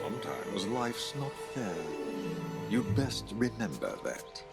Sometimes life's not fair. You'd best remember that.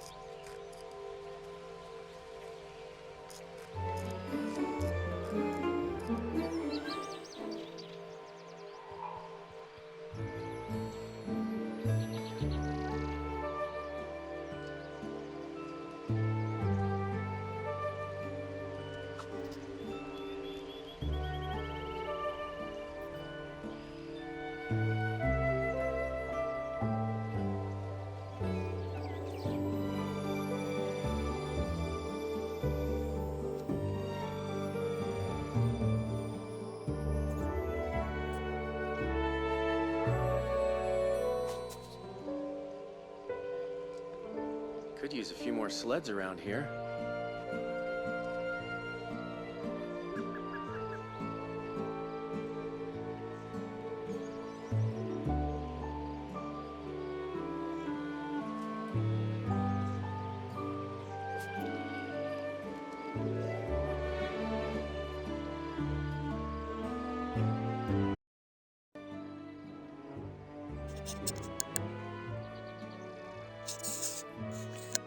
Could use a few more sleds around here.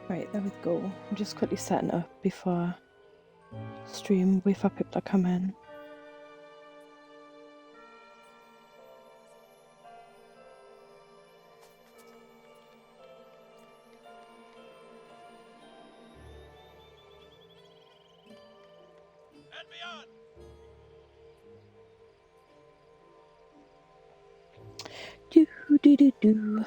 Right, there we go. I'm just quickly setting up before stream, wait for people to come in. And beyond. Do do do do.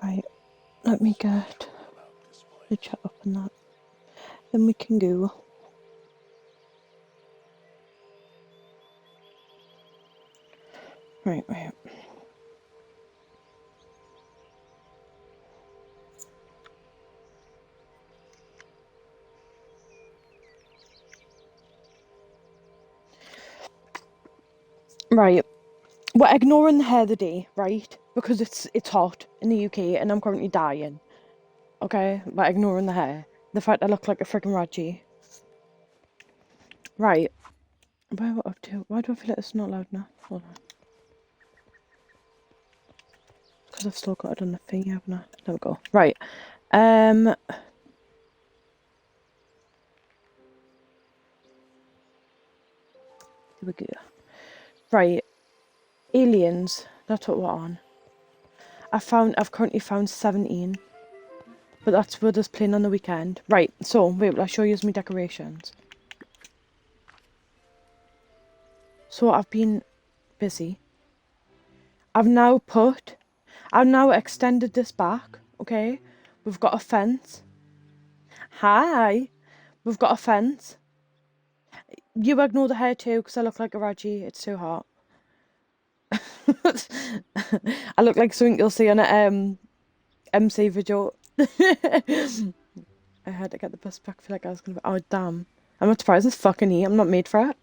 Right, let me get the chat up and that. Then we can go. Right. Right. We're ignoring the hair the day, right? Because it's hot in the UK and I'm currently dying. Okay? We're ignoring the hair. The fact I look like a freaking Raji. Right. Where are we up to? Why do I feel like it's not loud enough? Hold on. Because I've still got it on the thing, haven't I? There we go. Right. Here we go. Right. Aliens. That's what we're on. I've currently found 17. But that's what us playing on the weekend. Right, so wait, I'll show you my decorations. So I've been busy. I've now extended this back, okay? We've got a fence. Hi! We've got a fence. You ignore the hair too, because I look like a Raji. It's too hot. I look like something you'll see on a MC video. I had to get the bus back. I feel like I was gonna. Oh damn! I'm not surprised. It's fucking heat. I'm not made for it.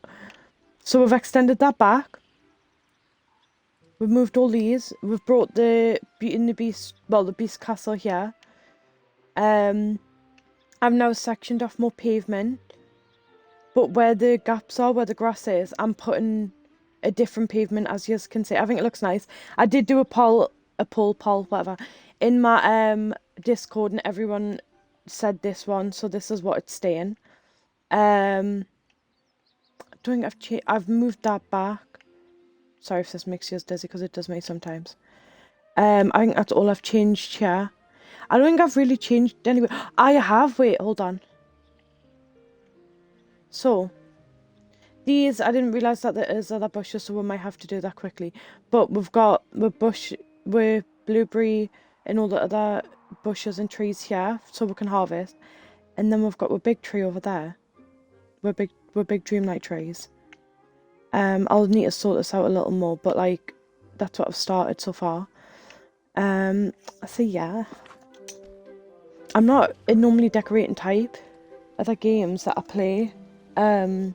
So we've extended that back. We've moved all these. We've brought the Beauty and the Beast. Well, the Beast Castle here. I've now sectioned off more pavement. But where the gaps are, where the grass is, I'm putting a different pavement, as you can see. I think it looks nice. I did do a poll, whatever, in my Discord, and everyone said this one, so this is what it's staying. I don't think I've moved that back. Sorry if this makes you as dizzy, because it does me sometimes. I think that's all I've changed here. I don't think I've really changed anyway. I have. Wait, hold on. So, these, I didn't realise that there is other bushes, so we might have to do that quickly. But we've got with blueberry and all the other bushes and trees here, so we can harvest. And then we've got a big tree over there. We're big dreamlight trees. I'll need to sort this out a little more, but like, that's what I've started so far. So yeah. I'm not a normally decorating type. Other games that I play, like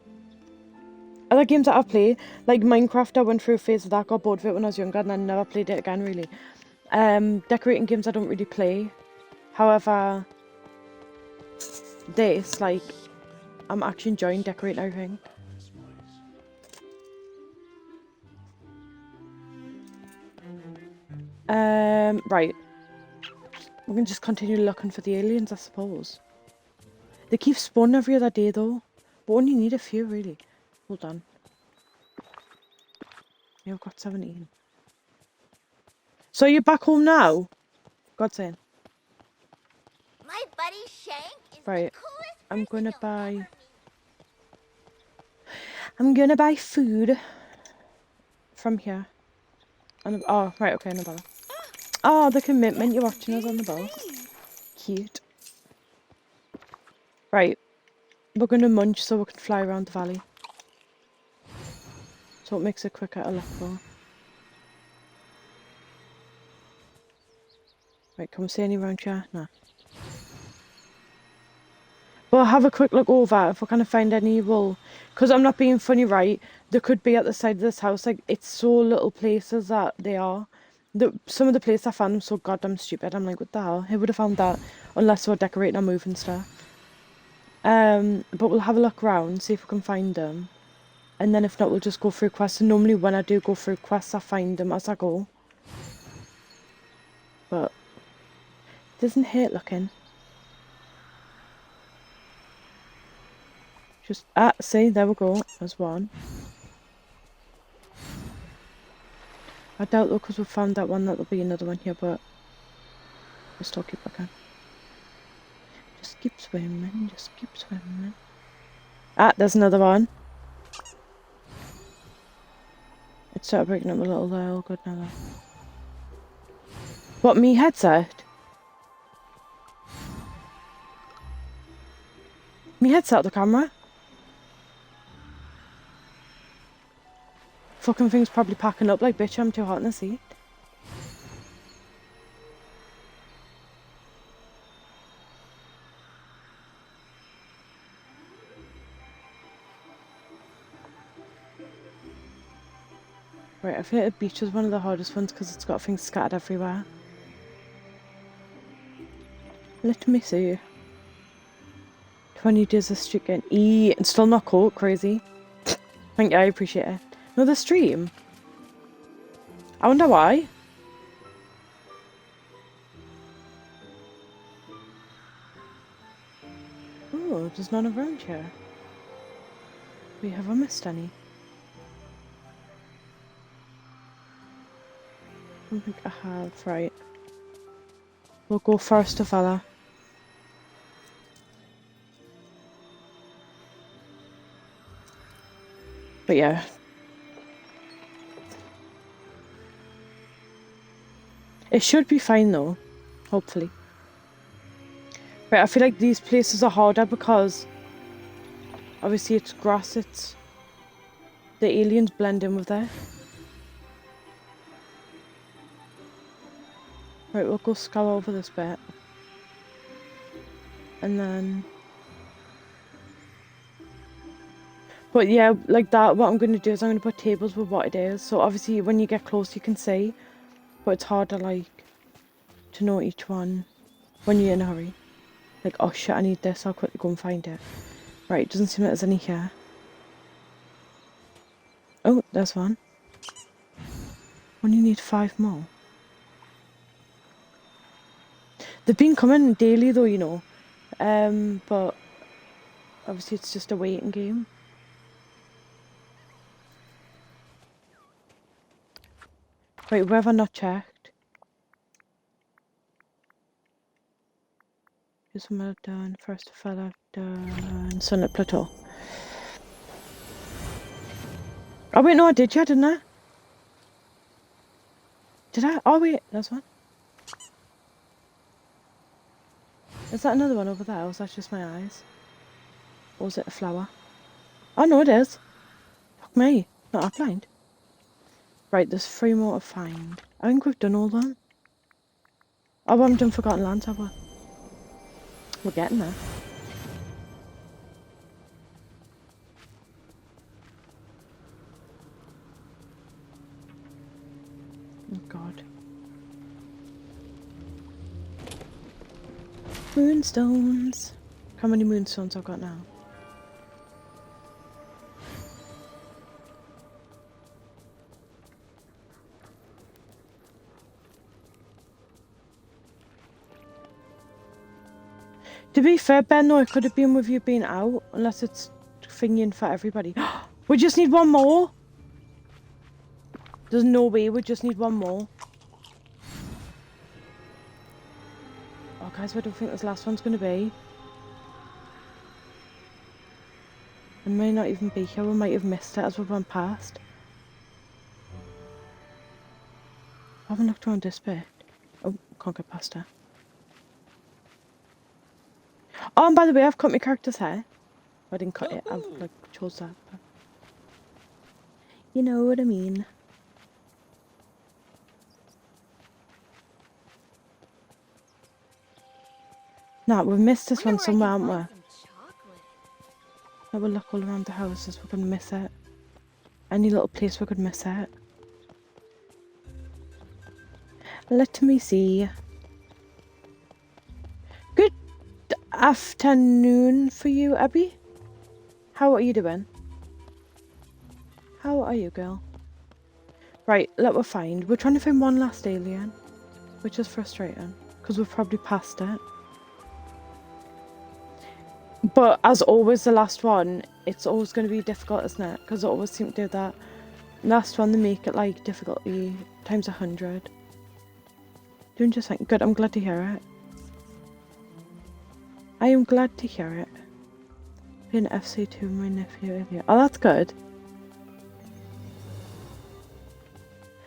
Minecraft, I went through a phase of that, got bored of it when I was younger, and I never played it again, really. Decorating games I don't really play. However, this, like, I'm actually enjoying decorating everything. Right. We can just continue looking for the aliens, I suppose. They keep spawning every other day, though. But only need a few, really. Hold on. Yeah, I've got 17. So you're back home now? God's saying. My buddy Shank is Right. the coolest I'm person gonna you'll buy... ever meet. I'm gonna buy food from here. Oh, right, okay, no bother. Oh, the commitment, you're watching us on the bus. Cute. Right. We're gonna munch so we can fly around the valley. So it makes it quicker to look for. Right, can we see any around here? No. But I'll have a quick look over if we kind of find any wool. Because I'm not being funny, right? They could be at the side of this house. Like, it's so little places that they are. Some of the places I found them so goddamn stupid. I'm like, what the hell? Who would have found that? Unless we're decorating or moving stuff. But we'll have a look around, see if we can find them. And then if not, we'll just go through quests. And normally when I do go through quests, I find them as I go. But it doesn't hurt looking. Just, see, there we go. There's one. I doubt though, because we found that one, that there'll be another one here, but just still keep looking. Just keep swimming, just keep swimming. There's another one. It started breaking up a little there, all good now though. What, me headset? Me headset the camera? Fucking thing's probably packing up like, bitch, I'm too hot in the seat. Right, I feel like the beach is one of the hardest ones because it's got things scattered everywhere. Let me see. 20 days of streak and and still not caught, crazy. Thank you, I appreciate it. No, the stream. I wonder why. Oh, there's none around here. Wait, have I missed any? I don't think I have, right. We'll go first to fella. But yeah. It should be fine though, hopefully. Right, I feel like these places are harder because obviously it's grass, the aliens blend in with it. Right, we'll go scour over this bit. And then... But yeah, like that, what I'm going to do is I'm going to put tables with what it is. So obviously when you get close you can see. But it's harder, like, to know each one when you're in a hurry. Like, oh shit, I need this, I'll quickly go and find it. Right, it doesn't seem like there's any here. Oh, there's one. Only need 5 more. They've been coming daily though, you know. But obviously it's just a waiting game. Right, where have I not checked? Here's what I've done. First fella done. Sunlit Plateau. Oh wait, no, I did, yeah, didn't I? Did I? Oh wait, there's one. Is that another one over there, or is that just my eyes? Or is it a flower? Oh no, it is. Fuck me, not that blind. Right, there's 3 more to find. I think we've done all of them. Oh, we haven't done Forgotten Lands, have we? We're getting there. Oh god. Moonstones. How many moonstones I've got now? To be fair, Ben, though, it could have been with you being out, unless it's thinking for everybody. We just need 1 more. There's no way, we just need 1 more. Oh, guys, I don't think this last one's going to be. It may not even be here, we might have missed it as we've gone past. I haven't looked around this bit. Oh, can't get past her. Oh, and by the way, I've cut my character's hair. I didn't cut it, I've like chose that. But... you know what I mean. Nah, we've missed this one somewhere, haven't we? Let me look all around the houses, we're gonna miss it. Any little place we could miss it. Let me see. Good afternoon for you, Abby. How are you doing? How are you, girl? Right, let me find. We're trying to find one last alien, which is frustrating, because we've probably passed it. But as always, the last one, it's always going to be difficult, isn't it? Because I always seem to do that. Last one, they make it like difficulty times 100. Doing just like good. I'm glad to hear it. I am glad to hear it. Playing FC2 with my nephew earlier. Oh, that's good.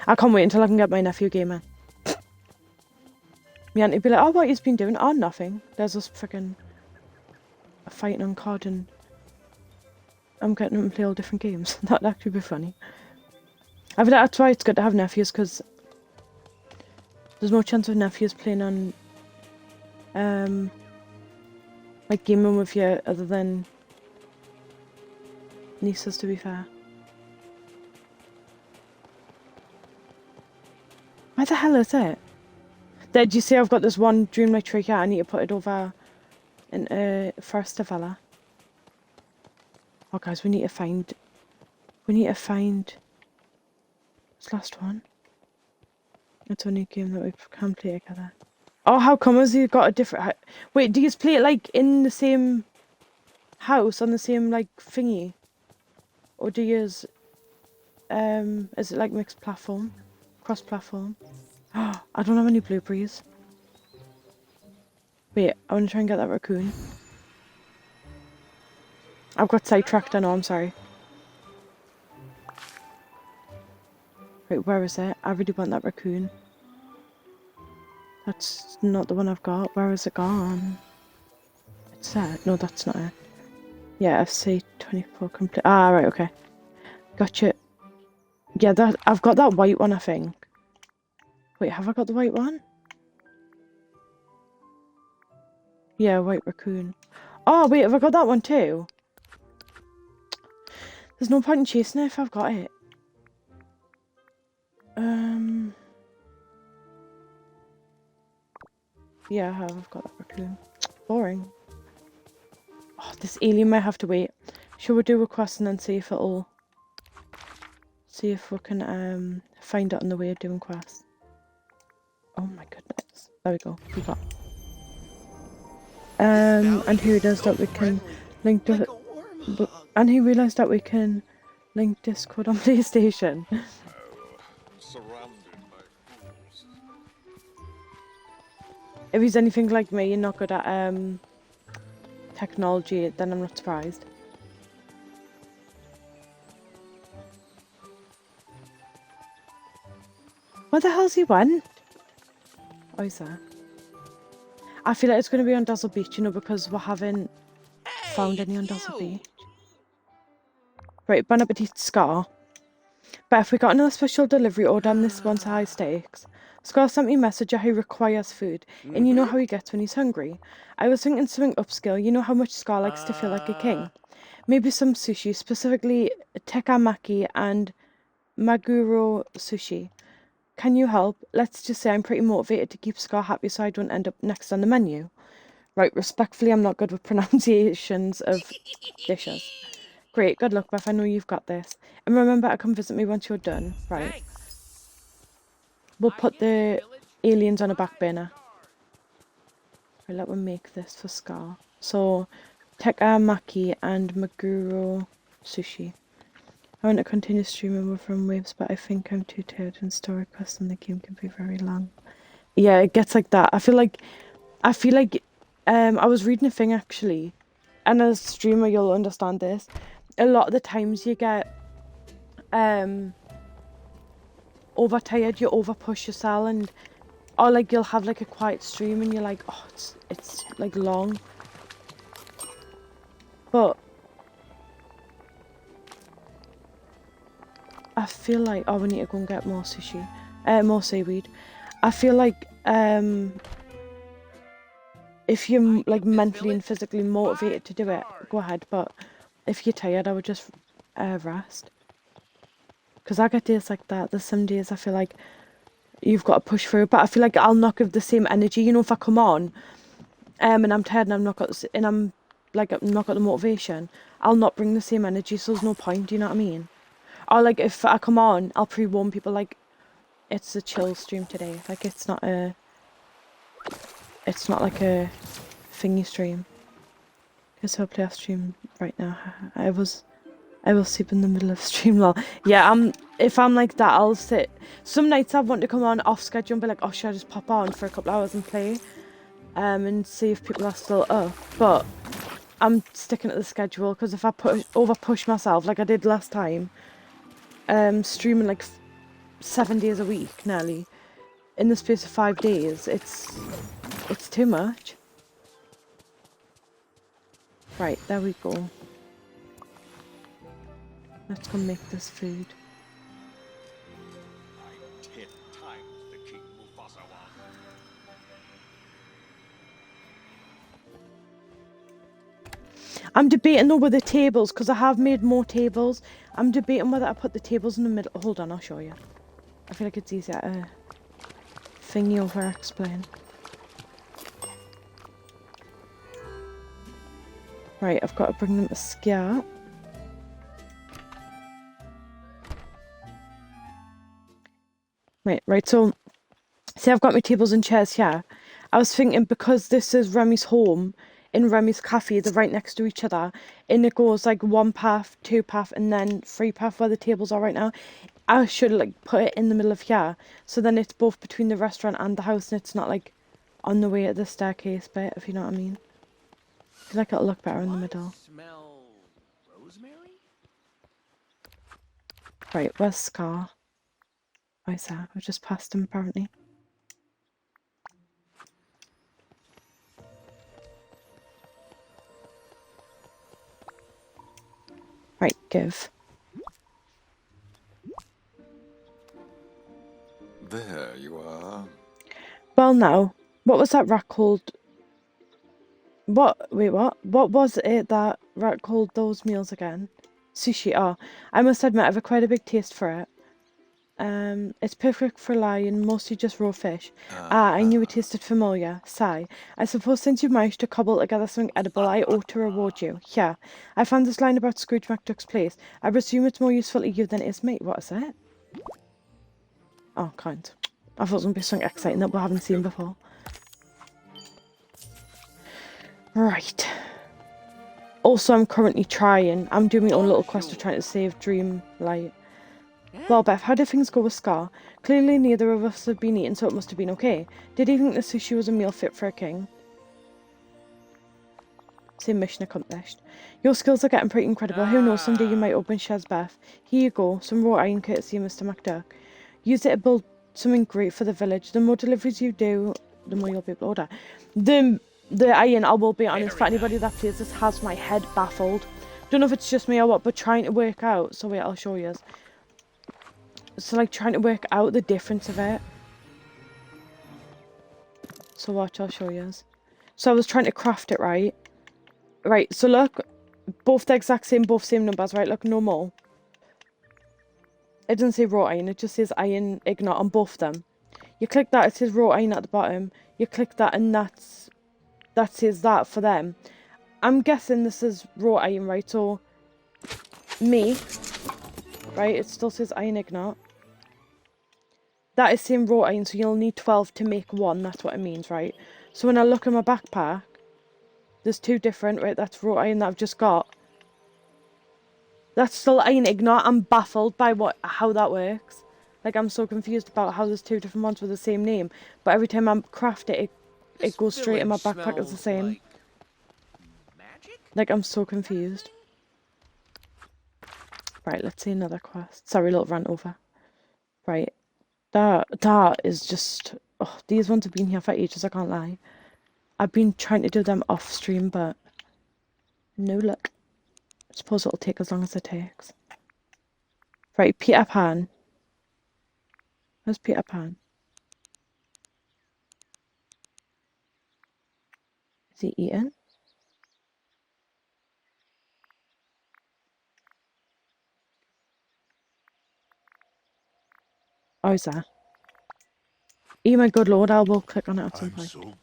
I can't wait until I can get my nephew gaming. My auntie be like, oh, what you've been doing? Oh, nothing. There's this freaking fighting on COD and I'm getting them to play all different games. That'd actually be funny. I think that's why it's good to have nephews, because there's no chance of nephews playing on like gaming with you other than nieces, to be fair. Where the hell is it? Did you see I've got this one Dreamlight tree here? I need to put it over in Forest of Valor. Oh guys, we need to find this last one. It's only a game that we can play together. Oh, how come has he got a different... Wait, do you play it like in the same house, on the same like thingy? Or do you is it like mixed platform? Cross platform? Oh, I don't have any blueberries. Wait, I want to try and get that raccoon. I've got sidetracked, I know, I'm sorry. Wait, where is it? I really want that raccoon. That's not the one I've got. Where is it gone? It's that. No, that's not it. Yeah, FC24 complete. Ah, right, okay. Gotcha. Yeah, that I've got that white one, I think. Wait, have I got the white one? Yeah, white raccoon. Oh, wait, have I got that one too? There's no point in chasing it if I've got it. Yeah, I have. I've got that raccoon. Boring. Oh, this alien might have to wait. Shall we do a quest and then see if it'll... see if we can find it on the way of doing quests. Oh my goodness. There we go. We got... and he realised that we can link to... and he realised that we can link Discord on PlayStation. If he's anything like me and not good at technology, then I'm not surprised. Where the hell's he went? Oh, he's there. I feel like it's going to be on Dazzle Beach, you know, because we haven't found any on Dazzle Beach. Right, Bon Appetit Scar. Beth, we got another special delivery order and this one's high stakes. Scar sent me a message how he requires food, and you know how he gets when he's hungry. I was thinking something upscale, you know how much Scar likes to feel like a king. Maybe some sushi, specifically tekamaki and maguro sushi. Can you help? Let's just say I'm pretty motivated to keep Scar happy so I don't end up next on the menu. Right, respectfully, I'm not good with pronunciations of dishes. Great, good luck, Beth. I know you've got this. And remember to come visit me once you're done. Right. We'll put the aliens on a back burner. Right, let me make this for Scar. So, tekamaki and maguro sushi. I want to continue streaming with From Waves, but I think I'm too tired and story quests in the game can be very long. Yeah, it gets like that. I feel like I was reading a thing actually, and as a streamer you'll understand this. A lot of the times you get overtired, you overpush yourself, and or like you'll have like a quiet stream and you're like, oh, it's like long. But I feel like, oh, we need to go and get more sushi, more seaweed. I feel like if you're like mentally and physically motivated to do it, go ahead. But if you're tired, I would just rest. Because I get days like that. There's some days I feel like you've got to push through, but I feel like I'll not give the same energy. You know, if I come on, and I'm tired and I'm not got the motivation, I'll not bring the same energy. So there's no point. Do you know what I mean? Or like if I come on, I'll pre-warn people like it's a chill stream today. Like it's not like a thingy stream. Because hopefully I stream right now. I will sleep in the middle of stream. Lol. Yeah, if I'm like that, I'll sit. Some nights I want to come on off schedule and be like, oh, should I just pop on for a couple hours and play, and see if people are still up. But I'm sticking to the schedule because if I over push myself like I did last time, streaming like 7 days a week nearly in the space of 5 days, it's too much. Right, there we go. Let's go make this food. I'm debating though with the tables because I have made more tables. I'm debating whether I put the tables in the middle. Hold on, I'll show you. I feel like it's easier to thingy over explain. Right, I've got to bring them to scare. Right, so see I've got my tables and chairs here. I was thinking because this is Remy's home and Remy's cafe, they're right next to each other, and it goes like 1 path, 2 path, and then 3 path where the tables are right now. I should like put it in the middle of here, so then it's both between the restaurant and the house, and it's not like on the way at the staircase bit, if you know what I mean. I feel like it'll look better in the middle. Smell rosemary? Right, where's Scar? Where's that? I've just passed him apparently. Right, give. There you are. Well now, what was that rat called? Wait, what? What was it that rat called those meals again? Sushi. Oh, I must admit I've acquired a big taste for it. It's perfect for lion, mostly just raw fish. I knew it tasted familiar. Sigh. I suppose since you've managed to cobble together something edible, I ought to reward you. Here, I found this line about Scrooge McDuck's place. I presume it's more useful to you than it is me. What is it? Oh, kind. I thought it was going to be something exciting that we haven't seen before. Right. Also, I'm currently I'm doing my own little quest of trying to save Dreamlight. Well, Beth, how did things go with Scar? Clearly neither of us have been eaten, so it must have been okay. Did you think the sushi was a meal fit for a king? Same mission accomplished. Your skills are getting pretty incredible. Who knows, someday you might open Shaz Beth. Here you go, some raw iron courtesy of Mr. McDuck. Use it to build something great for the village. The more deliveries you do, the more you'll be able to order. The iron, I will be honest, for anybody that plays this, has my head baffled. Don't know if it's just me or what, but trying to work out. So wait, I'll show you. So like trying to work out the difference of it. So watch, I'll show you. So I was trying to craft it, right? Right, so look, both the exact same, both same numbers, right? Look, no more. It doesn't say raw iron, it just says iron ignite on both of them. You click that, it says raw iron at the bottom. You click that and that says that for them. I'm guessing this is raw iron, right? So, make, right? It still says iron ignite. That is saying raw iron, so you'll need 12 to make one, that's what it means, right? So when I look in my backpack, there's two different, right? That's raw iron that I've just got. That's still iron ignite. I'm baffled by how that works. Like, I'm so confused about how there's two different ones with the same name. But every time I craft it, it goes straight in my backpack as the same. Like magic? Like, I'm so confused. Right, let's see another quest. Sorry, little rant over. Right. That is just... Oh, these ones have been here for ages, I can't lie. I've been trying to do them off stream, but... no luck. I suppose it'll take as long as it takes. Right, Peter Pan. Where's Peter Pan? Is he eating? Oh, is that? Oh my good lord, I will click on it at some point.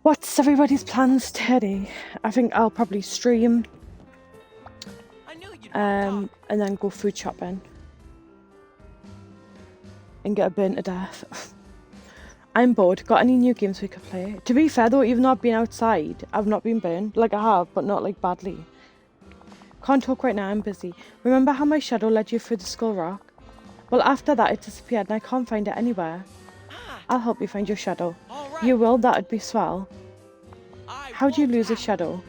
What's everybody's plans today? I think I'll probably stream. And then go food shopping. And get a burn to death. I'm bored. Got any new games we could play? To be fair though, even though I've been outside, I've not been burned. Like I have, but not like badly. Can't talk right now, I'm busy. Remember how my shadow led you through the Skull Rock? Well, after that it disappeared and I can't find it anywhere. I'll help you find your shadow. Right. You will? That'd be swell. How'd you lose a shadow?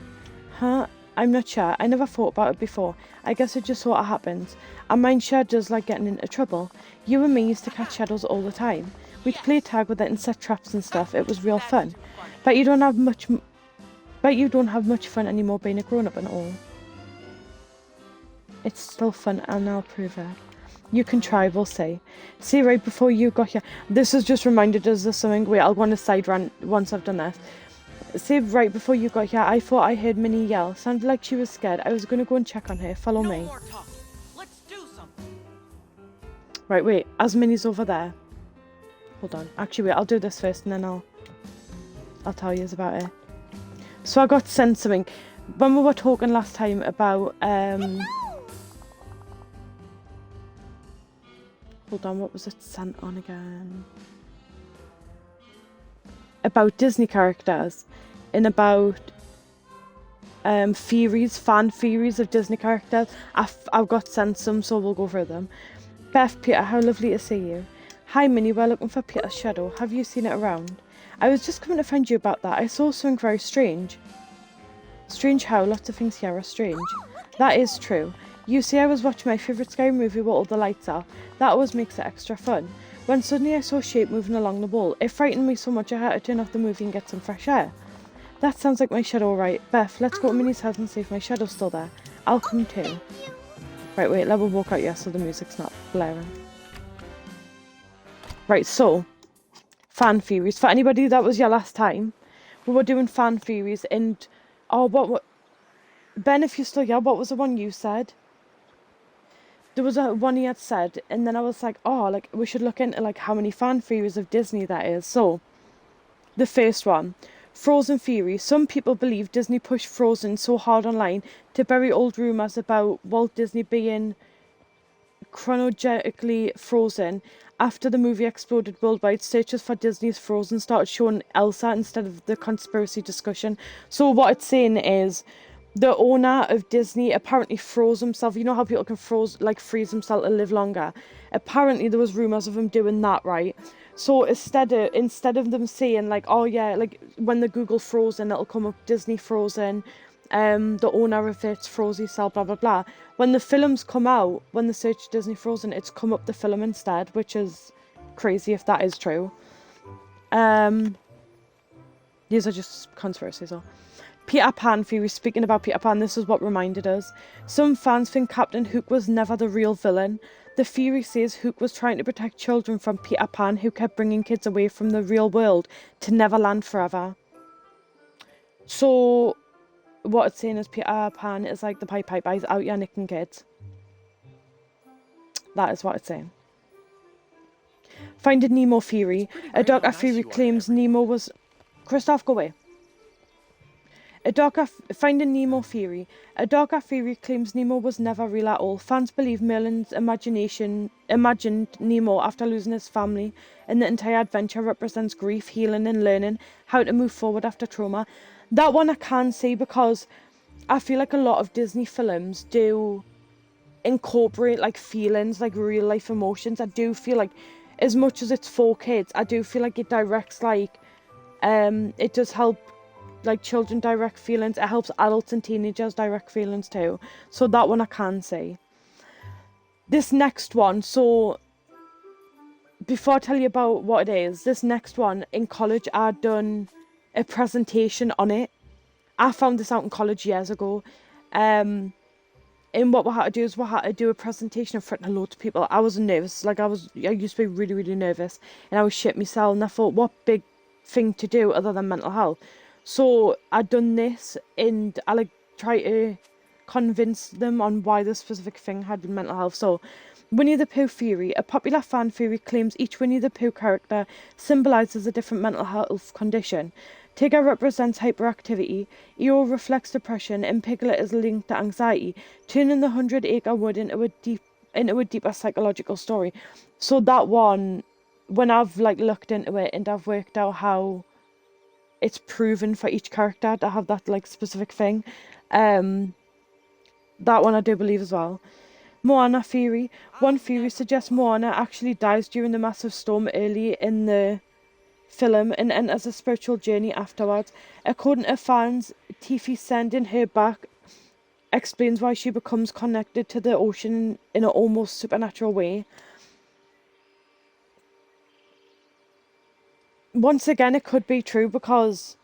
Huh? I'm not sure. I never thought about it before. I guess it just sort of happens. And mine sure does like getting into trouble. You and me used to catch shadows all the time. We'd play tag with it and set traps and stuff. It was real fun. But you don't have much fun anymore being a grown-up and all. It's still fun and I'll prove it. You can try, we'll see. See, right before you got here... This has just reminded us of something. Wait, I'll go on a side rant once I've done this. See, right before you got here, I thought I heard Minnie yell. Sounded like she was scared. I was going to go and check on her. Follow me. Let's do something. Right, wait. As Minnie's over there. Hold on. Actually, wait. I'll do this first and then I'll tell you about it. So I got sent something. When we were talking last time about... Hold on, what was it sent on again? About Disney characters and about fan theories of Disney characters. I've got sent some, so we'll go through them. Beth, Peter, how lovely to see you. Hi Minnie, we're looking for Peter's shadow. Have you seen it around? I was just coming to find you about that. I saw something very strange. Strange how? Lots of things here are strange. That is true. You see, I was watching my favourite scary movie where all the lights are. That always makes it extra fun. When suddenly I saw a shape moving along the wall, it frightened me so much I had to turn off the movie and get some fresh air. That sounds like my shadow, right? Beth, let's go to Minnie's house and see if my shadow's still there. I'll come too. Right, wait, let me walk out here so the music's not blaring. Right, so, fan theories. For anybody that was here last time, we were doing fan theories and... Oh, what... Ben, if you're still here, what was the one you said? There was one he had said, and then I was like, oh, like, we should look into, like, how many fan theories of Disney that is. So, the first one, Frozen theory. Some people believe Disney pushed Frozen so hard online to bury old rumours about Walt Disney being chronologically frozen. After the movie exploded worldwide, searches for Disney's Frozen started showing Elsa instead of the conspiracy discussion. So, what it's saying is... The owner of Disney apparently froze himself. You know how people can freeze himself to live longer? Apparently there was rumours of him doing that, right? So instead of them saying like, oh yeah, like when the Google Frozen, it'll come up Disney Frozen, the owner of it's Frozy Cell, blah blah blah. When the films come out, when they search Disney Frozen, it's come up the film instead, which is crazy if that is true. These are just conspiracies, though. Peter Pan theory. Speaking about Peter Pan, this is what reminded us. Some fans think Captain Hook was never the real villain. The theory says Hook was trying to protect children from Peter Pan, who kept bringing kids away from the real world to Neverland forever. So, what it's saying is Peter Pan is like the Pied Piper, he's out here nicking kids. That is what it's saying. Finding Nemo theory. A darker theory claims Nemo was... Christoph, go away. Finding Nemo theory. A darker theory claims Nemo was never real at all. Fans believe Merlin's imagined Nemo after losing his family, and the entire adventure represents grief, healing, and learning how to move forward after trauma. That one I can see, because I feel like a lot of Disney films do incorporate like feelings, like real life emotions. I do feel like, as much as it's for kids, I do feel like it directs like it does help like children direct feelings. It helps adults and teenagers direct feelings too. So that one I can see. This next one, so before I tell you about what it is, this next one, in college I'd done a presentation on it. I found this out in college years ago. And what we had to do is we had to do a presentation in front of loads of people. I was nervous, like I used to be really, really nervous, and I was shit myself, and I thought, what big thing to do other than mental health? So I'd done this, and I like try to convince them on why the specific thing had been mental health. So, Winnie the Pooh theory. A popular fan theory claims each Winnie the Pooh character symbolises a different mental health condition. Tigger represents hyperactivity, Eeyore reflects depression, and Piglet is linked to anxiety, turning the 100-acre wood into a deeper psychological story. So that one, when I've like looked into it and I've worked out how it's proven for each character to have that like specific thing, that one I do believe as well. Moana theory. One theory suggests Moana actually dies during the massive storm early in the film and enters a spiritual journey afterwards. According to fans, Tiffy sending her back explains why she becomes connected to the ocean in an almost supernatural way. Once again, it could be true, because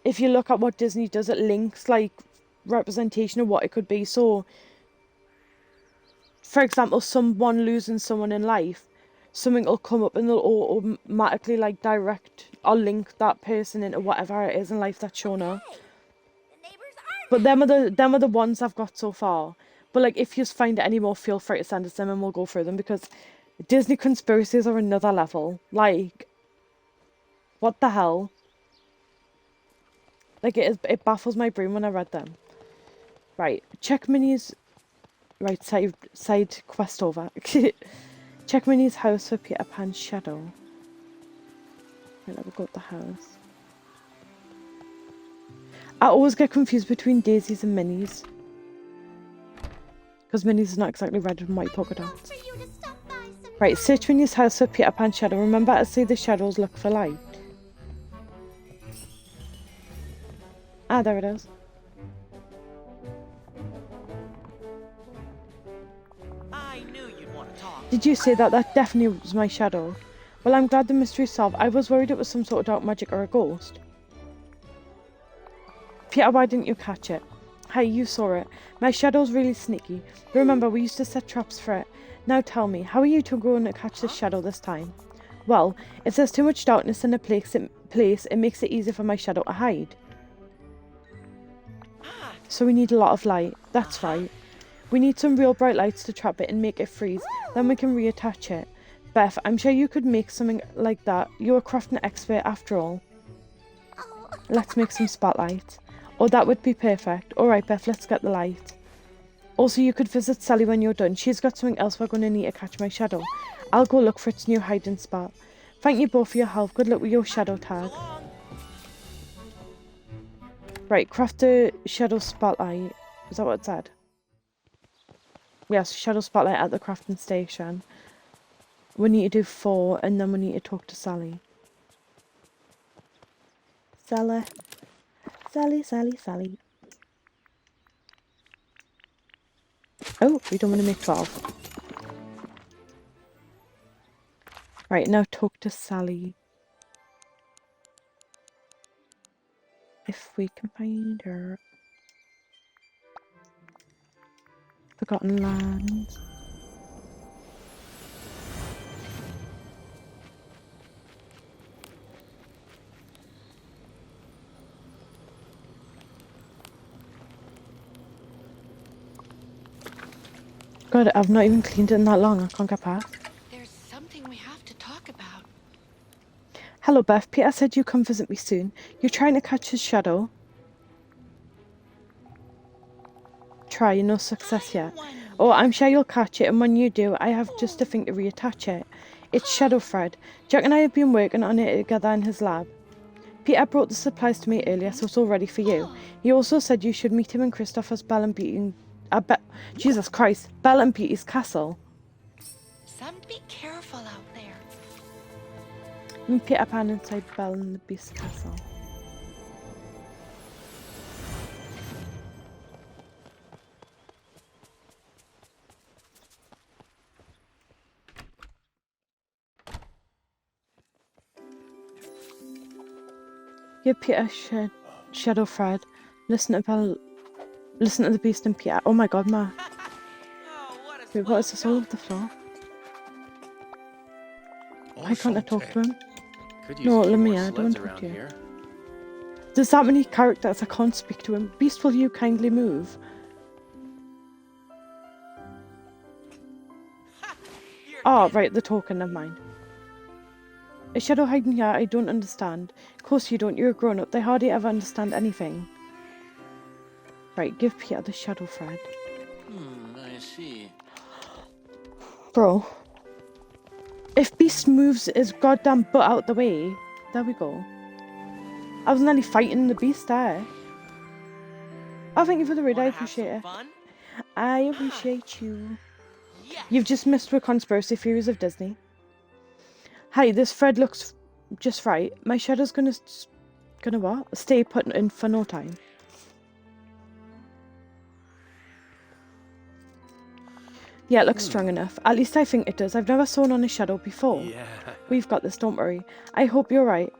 if you look at what Disney does, it links like representation of what it could be. So, for example, someone losing someone in life, something will come up and they'll automatically like direct or link that person into whatever it is in life that's shown up. The neighbors are But them are the ones I've got so far. But like, if you find any more, feel free to send us them and we'll go through them, because Disney conspiracies are another level. Like, what the hell? Like, it baffles my brain when I read them. Right, check Minnie's... Right, side quest over. Check Minnie's house for Peter Pan's shadow. Right, let me go up the house. I always get confused between daisies and Minnie's, because Minnie's is not exactly red and white polka dots. for you to stop by some. Right, search Minnie's house for Peter Pan's shadow. Remember to say the shadows look for light. Ah, there it is. I knew you'd want to talk. Did you say that? That definitely was my shadow. Well, I'm glad the mystery's solved. I was worried it was some sort of dark magic or a ghost. Peter, why didn't you catch it? Hey, you saw it. My shadow's really sneaky. Remember, we used to set traps for it. Now tell me, how are you two going to catch this shadow this time? Well, if there's too much darkness in a place, it makes it easier for my shadow to hide. So we need a lot of light. That's right. We need some real bright lights to trap it and make it freeze. Then we can reattach it. Beth, I'm sure you could make something like that. You're a crafting expert after all. Oh, Let's make some spotlights. Oh, that would be perfect. Alright, Beth, let's get the light. Also, you could visit Sally when you're done. She's got something else we're going to need to catch my shadow. I'll go look for its new hiding spot. Thank you both for your help. Good luck with your shadow tag. So long. Right, craft the shadow spotlight. Is that what it said? Yes, shadow spotlight at the crafting station. We need to do 4 and then we need to talk to Sally. Sally. Sally. Oh, we don't want to make 12. Right, now talk to Sally. If we can find her. Forgotten Lands. God, I've not even cleaned it in that long. I can't get past. There's something we have to talk about. Hello, Beth. Peter said you come visit me soon. You're trying to catch his shadow. Try, no success yet. Oh, I'm sure you'll catch it, and when you do, I have just a thing to reattach it. It's Shadow Fred. Jack and I have been working on it together in his lab. Peter brought the supplies to me earlier, so it's all ready for you. He also said you should meet him and Christopher's Belle and Beauty. Jesus Christ, Belle and Beauty's castle. Some be careful out there. Meet Peter Pan inside Belle and the Beast's castle. Give Peter Shadow Fred. Listen to Belle. Listen to the Beast and Peter. Oh my God, Ma. Oh, what a Wait, what is swell this all over guy. the floor? Why can't I talk to him? Could use No, a few let me. more I don't sleds talk around to you. here. There's that many characters I can't speak to him. Beast, will you kindly move? You're Oh, in. right, the token, never mind. Is Shadow hiding here? I don't understand. Of course you don't, you're a grown-up. They hardly ever understand anything. Right, give Peter the Shadow Fred. I see. Bro. If Beast moves his goddamn butt out the way, there we go. I was nearly fighting the Beast there. Oh, thank you for the raid, I Wanna have appreciate some it. fun? I appreciate you. Yes. You've just missed with conspiracy theories of Disney. Hey, this thread looks just right. My shadow's gonna what? Stay put in for no time. Yeah, it looks strong enough. At least I think it does. I've never sewn on a shadow before. Yeah. We've got this, don't worry. I hope you're right.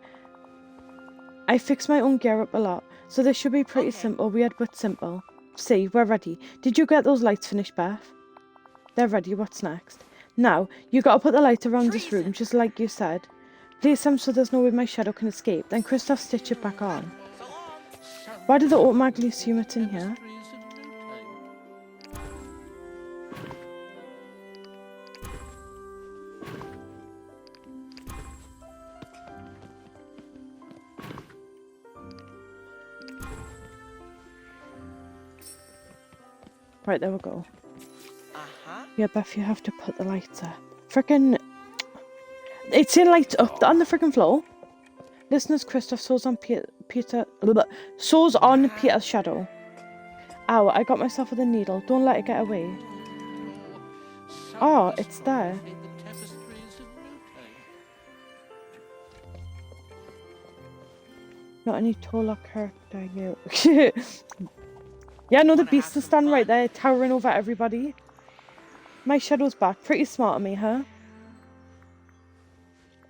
I fix my own gear up a lot, so this should be pretty simple, weird but simple. See, we're ready. Did you get those lights finished, Beth? They're ready, what's next? Now, you gotta put the lights around this room, just like you said. Place them so there's no way my shadow can escape, then Christoph stitch it back on. So long. Why did they automatically assume it's in here? Right, there we go. Uh-huh. Yeah, Beth, you have to put the lights up. Frickin'... It's in lights up on the frickin' floor. Listeners, Christoph sews on sews on Peter's shadow. Ow, I got myself with a needle. Don't let it get away. Oh, it's there. Not any taller character here. Yeah, no, the beast is standing right there, towering over everybody. My shadow's back. Pretty smart of me, huh?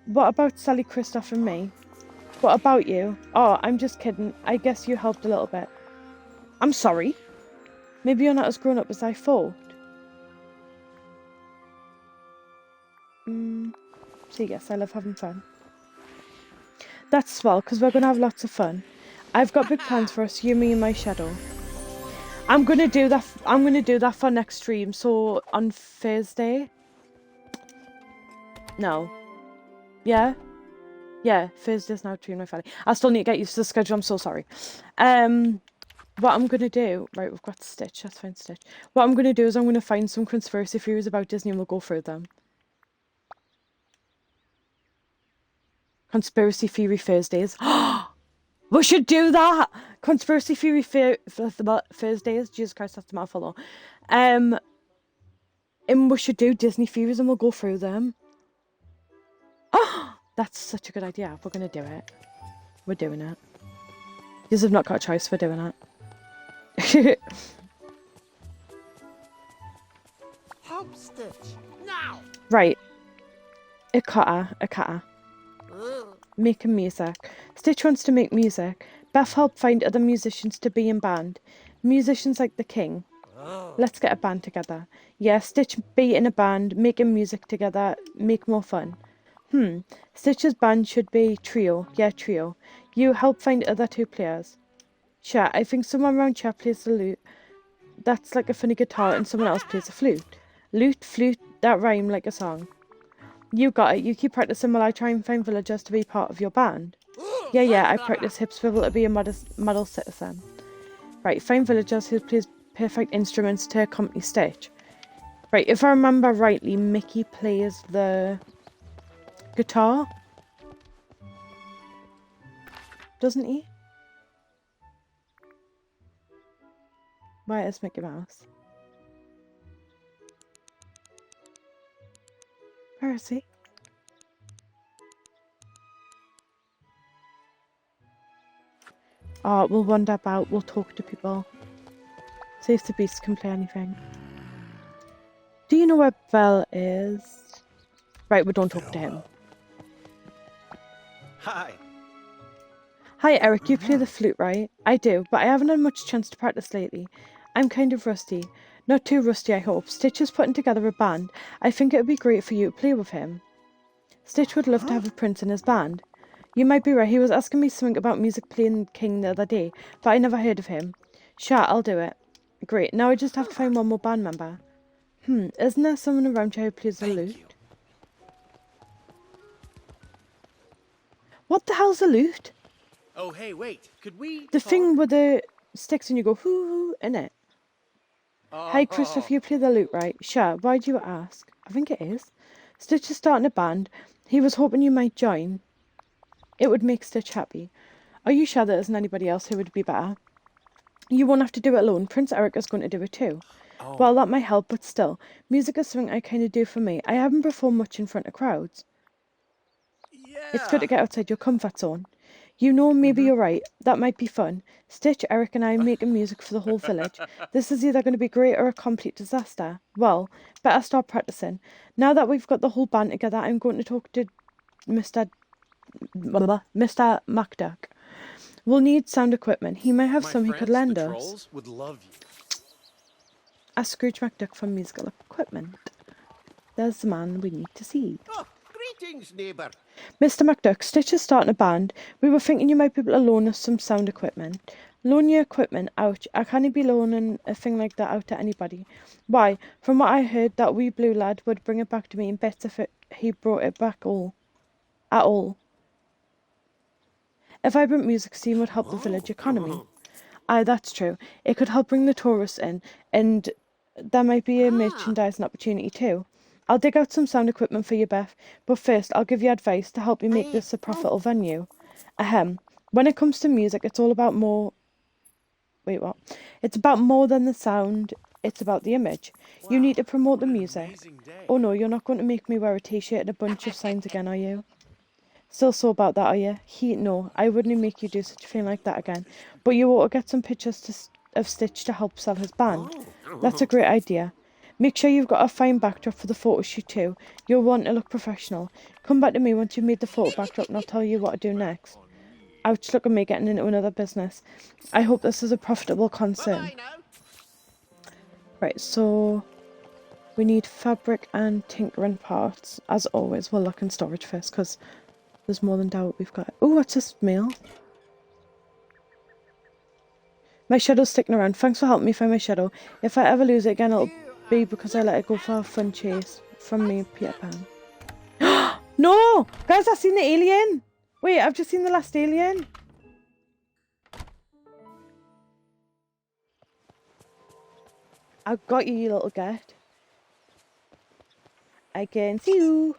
What about Sally, Christoph, and me? What about you? Oh, I'm just kidding. I guess you helped a little bit. I'm sorry. Maybe you're not as grown up as I thought. So yes, I love having fun. That's swell, because we're going to have lots of fun. I've got big plans for us, you, me, and my shadow. I'm gonna do that for next stream. So on Thursday. No. Yeah. Yeah. Thursday's now between my family. I still need to get used to the schedule. I'm so sorry. What I'm gonna do. Right, we've got Stitch. Let's find Stitch. What I'm gonna do is I'm gonna find some conspiracy theories about Disney and we'll go through them. Conspiracy theory Thursdays. We should do that. Conspiracy theory Thursdays. Jesus Christ, that's a mouthful. And we should do Disney theories and we'll go through them. Oh, that's such a good idea. We're gonna do it. We're doing it. You have not got a choice. We're doing it. Help Stitch. Now. Right. A cutter. Ugh. Making music. Stitch wants to make music. Beth helped find other musicians to be in band. Musicians like the King. Let's get a band together. Yeah, Stitch be in a band, making music together, make more fun. Stitch's band should be trio. Yeah, trio. You help find other 2 players. Sure, I think someone around here plays the lute. That's like a funny guitar and someone else plays the flute. Lute, flute, that rhyme like a song. You got it. You keep practicing while I try and find villagers to be part of your band. Yeah, I practice hip swivel to be a model citizen. Right, find villagers who plays perfect instruments to accompany Stitch. Right, if I remember rightly, Mickey plays the guitar. Doesn't he? Where is Mickey Mouse? Where is he? Oh, we'll wander about, we'll talk to people. See if the beast can play anything. Do you know where Belle is? Right, we don't talk to him. Hi. Hi Eric, you play the flute, right? I do, but I haven't had much chance to practice lately. I'm kind of rusty. Not too rusty, I hope. Stitch is putting together a band. I think it would be great for you to play with him. Stitch would love to have a prince in his band. You might be right, he was asking me something about music playing King the other day, but I never heard of him. Sure, I'll do it. Great, now I just have to find one more band member. Isn't there someone around here who plays the lute? What the hell's a lute? Oh, hey, wait. Could we The talk? thing with the sticks and you go hoo in it. Hi Christopher, you play the lute, right? Sure, why do you ask? I think it is. Stitch is starting a band. He was hoping you might join. It would make Stitch happy. Are you sure there isn't anybody else who would be better? You won't have to do it alone. Prince Eric is going to do it too. Well, that might help, but still. Music is something I kind of do for me. I haven't performed much in front of crowds. Yeah. It's good to get outside your comfort zone. You know, maybe you're right. That might be fun. Stitch, Eric and I are making music for the whole village. This is either going to be great or a complete disaster. Well, better start practicing. Now that we've got the whole band together, I'm going to talk to Mr. McDuck. We'll need sound equipment. He might have some he could lend us. Trolls would love you. Ask Scrooge McDuck for musical equipment. There's the man we need to see. Oh, greetings, neighbour. Mr. McDuck, Stitch is starting a band. We were thinking you might be able to loan us some sound equipment. Loan your equipment? Ouch. I can't be loaning a thing like that out to anybody. Why? From what I heard, that wee blue lad would bring it back to me in bits if he brought it back at all. A vibrant music scene would help the village economy. Aye, that's true. It could help bring the tourists in, and there might be a merchandising opportunity too. I'll dig out some sound equipment for you, Beth, but first I'll give you advice to help you make this a profitable venue. Ahem. When it comes to music, it's all about more... Wait, what? It's about more than the sound, it's about the image. You need to promote the music. Amazing day. Oh no, you're not going to make me wear a t-shirt and a bunch of signs again, are you? Still so about that, are you? No, I wouldn't make you do such a thing like that again. But you ought to get some pictures of Stitch to help sell his band. That's a great idea. Make sure you've got a fine backdrop for the photo shoot too. You'll want to look professional. Come back to me once you've made the photo backdrop and I'll tell you what to do next. Ouch, look at me getting into another business. I hope this is a profitable concern. Bye now. Right, so we need fabric and tinkering parts. As always, we'll look in storage first because there's more than doubt we've got. Oh, what's this mail? My shadow's sticking around. Thanks for helping me find my shadow. If I ever lose it again, it'll be because I let it go for a fun chase from me, Peter Pan. No! Guys, I've seen the alien! Wait, I've just seen the last alien. I've got you, you little get. I can see you.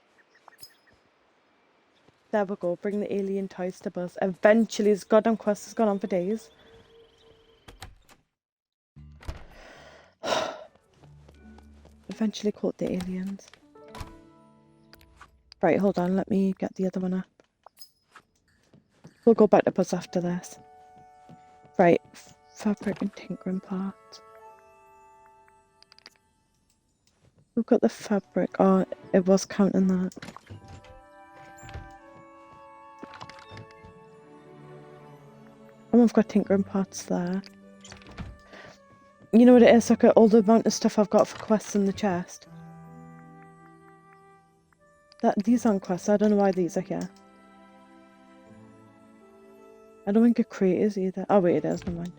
There we go. Bring the alien toys to Buzz. Eventually, this goddamn quest has gone on for days. Eventually caught the aliens. Right, hold on, let me get the other one up. We'll go back to Buzz after this. Right, fabric and tinkering parts. We've got the fabric. Oh, it was counting that. And we've got tinkering parts there. You know what it is? Look at all the amount of stuff I've got for quests in the chest. These aren't quests. I don't know why these are here. I don't think a crate is either. Oh wait, it is. Never mind.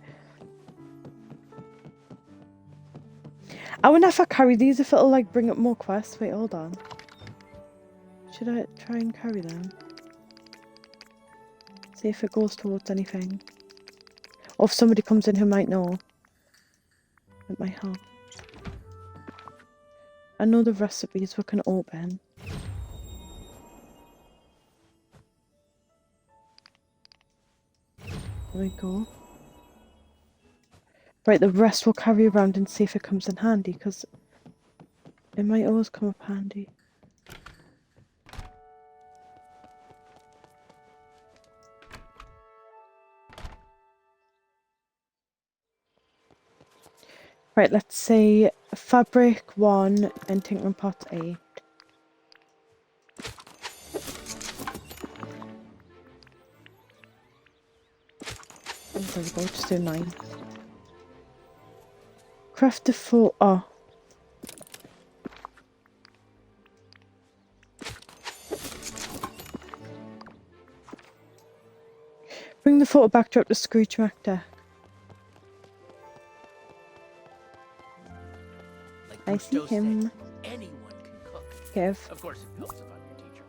I wonder if I carry these, if it'll like bring up more quests. Wait, hold on. Should I try and carry them? See if it goes towards anything. Or if somebody comes in who might know. It might help. I know the recipes we can open. There we go. Right, the rest we'll carry around and see if it comes in handy, because it might always come up handy. Right, let's say fabric 1 and tinkering pot 8. Oh, there we go, just do 9. Craft the 4. Oh. Bring the photo backdrop to Scrooge McDuck. Like I see Gusto him. said, anyone can cook. Give. Of course, it helps if I'm your teacher.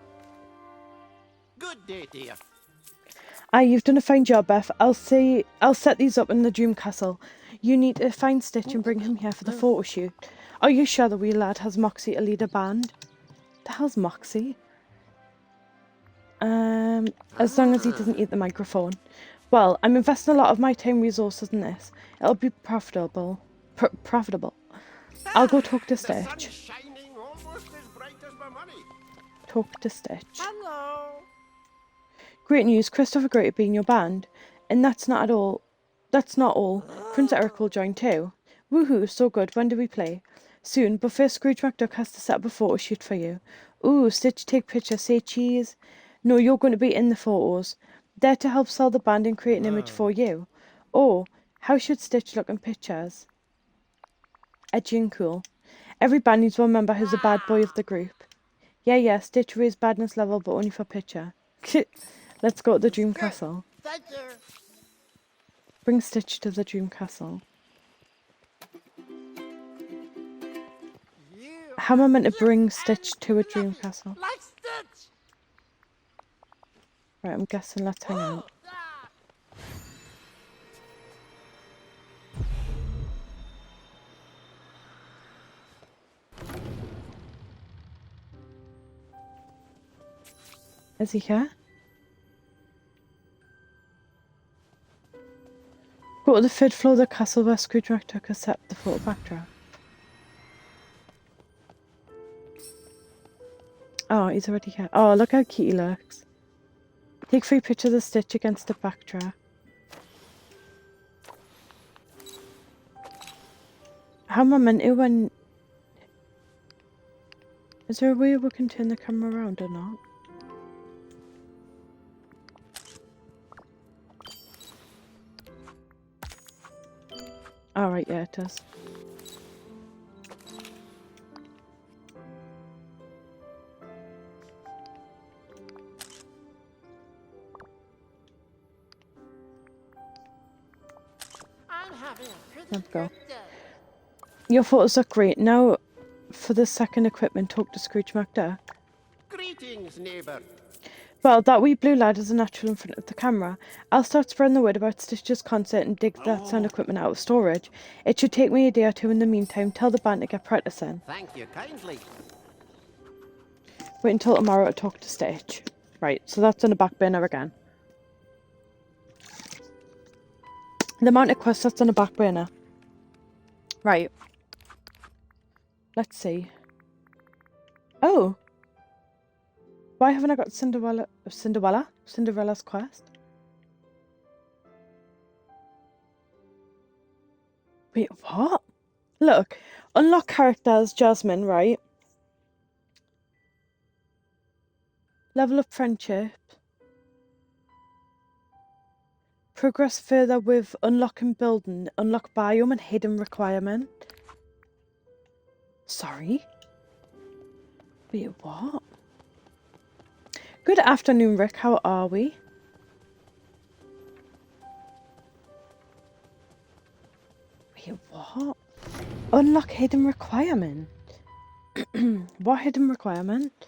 Good day, dear. Ah, you've done a fine job, Beth. I'll set these up in the Dream Castle. You need to find Stitch and bring him here for the photo shoot. Are you sure the wee lad has Moxie to lead a band? The hell's Moxie? As long as he doesn't eat the microphone. Well, I'm investing a lot of my time and resources in this. It'll be profitable. Profitable. I'll go talk to The sun's Stitch. shining almost as bright as my money. Talk to Stitch. Hello. Great news, Christopher Great will be in your band. And that's not all. Prince Eric will join too. Woohoo, so good. When do we play? Soon, but first Scrooge McDuck has to set up a photo shoot for you. Ooh, Stitch, take picture, say cheese. No, you're going to be in the photos. There to help sell the band and create an image for you. Oh, how should Stitch look in pictures? Edgy and cool. Every band needs one member who's a bad boy of the group. Yeah, Stitch raised badness level, but only for picture. Let's go to the Dream Castle. Thank you. Bring Stitch to the Dream Castle. You How am I meant to bring Stitch to a Dream Castle? like Stitch. Right, I'm guessing let's hang out. Ah. Is he here? Go to the third floor of the castle where Scrooge McDuck has set the photo backdrop. Oh, he's already here. Oh, look how cute he looks. Take 3 pictures of Stitch against the backdrop. How am I meant to when... Is there a way we can turn the camera around or not? Alright, yeah, it does. I'm having a pretty Let's go. good day. Your photos look great. Now, for the second equipment, talk to Scrooge McDuck. Greetings, neighbour. Well, that wee blue lad is a natural in front of the camera. I'll start spreading the word about Stitch's concert and dig that sound equipment out of storage. It should take me a day or two in the meantime. Tell the band to get practicing. Thank you kindly. Wait until tomorrow to talk to Stitch. Right, so that's on the back burner again. The amount of quests that's on the back burner. Right. Let's see. Oh. Why haven't I got Cinderella's quest? Wait, what? Look, unlock characters, Jasmine, right? Level up friendship. Progress further with unlocking building, unlock biome and hidden requirement. Sorry? Wait, what? Good afternoon, Rick. How are we? Wait, what? Unlock hidden requirement. What hidden requirement?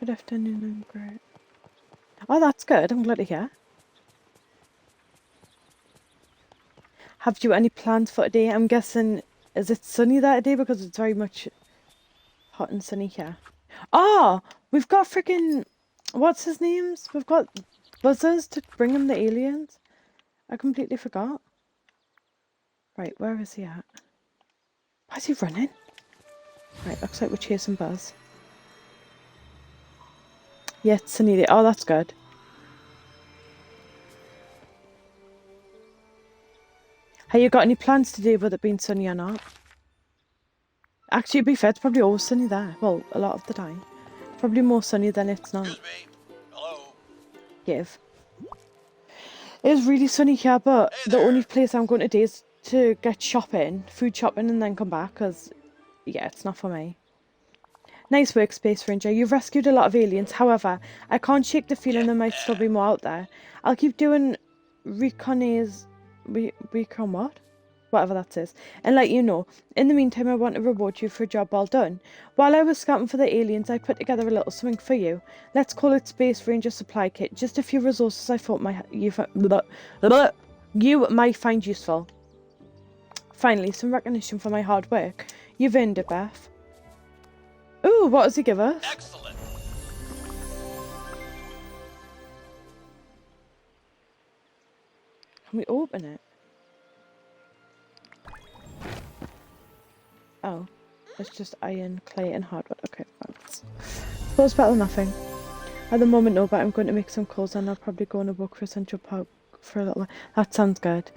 Good afternoon, I'm great. Oh, that's good. I'm glad to hear. Have you any plans for today? I'm guessing, is it sunny that day? Because it's very much hot and sunny here. Oh, we've got freaking, what's his names? We've got buzzers to bring him the aliens. I completely forgot. Right, where is he at? Why is he running? Right, looks like we're chasing Buzz. Yeah, it's sunny day. Oh, that's good. Have you got any plans today with it being sunny or not? Actually, to be fair, it's probably always sunny there. Well, a lot of the time. Probably more sunny than it's not. Excuse me. Hello. Give. It is really sunny here, but Hey the there. only place I'm going today is to get shopping, food shopping, and then come back, because, yeah, it's not for me. Nice work, Space Ranger. You've rescued a lot of aliens. However, I can't shake the feeling there might still be more out there. I'll keep doing recon what? Whatever that is. And let you know. In the meantime, I want to reward you for a job well done. While I was scouting for the aliens, I put together a little something for you. Let's call it Space Ranger Supply Kit. Just a few resources I thought you might find useful. Finally, some recognition for my hard work. You've earned it, Beth. Ooh, what does he give us? Excellent. Can we open it? Oh, it's just iron, clay, and hardwood. Okay, thanks. Suppose better than nothing. At the moment, no, but I'm going to make some calls and I'll probably go on a walk for Central Park for a little while. That sounds good.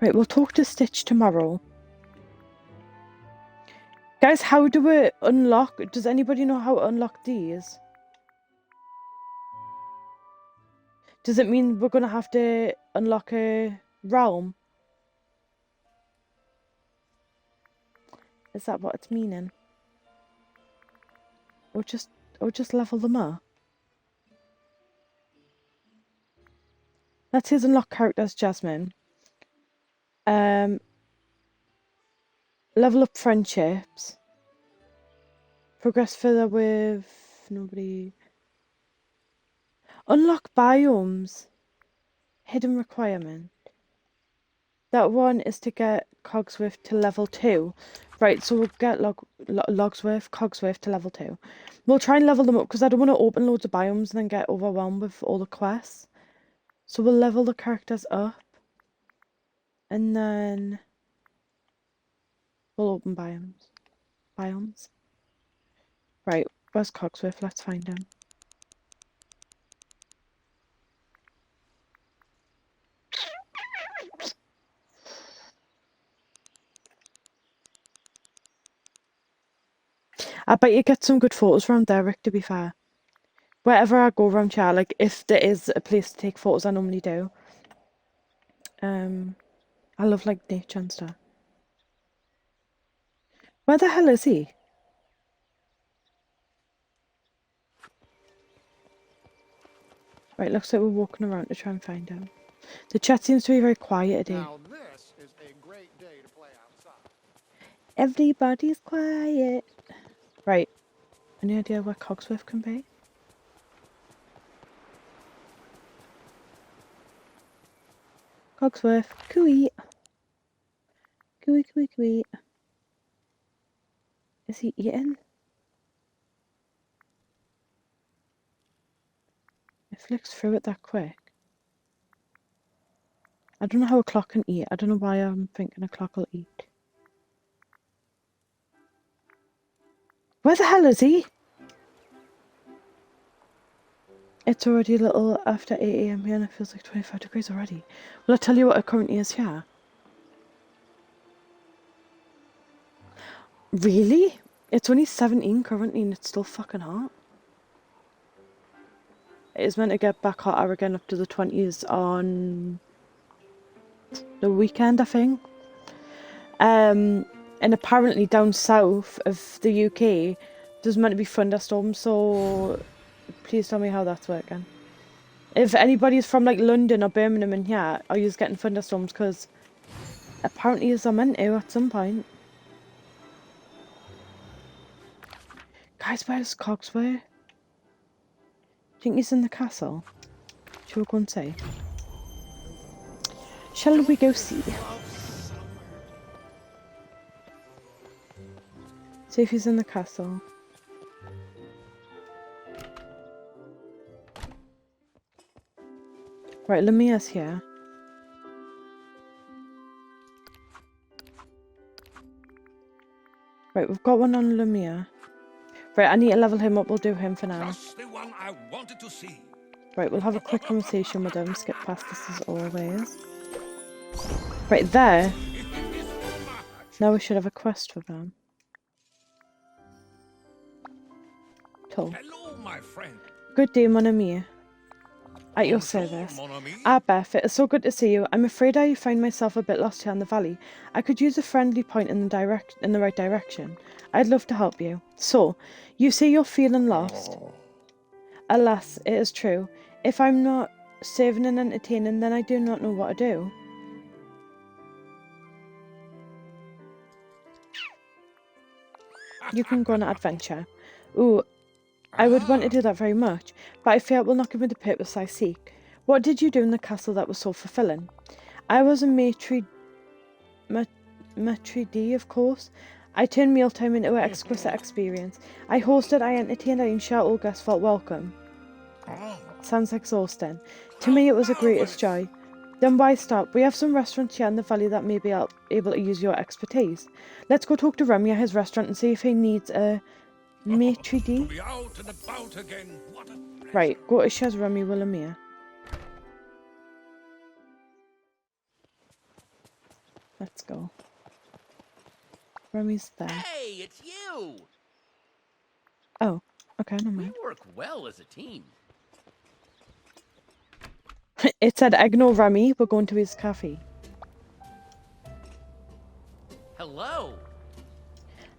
Right, we'll talk to Stitch tomorrow. Guys, how do we unlock? Does anybody know how to unlock these? Does it mean we're going to have to unlock a realm? Is that what it's meaning? Or just level them up? Let's unlock characters, Jasmine. Level up friendships. Progress further with nobody. Unlock biomes. Hidden requirement. That one is to get Cogsworth to level 2. Right, so we'll get Cogsworth to level 2. We'll try and level them up because I don't want to open loads of biomes and then get overwhelmed with all the quests. So we'll level the characters up. And then we'll open biomes. Right, where's Cogsworth? Let's find him. I bet you get some good photos around there, Rick, to be fair. Wherever I go around here, like, if there is a place to take photos, I normally do. I love, like, nature and stuff. Where the hell is he? Right, looks like we're walking around to try and find him. The chat seems to be very quiet today. Now this is a great day to play outside. Everybody's quiet. Right. Any idea where Cogsworth can be? Cogsworth, cooey. Cooey, cooey, cooey. Is he eating? It flicks through it that quick. I don't know how a clock can eat. I don't know why I'm thinking a clock will eat. Where the hell is he? It's already a little after 8 AM here and it feels like 25 degrees already. Will I tell you what it currently is here? Really? It's only 17 currently and it's still fucking hot. It is meant to get back hotter again up to the 20s on the weekend, I think. And apparently down south of the UK, there's meant to be thunderstorms, so please tell me how that's working. If anybody's from like London or Birmingham and here, are you getting thunderstorms? Because apparently it's meant to at some point. Guys, where's Cogsway? Think he's in the castle? Shall we go and see? Shall we go see? See if he's in the castle. Right, Lumia's here. Right, we've got one on Lumia. Right, I need to level him up. We'll do him for now. Just the one I wanted to see. Right, we'll have a quick conversation with him. Skip past this as always. Right there. Now we should have a quest for them. Cool. Hello, my friend. Good day, mon ami. At your service. Mon ami. Ah, Beth, it is so good to see you. I'm afraid I find myself a bit lost here in the valley. I could use a friendly point in the right direction. I'd love to help you. So, you say you're feeling lost. Alas, it is true. If I'm not saving and entertaining, then I do not know what to do. You can go on an adventure. Ooh, I would want to do that very much, but I fear it will not give me the purpose I seek. What did you do in the castle that was so fulfilling? I was a maitre d', of course. I turned mealtime into an exquisite experience. I hosted, I entertained, I ensured all guests felt welcome. Sounds exhausting. To me, it was a greatest joy. Then why stop? We have some restaurants here in the valley that may be able to use your expertise. Let's go talk to Remy at his restaurant and see if he needs a maitre d'. Be out and about again. What a Right, go to Chez Remy Willamia. Let's go. Remy's there. Hey, it's you! Oh, okay, never We mind. work well as a team. It said ignore Remy, we're going to his cafe. Hello!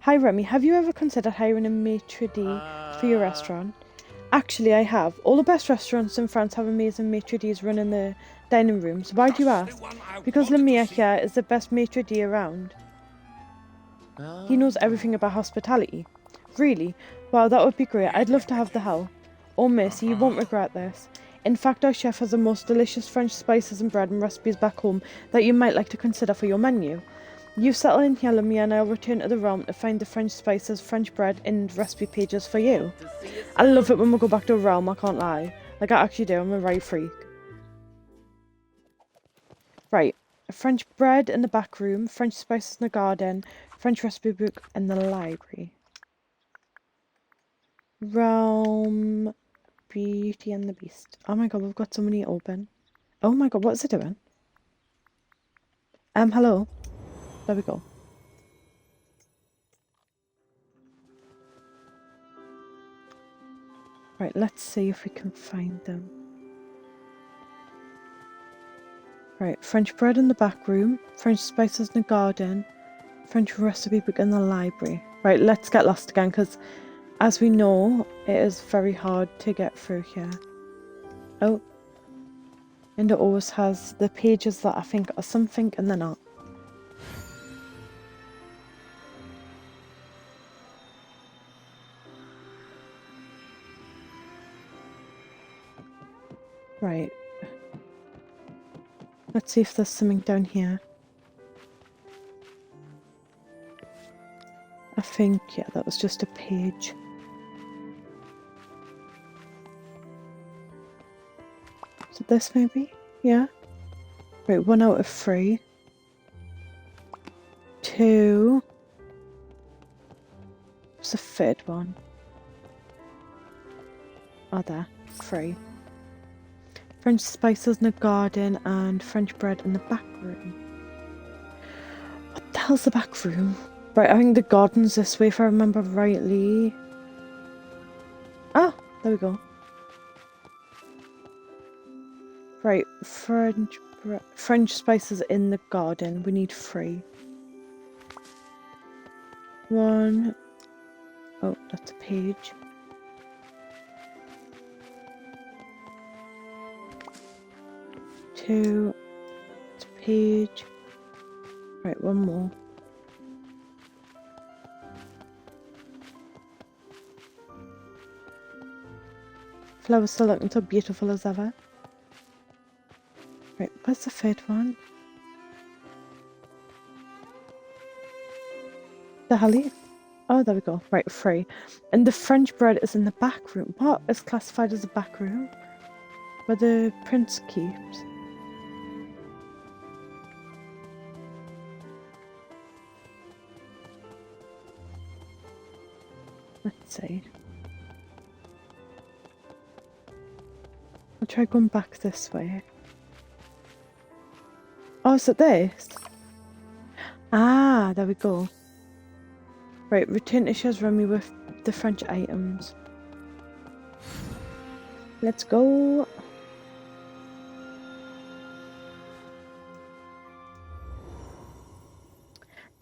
Hi Remy, have you ever considered hiring a maitre d' for your restaurant? Actually, I have. All the best restaurants in France have amazing maitre d's running the dining rooms. Why do you ask? Because Lemire here is the best maitre d' around. He knows everything about hospitality. Really? Wow, that would be great. I'd love to have the help. Oh, Mercy, you won't regret this. In fact, our chef has the most delicious French spices and bread and recipes back home that you might like to consider for your menu. You settle in here, Lemire, and I'll return to the realm to find the French spices, French bread, and recipe pages for you. I love it when we go back to a realm, I can't lie. Like, I actually do, I'm a right freak. Right, French bread in the back room, French spices in the garden, French recipe book in the library. Realm, Beauty and the Beast. Oh my god, we've got so many open. Oh my god, what is it doing? Hello. There we go. Right, let's see if we can find them. Right, French bread in the back room, French spices in the garden, French recipe book in the library. Right, let's get lost again, because as we know, it is very hard to get through here. Oh. And it always has the pages that I think are something and they're not. Right. Let's see if there's something down here. I think, yeah, that was just a page. Is it this maybe? Yeah? Right, 1 out of 3. 2. What's the third one? Oh, there. 3. French spices in the garden and French bread in the back room. What the hell's the back room? Right, I think the garden's this way if I remember rightly. Ah, there we go. Right, French spices in the garden. We need 3. 1. Oh, that's a page. 2. It's a page. Right, 1 more. Flowers still looking so beautiful as ever. Right, where's the third one? The Holly? Oh, there we go. Right, 3. And the French bread is in the back room. What is classified as the back room? Where the prince keeps. Let's see. I'll try going back this way. Oh, is it this? Ah, there we go. Right, return to Chez Remy with the French items. Let's go.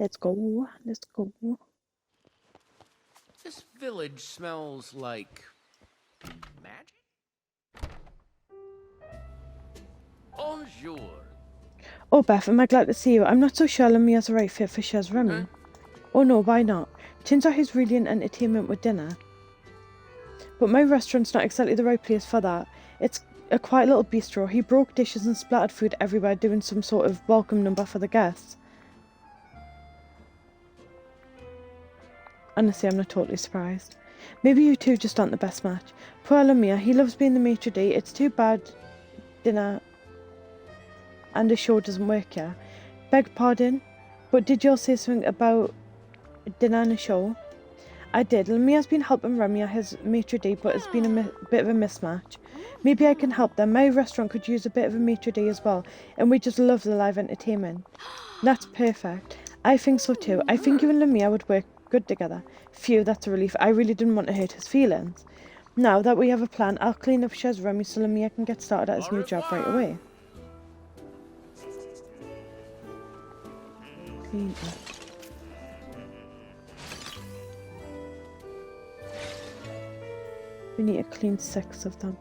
Let's go. Let's go. This village smells like magic. Bonjour. Oh, Beth, am I glad to see you? I'm not so sure Lemia's the right fit for Chez Remy. Oh no, why not? Turns out he's really into entertainment with dinner. But my restaurant's not exactly the right place for that. It's a quiet little bistro. He broke dishes and splattered food everywhere doing some sort of welcome number for the guests. Honestly, I'm not totally surprised. Maybe you two just aren't the best match. Poor Lemia, he loves being the maitre d'. It's too bad dinner and the show doesn't work here. Beg pardon, but did you all say something about dinner and a show? I did. Lemia's been helping Remy, his maitre d', but it's been a bit of a mismatch. Maybe I can help them. My restaurant could use a bit of a maitre d' as well, and we just love the live entertainment. That's perfect. I think so too. I think you and Lemia would work good together. Phew, that's a relief. I really didn't want to hurt his feelings. Now that we have a plan, I'll clean up Chez Remy so Lemia can get started at his new job right away. Clean up. We need to clean 6 of them.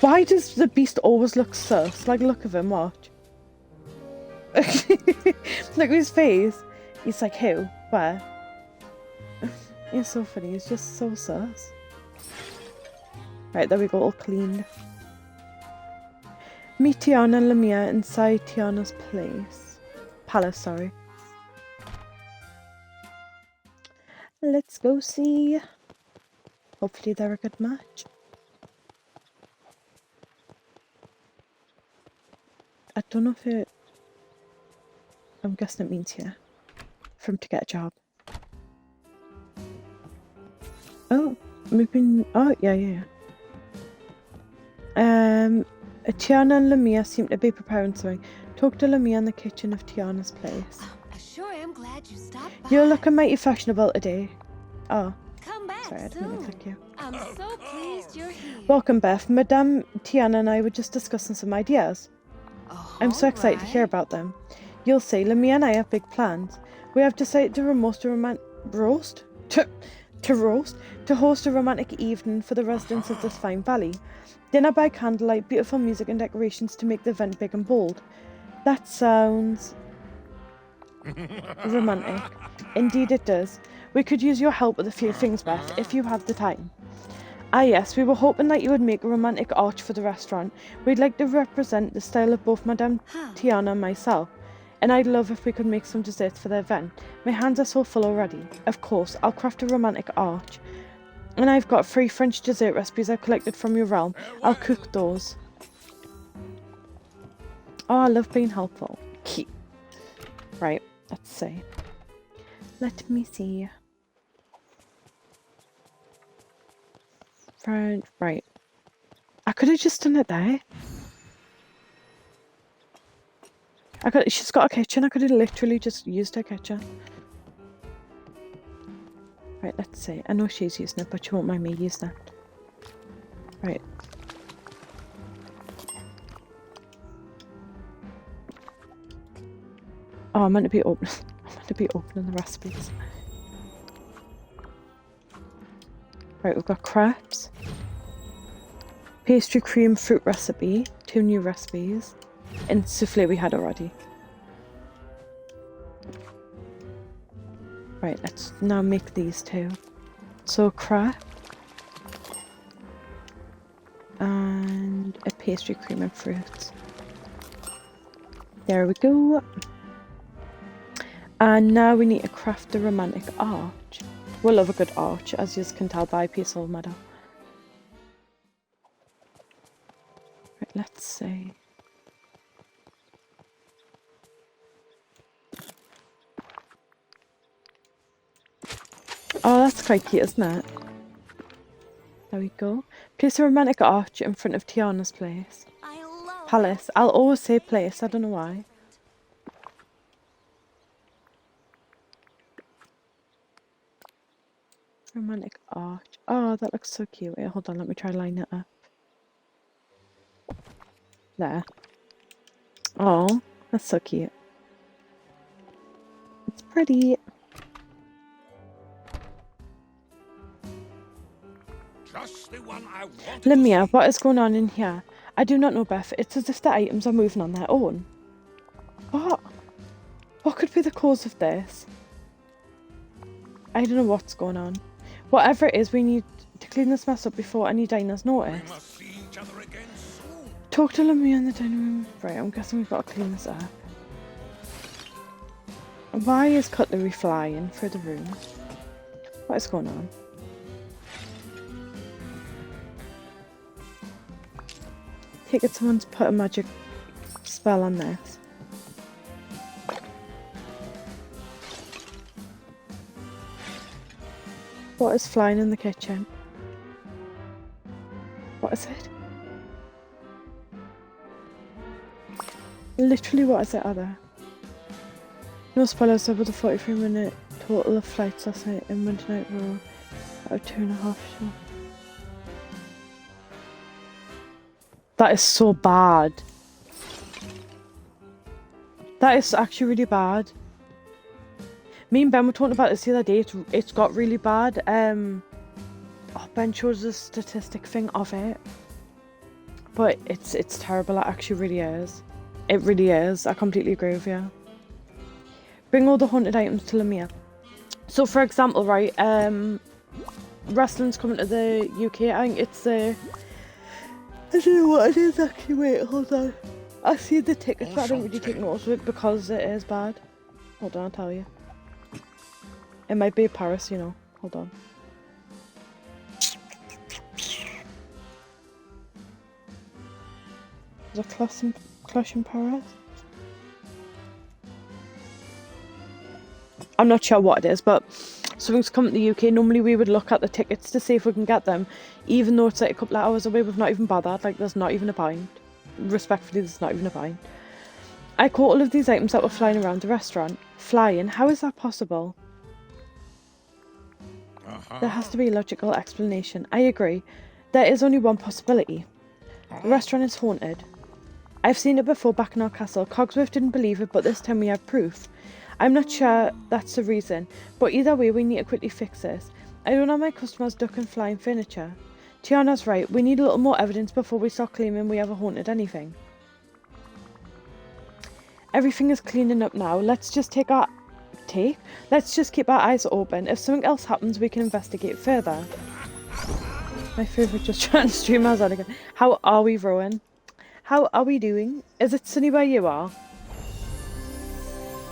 Why does the beast always look sus? Like, look at him, watch. Look at his face. He's like, who? Where? He's so funny, he's just so sus. Right, there we go, all cleaned. Meet Tiana and Lemia inside Tiana's palace, sorry. Let's go see. Hopefully they're a good match. I don't know if it... I'm guessing it means here. For him to get a job. Oh, maybe... Oh, yeah. Tiana and Lemia seem to be preparing something. Talk to Lemia in the kitchen of Tiana's place. I sure am glad you stopped by. You're looking mighty fashionable today. Oh, Come back sorry, I didn't mean to soon. click you. I'm so pleased you're here. Welcome, Beth. Madame Tiana and I were just discussing some ideas. I'm so excited to hear Alright. about them. You'll see, Lemia and I have big plans. We have decided to host a romantic evening for the residents of this fine valley. Dinner by candlelight, beautiful music and decorations to make the event big and bold. That sounds romantic. Indeed it does. We could use your help with a few things, Beth, if you have the time. Ah yes, we were hoping that you would make a romantic arch for the restaurant. We'd like to represent the style of both Madame Tiana and myself. And I'd love if we could make some desserts for the event. My hands are so full already. Of course, I'll craft a romantic arch. And I've got 3 French dessert recipes I've collected from your realm. I'll cook those. Oh, I love being helpful. Cute. Right, let's see. Let me see. Right. I could have just done it there. She's got a kitchen. I could have literally just used her kitchen. Right, let's see. I know she's using it, but she won't mind me using it. Right. Oh, I'm meant to be opening. I'm meant to be opening the recipes. Right, we've got crepes, pastry cream fruit recipe, 2 new recipes, and souffle we had already. Right, let's now make these 2. So crepe and a pastry cream and fruit. There we go. And now we need to craft the romantic arch. We'll love a good arch, as you can tell by Peaceful Meadow. Right, let's see. Oh, that's quite cute, isn't it? There we go. Place a romantic arch in front of Tiana's place. I love Palace. I'll always say place, I don't know why. Romantic arch. Oh, that looks so cute. Wait, hold on, let me try to line it up. There. Oh, that's so cute. It's pretty. Just the one I wanted Lemia, to see. what is going on in here? I do not know, Beth. It's as if the items are moving on their own. What? What could be the cause of this? I don't know what's going on. Whatever it is, we need to clean this mess up before any diners We notice. must see each other again soon. Talk to Lemia in the dining room. Right, I'm guessing we've got to clean this up. Why is cutlery flying through the room? What is going on? Take it someone's put a magic spell on this. What is flying in the kitchen? What is it? Literally, what is it, other? No spoilers over the 43-minute total of flights last night in Monday Night Raw out of 2.5 show. That is so bad. That is actually really bad. Me and Ben were talking about this the other day. It's got really bad. Oh, Ben shows a statistic thing of it, but it's terrible. It actually really is. It really is. I completely agree with you. Bring all the haunted items to Lemia. So, for example, right, wrestling's coming to the UK. I think it's the. I don't know what it is actually. Wait, hold on. I see the tickets, but I don't really take notice of it because it is bad. Hold on, I'll tell you. It might be Paris, you know. Hold on. Is it Clash in Paris? I'm not sure what it is, but something's coming to the UK. Normally we would look at the tickets to see if we can get them, even though it's like a couple of hours away. We've not even bothered. Like, there's not even a point. Respectfully, there's not even a point. I caught all of these items that were flying around the restaurant. Flying? How is that possible? There has to be a logical explanation. I agree. There is only one possibility. The restaurant is haunted. I've seen it before back in our castle. Cogsworth didn't believe it, but this time we have proof. I'm not sure that's the reason, but either way we need to quickly fix this. I don't want my customers ducking flying furniture. Tiana's right, we need a little more evidence before we start claiming we ever haunted anything. Everything is cleaning up now. Let's just keep our eyes open. If something else happens, we can investigate further. My favourite just trying to stream us out again. How are we, Rowan? How are we doing? Is it sunny where you are?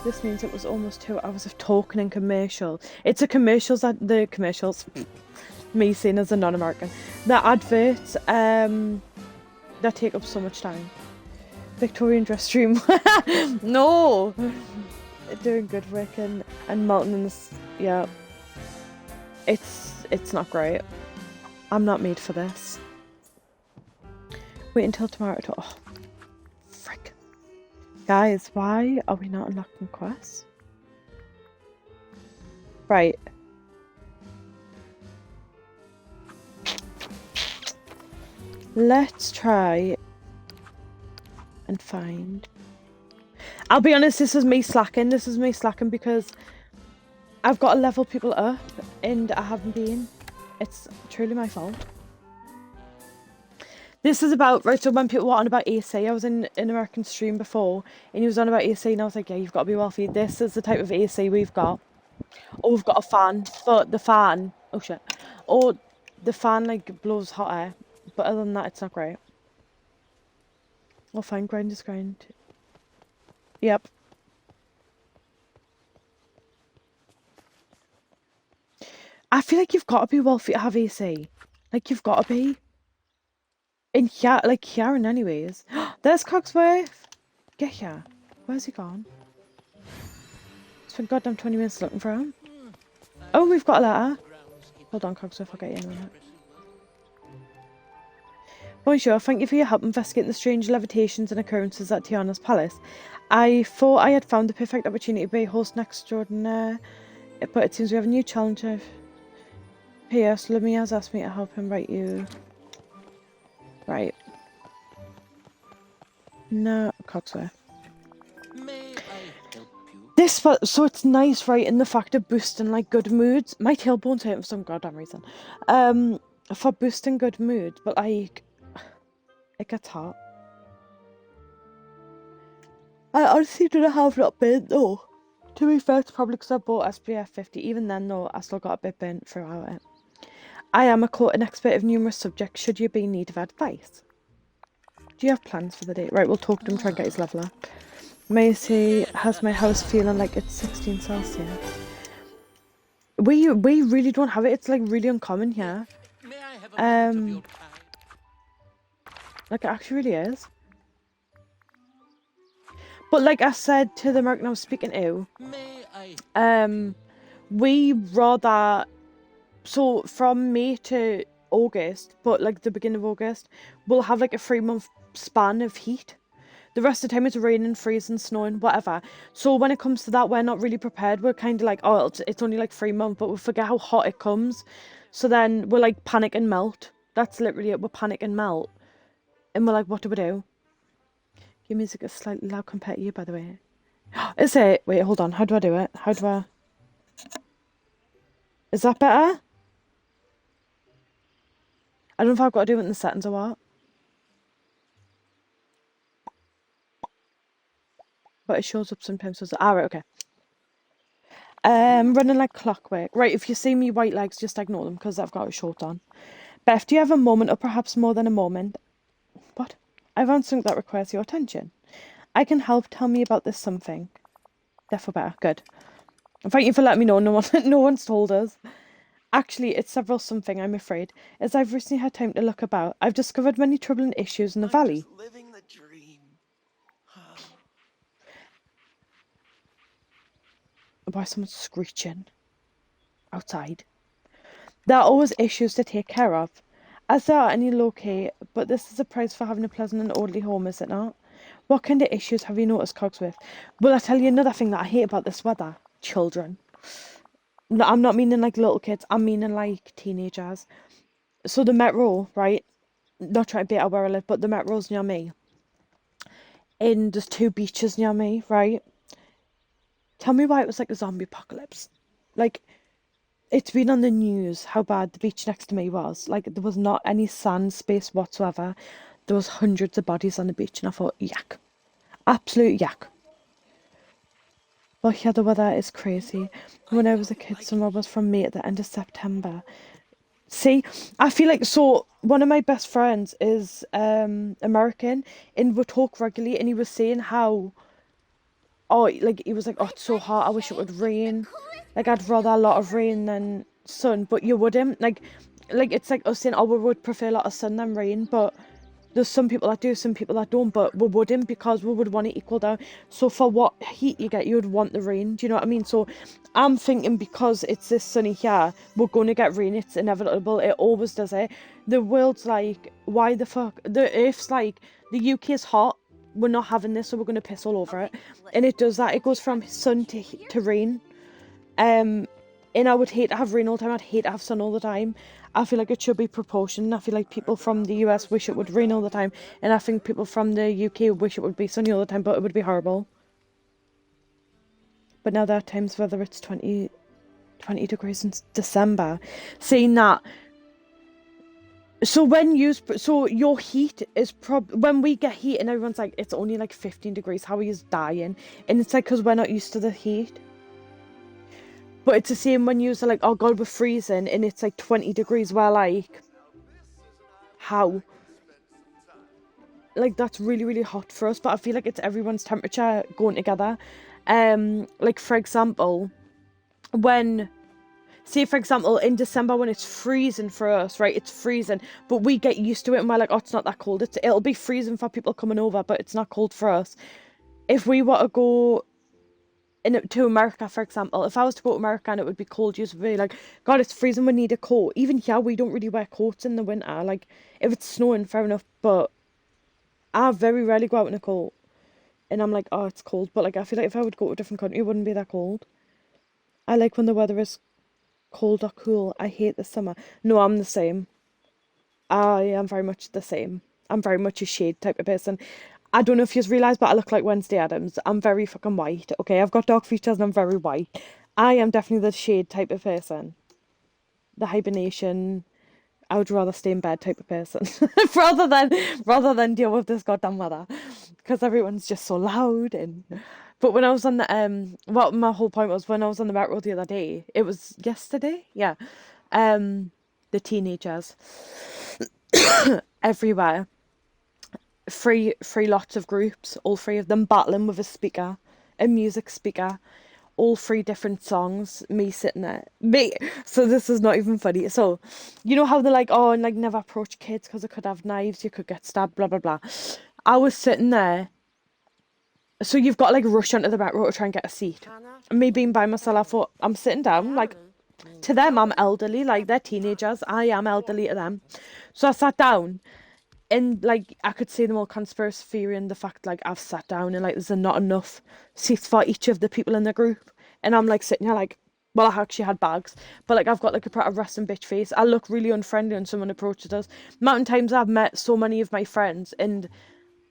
This means it was almost 2 hours of talking and commercial. It's the commercials. Me seen as a non-American. The adverts that take up so much time. Victorian dress stream. No! Doing good work and melting in this. Yeah. It's not great. I'm not made for this. Wait until tomorrow to. Oh, frick. Guys, why are we not unlocking quests? Right. Let's try and find. I'll be honest, this is me slacking. This is me slacking because I've got to level people up and I haven't been. It's truly my fault. This is about, right, so when people were on about AC, I was in an American stream before and he was on about AC and I was like, yeah, you've got to be wealthy. This is the type of AC we've got. Or we've got a fan, but the fan, oh shit. Or the fan like blows hot air, but other than that, it's not great. Well, fine, grind is grind. Yep. I feel like you've got to be wealthy to have AC. Like, you've got to be. In here, like Kieran anyways. There's Cogsworth. Get here. Where's he gone? Spent goddamn 20 minutes looking for him. Oh, we've got a letter. Hold on, Cogsworth, I'll get you in a minute. Bonjour, thank you for your help investigating the strange levitations and occurrences at Tiana's palace. I thought I had found the perfect opportunity to be host extraordinaire, but it seems we have a new challenge. P.S. Lumia has asked me to help him write you. Right. No, Cogsworth. May I help you? This, so it's nice, right, in the fact of boosting, like, good moods. My tailbone's hurting for some goddamn reason. For boosting good moods, but, like, it gets hot. I honestly don't have that bit, though. To be fair, it's probably because I bought SPF 50. Even then, though, I still got a bit burnt throughout it. I am an expert of numerous subjects, should you be in need of advice. Do you have plans for the day? Right, we'll talk to him, try and get his level up. Macy, has my house feeling like it's 16 Celsius? We really don't have it. It's like really uncommon here. May I have a bite of your pie? Like it actually really is. But like I said to the American I was speaking to, May I? we rather, so from May to August, but like the beginning of August, we'll have like a 3-month span of heat. The rest of the time it's raining, freezing, snowing, whatever. So when it comes to that, we're not really prepared. We're kind of like, oh, it's only like 3 months, but we forget how hot it comes. So then we're like panic and melt. That's literally it. We're panic and melt. And we're like, what do we do? Your music is slightly loud compared to you, by the way. Is it? Wait, hold on. How do I do it? How do I... Is that better? I don't know if I've got to do it in the settings or what. But it shows up sometimes. So right, okay. Running like clockwork. Right, if you see me white legs, just ignore them because I've got a short on. Beth, do you have a moment or perhaps more than a moment? What? I've found something that requires your attention. I can help. Tell me about this something. Therefore better. Good. Thank you for letting me know. No one's told us. Actually, it's several something, I'm afraid. As I've recently had time to look about, I've discovered many troubling issues in the valley. Just living the dream. Why someone's screeching outside? There are always issues to take care of, as there are any locate, but this is a price for having a pleasant and orderly home, is it not? What kind of issues have you noticed, Cogsworth? Well, I tell you another thing that I hate about this weather. Children. No, I'm not meaning like little kids, I'm meaning like teenagers. So the Metro, right? Not trying to beat out where I live, but the Metro's near me. And there's 2 beaches near me, right? Tell me why it was like a zombie apocalypse. Like, it's been on the news how bad the beach next to me was. Like, there was not any sand space whatsoever. There was hundreds of bodies on the beach, and I thought, yuck. Absolute yuck. But yeah, the weather is crazy. When I was a kid, summer was from May at the end of September. See, I feel like, so, one of my best friends is American, and we talk regularly, and he was saying how, oh, like, he was like, oh, it's so hot, I wish it would rain. Like, I'd rather a lot of rain than sun, but you wouldn't. Like it's like us saying, oh, we would prefer a lot of sun than rain, but there's some people that do, some people that don't, but we wouldn't because we would want it equal down. So for what heat you get, you would want the rain. Do you know what I mean? So I'm thinking because it's this sunny here, we're going to get rain. It's inevitable. It always does it. The world's like, why the fuck? The Earth's like, the UK is hot. We're not having this, so we're going to piss all over it. And it does that. It goes from sun to rain. And I would hate to have rain all the time. I'd hate to have sun all the time. I feel like it should be proportioned. I feel like people from the US wish it would rain all the time. And I think people from the UK wish it would be sunny all the time, but it would be horrible. But now there are times whether it's 20 degrees in December. Seeing that. So your heat is when we get heat and everyone's like, it's only like 15 degrees. How are you dying? And it's like, because we're not used to the heat. But it's the same when you're like, oh God, we're freezing, and it's like 20 degrees. We're like, how? Like, that's really, really hot for us. But I feel like it's everyone's temperature going together. Like, for example, say, for example, in December when it's freezing for us, right? It's freezing, but we get used to it and we're like, oh, it's not that cold. It'll be freezing for people coming over, but it's not cold for us. If we were to go to America, for example, if I was to go to America and it would be cold, you'd be like, God, it's freezing, we need a coat. Even here, we don't really wear coats in the winter. Like, if it's snowing, fair enough, but I very rarely go out in a coat. And I'm like, oh, it's cold. But, like, I feel like if I would go to a different country, it wouldn't be that cold. I like when the weather is cold or cool. I hate the summer. No, I'm the same. I am very much the same. I'm very much a shade type of person. I don't know if you've realised, but I look like Wednesday Addams. I'm very fucking white. Okay, I've got dark features and I'm very white. I am definitely the shade type of person. The hibernation, I would rather stay in bed type of person. rather than deal with this goddamn weather. Because everyone's just so loud and... But when I was on the, what my whole point was, when I was on the Met Road the other day, it was yesterday? Yeah. The teenagers. Everywhere. Three lots of groups, all three of them battling with a music speaker, all three different songs, me sitting there. So this is not even funny. So, you know how they're like, oh, and like never approach kids because they could have knives, you could get stabbed, blah, blah, blah. I was sitting there. So you've got to like rush onto the back row to try and get a seat. Me being by myself, I thought, I'm sitting down, like, to them, I'm elderly, like, they're teenagers. I am elderly to them. So I sat down. And, like, I could see them all conspiracy theory and the fact, like, I've sat down and, like, there's not enough seats for each of the people in the group. And I'm, like, sitting here, like, well, I actually had bags. But, like, I've got, like, a resting bitch face. I look really unfriendly when someone approaches us. Mountain times I've met so many of my friends. And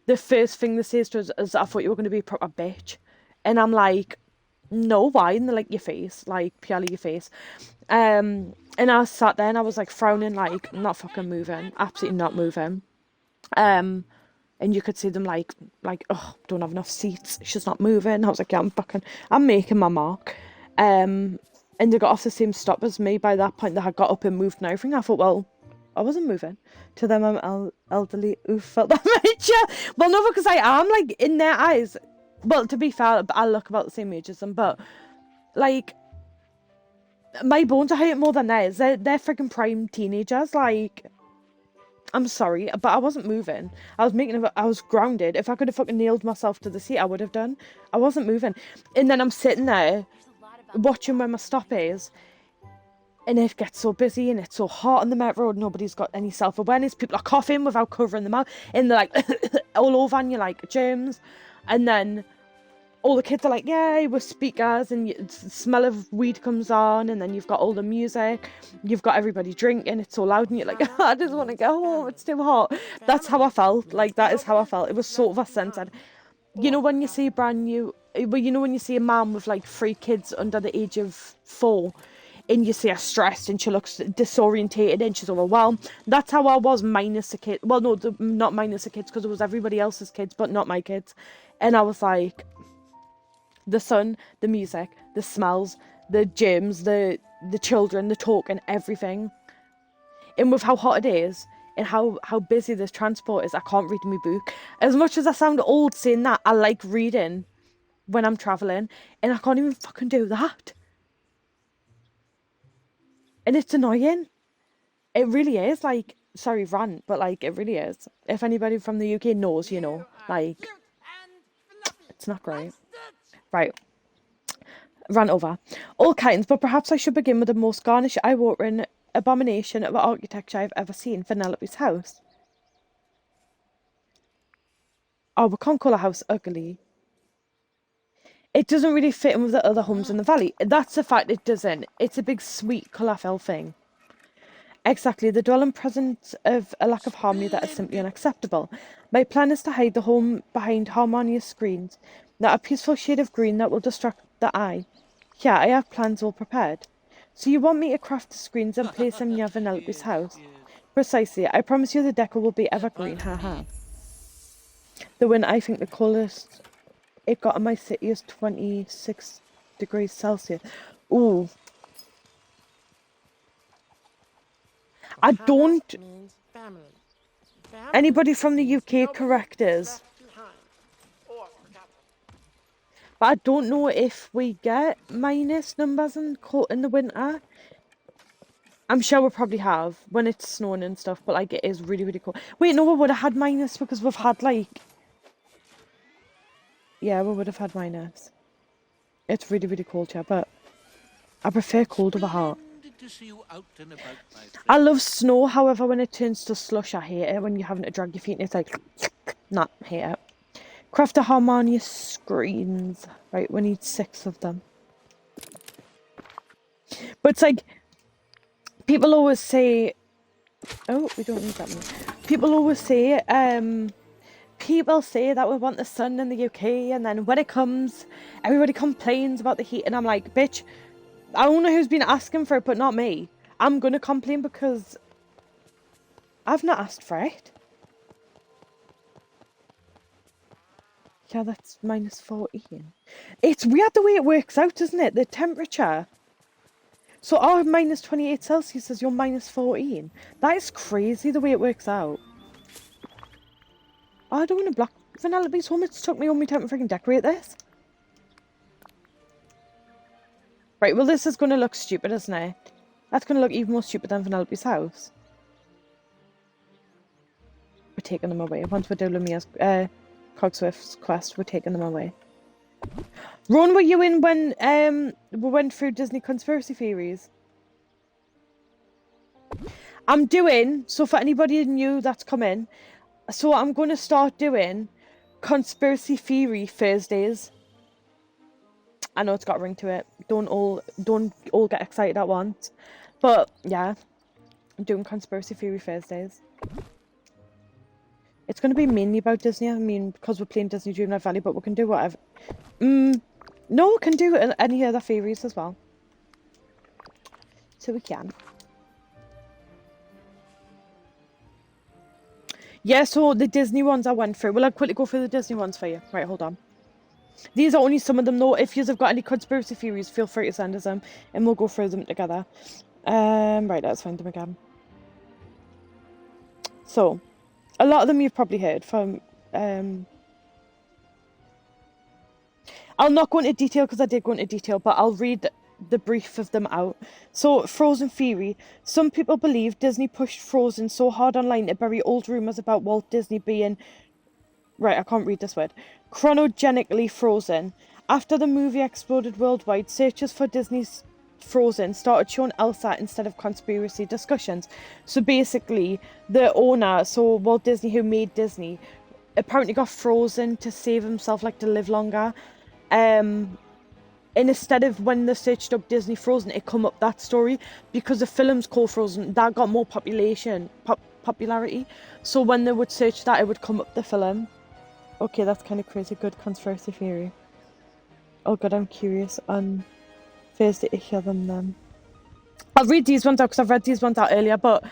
the first thing they say to us is, I thought you were going to be a proper bitch. And I'm, like, no, why? And they're, like, your face. Like, purely your face. And I sat there and I was, like, frowning, like, not fucking moving. Absolutely not moving. And you could see them like, oh, don't have enough seats. She's not moving. I was like, yeah, I'm making my mark. And they got off the same stop as me. By that point, they had got up and moved and everything. I thought, well, I wasn't moving. To them, I'm elderly who felt that much. Well, no, because I am, like, in their eyes. Well, to be fair, I look about the same age as them, but, like, my bones are hurting more than theirs. They're freaking prime teenagers, like... I'm sorry, but I wasn't moving. I was grounded. If I could have fucking nailed myself to the seat, I would have done. I wasn't moving. And then I'm sitting there, watching where my stop is, and it gets so busy and it's so hot on the Met Road. Nobody's got any self-awareness. People are coughing without covering their mouth, and they're like all over, and you're like, germs. And then all the kids are like, yay, with speakers, and the smell of weed comes on, and then you've got all the music, you've got everybody drinking, it's so loud, and you're like, I just want to go home, it's too hot. That's how I felt. Like, that is how I felt. It was sort of a sense that, you know, when you see when you see a mum with like 3 kids under the age of 4, and you see her stressed and she looks disorientated and she's overwhelmed. That's how I was, minus the kid. Well, no, not minus the kids, because it was everybody else's kids, but not my kids. And I was like, the sun, the music, the smells, the gyms, the children, the talking, everything. And with how hot it is and how busy this transport is, I can't read my book. As much as I sound old saying that, I like reading when I'm travelling, and I can't even fucking do that. And it's annoying. It really is. Like, sorry, rant, but like it really is. If anybody from the UK knows, you know, like it's not great. Right. Rant over. All kinds, but perhaps I should begin with the most garnish, eye-watering abomination of architecture I've ever seen, Vanellope's house. Oh, we can't call a house ugly. It doesn't really fit in with the other homes in the valley. That's the fact it doesn't. It's a big sweet colourful thing. Exactly, the dwelling presence of a lack of harmony that is simply unacceptable. My plan is to hide the home behind harmonious screens, not a peaceful shade of green that will distract the eye. Yeah, I have plans all prepared. So you want me to craft the screens and place them near Vanellope's house? Precisely. I promise you the decor will be evergreen, haha. The wind, I think the coldest it got in my city is 26 degrees Celsius. Ooh. I don't... Anybody from the UK correct us? But I don't know if we get minus numbers in the winter. I'm sure we probably have when it's snowing and stuff, but like it is really, really cold. Wait, no, we would have had minus because we've had like... Yeah, we would have had minus. It's really, really cold here, but I prefer cold over hot. I love snow, however, when it turns to slush, I hate it. When you're having to drag your feet and it's like... Nah, hate it. Craft a harmonious screens. Right, we need 6 of them. But it's like... People always say... Oh, we don't need that one. People always say, people say that we want the sun in the UK, and then when it comes, everybody complains about the heat, and I'm like, bitch, I don't know who's been asking for it, but not me. I'm gonna complain because I've not asked for it. Yeah, that's minus 14. It's weird the way it works out, isn't it? The temperature. So our minus 28 Celsius is your minus 14. That is crazy the way it works out. Oh, I don't want to block Vanellope's home. It's took me all my time to freaking decorate this. Right, well this is going to look stupid, isn't it? That's going to look even more stupid than Vanellope's house. We're taking them away. Once we're doing Lumia's, Cogswift's quest, we're taking them away. Ron, were you in when we went through Disney conspiracy theories? I'm doing, so for anybody new that's come in, so I'm going to start doing conspiracy theory Thursdays. I know it's got a ring to it. Don't all get excited at once. But yeah, I'm doing conspiracy theory Thursdays. It's going to be mainly about Disney. I mean, because we're playing Disney Dreamlight Valley, but we can do whatever. No, we can do any other theories as well. So we can. Yeah, so the Disney ones I went through. Will I quickly go through the Disney ones for you? Right, hold on. These are only some of them though. If you've got any conspiracy theories, feel free to send us them and we'll go through them together. Right, let's find them again. So, a lot of them you've probably heard from... I'll not go into detail because I did go into detail, but I'll read the brief of them out. So, Frozen theory. Some people believe Disney pushed Frozen so hard online to bury old rumours about Walt Disney being... Right, I can't read this word. Chronogenically frozen. After the movie exploded worldwide, searches for Disney's Frozen started showing Elsa instead of conspiracy discussions. So basically, the owner, so Walt Disney, who made Disney, apparently got frozen to save himself, like to live longer. And instead of when they searched up Disney Frozen, it come up that story because the film's called Frozen. That got more popularity. So when they would search that, it would come up the film. Okay, that's kind of crazy. Good conspiracy theory. Oh god, I'm curious on Thursday to hear them then. I'll read these ones out because I've read these ones out earlier, but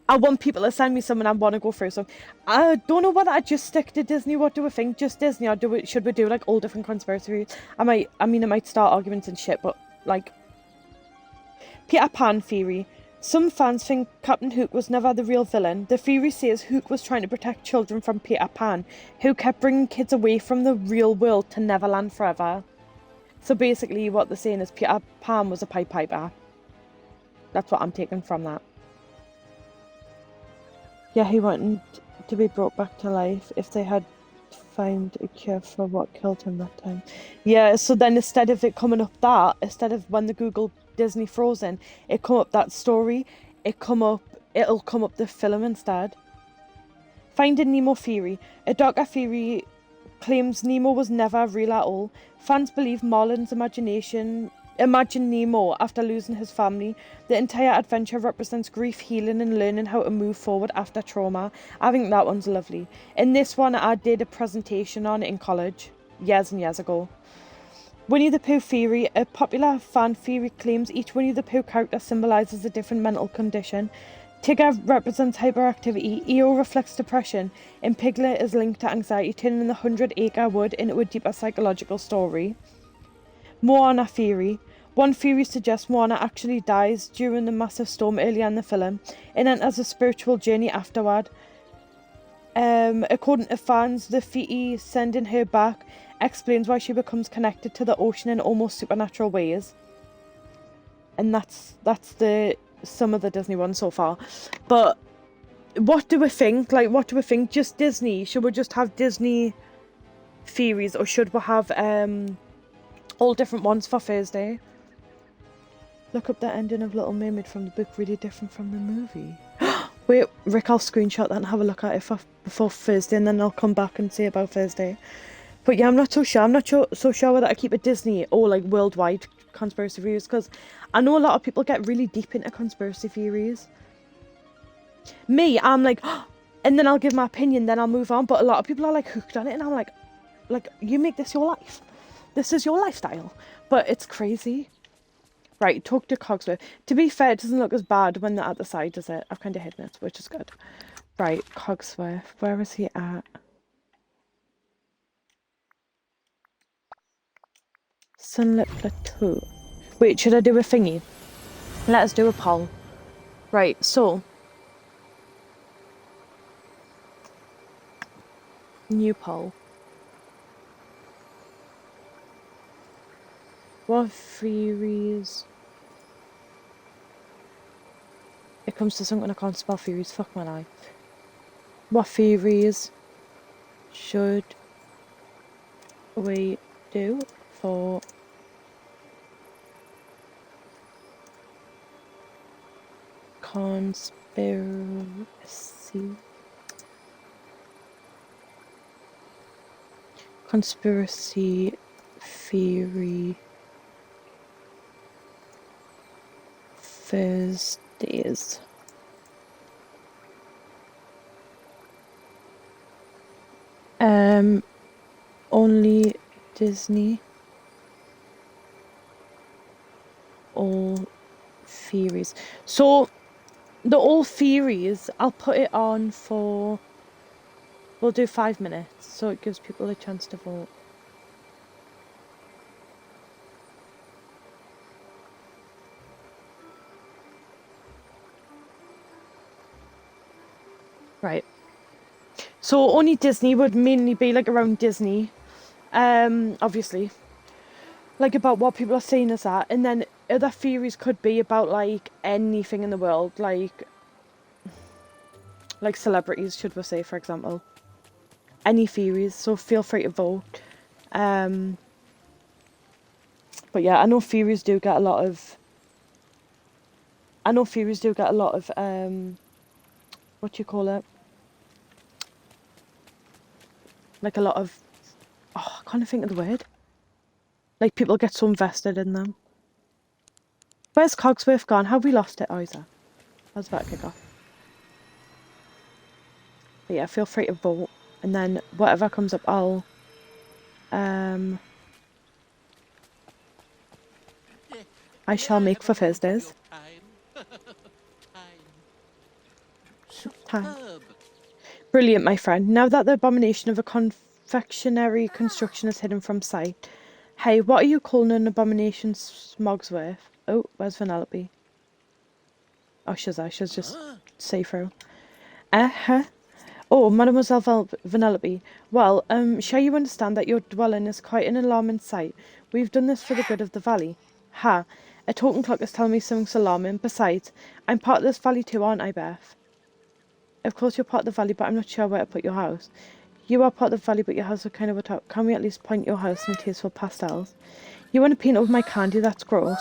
I want people to send me some and I want to go through some. I don't know whether I just stick to Disney. What do we think? Just Disney, or should we do like all different conspiracy theories? I mean, it might start arguments and shit, but like Peter Pan theory. Some fans think Captain Hook was never the real villain. The theory says Hook was trying to protect children from Peter Pan, who kept bringing kids away from the real world to Neverland forever. So basically what they're saying is Peter Pan was a Pied Piper. That's what I'm taking from that. Yeah, he wanted to be brought back to life if they had found a cure for what killed him that time. Yeah, so then instead of it coming up that, instead of when the Google Disney Frozen, it come up that story, it'll come up the film instead. Finding Nemo theory. A darker theory claims Nemo was never real at all. Fans believe Marlin's imagined Nemo after losing his family. The entire adventure represents grief, healing, and learning how to move forward after trauma. I think that one's lovely. In this one, I did a presentation on it in college, years and years ago. Winnie the Pooh theory. A popular fan theory claims each Winnie the Pooh character symbolises a different mental condition. Tigger represents hyperactivity, Eeyore reflects depression, and Piglet is linked to anxiety, turning the 100-acre wood into a deeper psychological story. Moana theory. One theory suggests Moana actually dies during the massive storm earlier in the film and enters a spiritual journey afterward. According to fans, the Fiti sending her back explains why she becomes connected to the ocean in almost supernatural ways. And that's the some of the Disney ones so far. But what do we think? Like, what do we think? Just Disney? Should we just have Disney theories, or should we have all different ones for Thursday? Look up the ending of Little Mermaid from the book, really different from the movie. Wait, Rick, I'll screenshot that and have a look at it before Thursday, and then I'll come back and say about Thursday. But yeah, I'm not so sure. I'm not so sure whether I keep it Disney or like worldwide conspiracy theories, because I know a lot of people get really deep into conspiracy theories. Me, I'm like, and then I'll give my opinion, then I'll move on. But a lot of people are like hooked on it, and I'm like you make this your life. This is your lifestyle. But it's crazy. Right, talk to Cogsworth. To be fair, it doesn't look as bad when they're at the side, does it? I've kind of hidden it, which is good. Right, Cogsworth. Where is he at? Sunlit Plateau. Wait, should I do a thingy? Let us do a poll. Right, so. New poll. What theories? It comes to something I can't spell theories. Fuck my life. What theories should we do for conspiracy theory Thursdays? Only Disney. All theories. So the all theories, I'll put it on for, we'll do 5 minutes so it gives people a chance to vote. Right. So only Disney would mainly be like around Disney. Obviously. Like about what people are saying is that. And then other theories could be about like anything in the world. Like celebrities, should we say, for example. Any theories, so feel free to vote. But yeah, I know theories do get a lot of what do you call it? Like a lot of, I can't think of the word. Like people get so invested in them. Where's Cogsworth gone? Have we lost it? Oh, he's there. I was about to kick off. But yeah, feel free to vote. And then whatever comes up, I'll I shall make for Thursdays. Time. Brilliant, my friend. Now that the abomination of a confectionery construction is hidden from sight. Hey, what are you calling an abomination, Smogsworth? Oh, where's Vanellope? Oh, she's just say through. Oh, Mademoiselle Vanellope. Well, sure you understand that your dwelling is quite an alarming sight. We've done this for the good of the valley. Ha! A talking clock is telling me something's alarming. Besides, I'm part of this valley too, aren't I, Beth? Of course you're part of the valley, but I'm not sure where to put your house. You are part of the valley, but your house is kind of a top. Can we at least point your house in tasteful pastels? You want to paint over my candy? That's gross.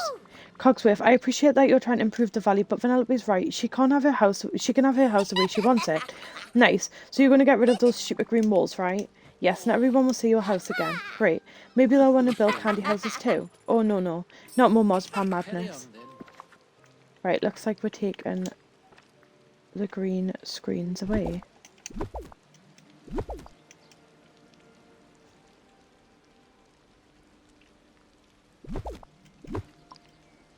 Cogsworth, I appreciate that you're trying to improve the valley, but Vanellope's right. She can't have her house. She can have her house the way she wants it. Nice. So you're going to get rid of those stupid green walls, right? Yes, and everyone will see your house again. Great. Maybe they'll want to build candy houses too. Oh, no, no. Not more marzipan Carry madness. on then. Right, looks like we're taking the green screens away.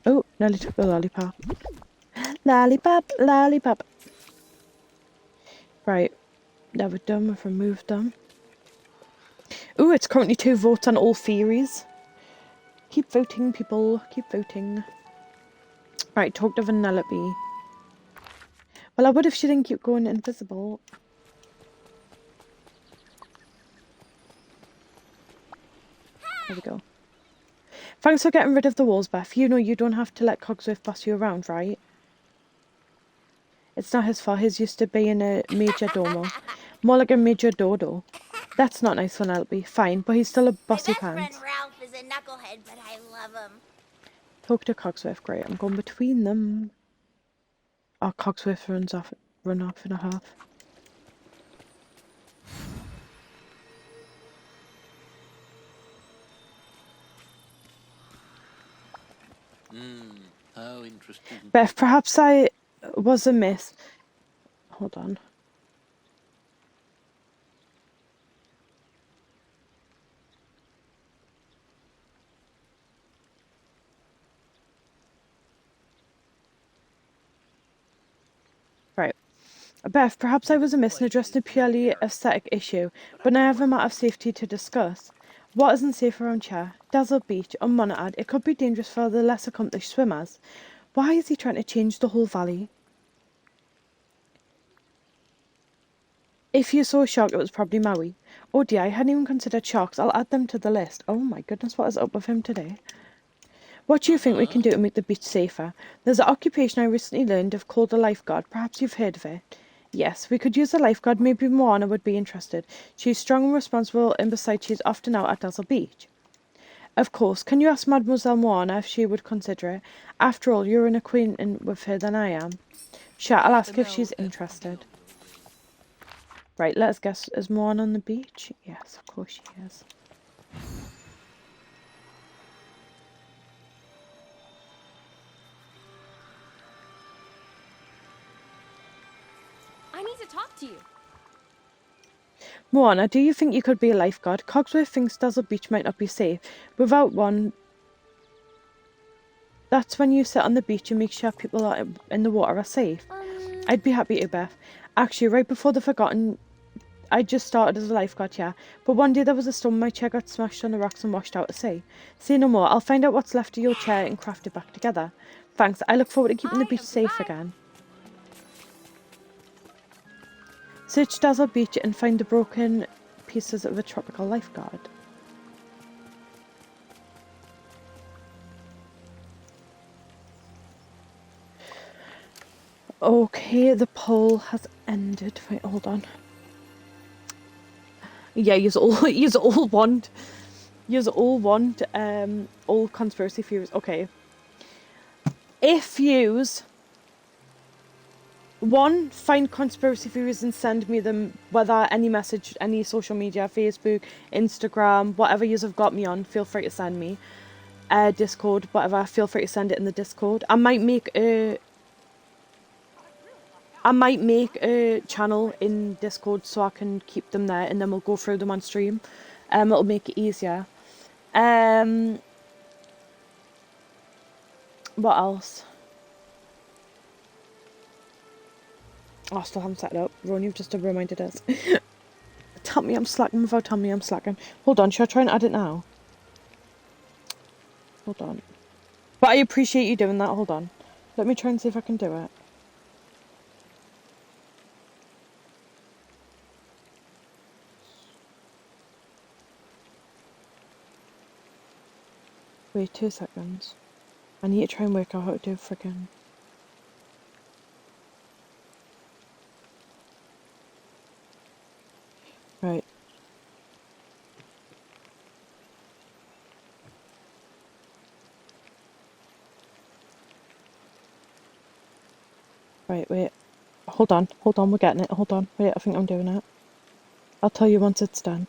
Oh, nearly took the lollipop. Lollipop, lollipop. Right, now we're done, we've removed them. Ooh, it's currently 2 votes on all theories. Keep voting, people, keep voting. Right, talk to Vanellope. Well, I would if she didn't keep going invisible. There we go. Thanks for getting rid of the walls, Beth. You know you don't have to let Cogsworth boss you around, right? It's not his fault. He's used to being a major domo. More like a major dodo. That's not nice, Vanellope. Fine, but he's still a bossy My pants. best friend Ralph is a knucklehead, but I love him. Talk to Cogsworth. Great, I'm going between them. Oh, Cogsworth run off in a half. How interesting. Beth, perhaps I was amiss. Hold on. Right. Beth, perhaps I was amiss in addressing a purely aesthetic issue, but now I have a matter of safety to discuss. What isn't safe around here? Dazzle Beach or Monad, it could be dangerous for the less accomplished swimmers. Why is he trying to change the whole valley? If you saw a shark, it was probably Maui. Oh dear, I hadn't even considered sharks. I'll add them to the list. Oh my goodness, what is up with him today? What do you think we can do to make the beach safer? There's an occupation I recently learned of called a lifeguard. Perhaps you've heard of it. Yes, we could use a lifeguard. Maybe Moana would be interested. She's strong and responsible, and besides, she's often out at Dazzle Beach. Of course. Can you ask Mademoiselle Moana if she would consider it? After all, you're an acquaintance with her than I am. Sure, I'll ask if she's interested. Right, let's guess. Is Moana on the beach? Yes, of course she is. I need to talk to you. Moana, do you think you could be a lifeguard? Cogsworth thinks Dazzle Beach might not be safe. Without one, that's when you sit on the beach and make sure people are in the water are safe. I'd be happy to, Beth. Actually, right before the forgotten, I just started as a lifeguard, yeah. But one day there was a storm, my chair got smashed on the rocks and washed out to sea. Say no more. I'll find out what's left of your chair and craft it back together. Thanks. I look forward to keeping the beach safe again. Search Dazzle Beach and find the broken pieces of a tropical lifeguard. Okay, the poll has ended. Wait, hold on. Yeah, yous all want all conspiracy theories. Okay. If yous find conspiracy theories and send me them, whether any message, any social media, Facebook, Instagram, whatever yous have got me on, feel free to send me. Discord, whatever, feel free to send it in the Discord. I might make a channel in Discord so I can keep them there, and then we'll go through them on stream. It'll make it easier. What else? Oh, I still haven't set it up. Ron, you've just reminded us. Tell me I'm slacking without telling me I'm slacking. Hold on, should I try and add it now? Hold on. But I appreciate you doing that. Hold on. Let me try and see if I can do it. Wait 2 seconds. I need to try and work out how to do friggin'. Right. Right, wait. Hold on, we're getting it. Hold on. Wait, I think I'm doing it. I'll tell you once it's done.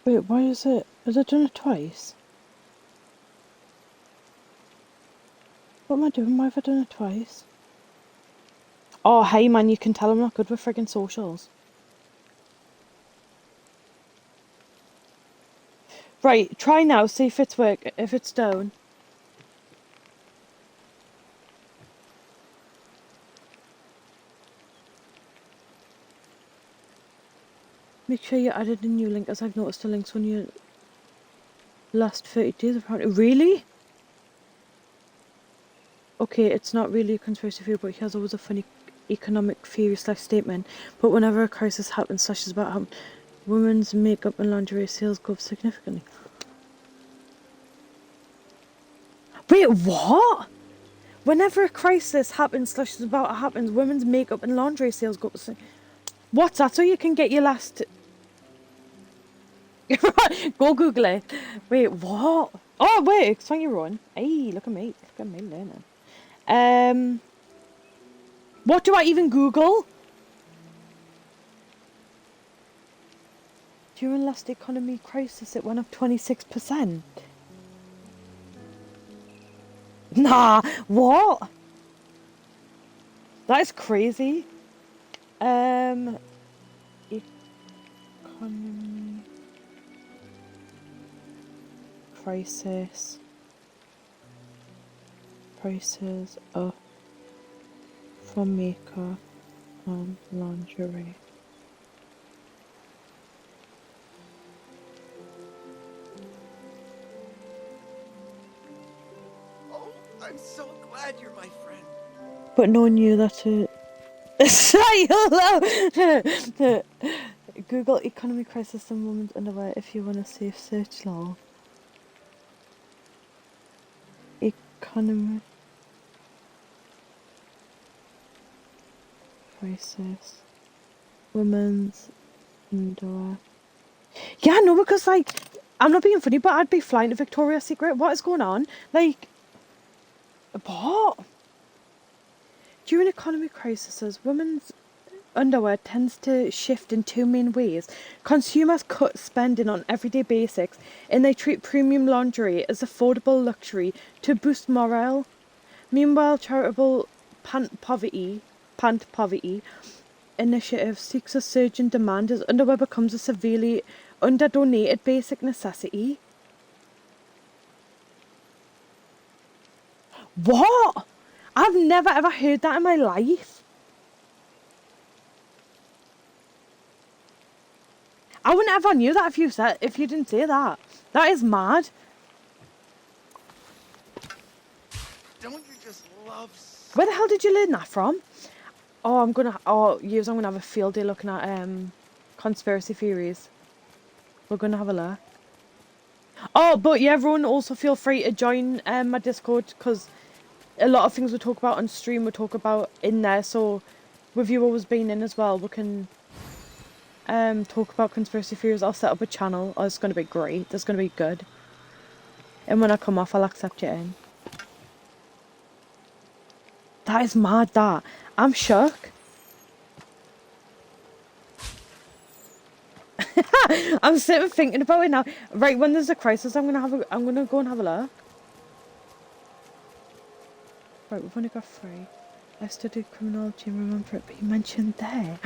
Wait, why is it? Has it done it twice? What am I doing? Why have I done it twice? Oh, hey man, you can tell I'm not good with friggin' socials. Right, try now, see if it's if it's down. Make sure you added a new link, as I've noticed the links when you last 30 days apparently. Really? Okay, it's not really a conspiracy theory, but he has always a funny economic theory / statement. But whenever a crisis happens, / is about how women's makeup and lingerie sales go up significantly. Wait, what? Whenever a crisis happens / is about what happens, women's makeup and lingerie sales go up significantly. What's that? So you can get your last... Go Google it. Wait, what? Oh, wait, it's on your own. Hey, look at me. Look at me learning. What do I even Google? During last economy crisis, it went up 26%. Nah, what? That is crazy. Economy crisis. Prices up for makeup and lingerie. Oh, I'm so glad you're my friend. But no one knew that it... Say hello! Google economy crisis and women's underwear if you want a safe search law. Economy crisis. Women's underwear. Yeah, no, because like, I'm not being funny, but I'd be flying to Victoria's Secret. What is going on? Like, what? During economy crises, women's underwear tends to shift in two main ways. Consumers cut spending on everyday basics, and they treat premium lingerie as affordable luxury to boost morale. Meanwhile, charitable Pant Poverty initiative seeks a surge in demand as underwear becomes a severely underdonated basic necessity. What? I've never ever heard that in my life. I wouldn't ever knew that if you didn't say that. That is mad. Don't you just love... Where the hell did you learn that from? Oh, I'm gonna have a field day looking at conspiracy theories. We're gonna have a look. Oh, but yeah, everyone also feel free to join my Discord, because a lot of things we talk about on stream we talk about in there, so with you always being in as well, we can talk about conspiracy theories. I'll set up a channel. Oh, it's going to be great. It's going to be good. And when I come off, I'll accept you in. That is mad, that. I'm shook. I'm sitting thinking about it now. Right, when there's a crisis, I'm gonna go and have a look. Right, we've only got 3. I studied criminology and remember it being mentioned there.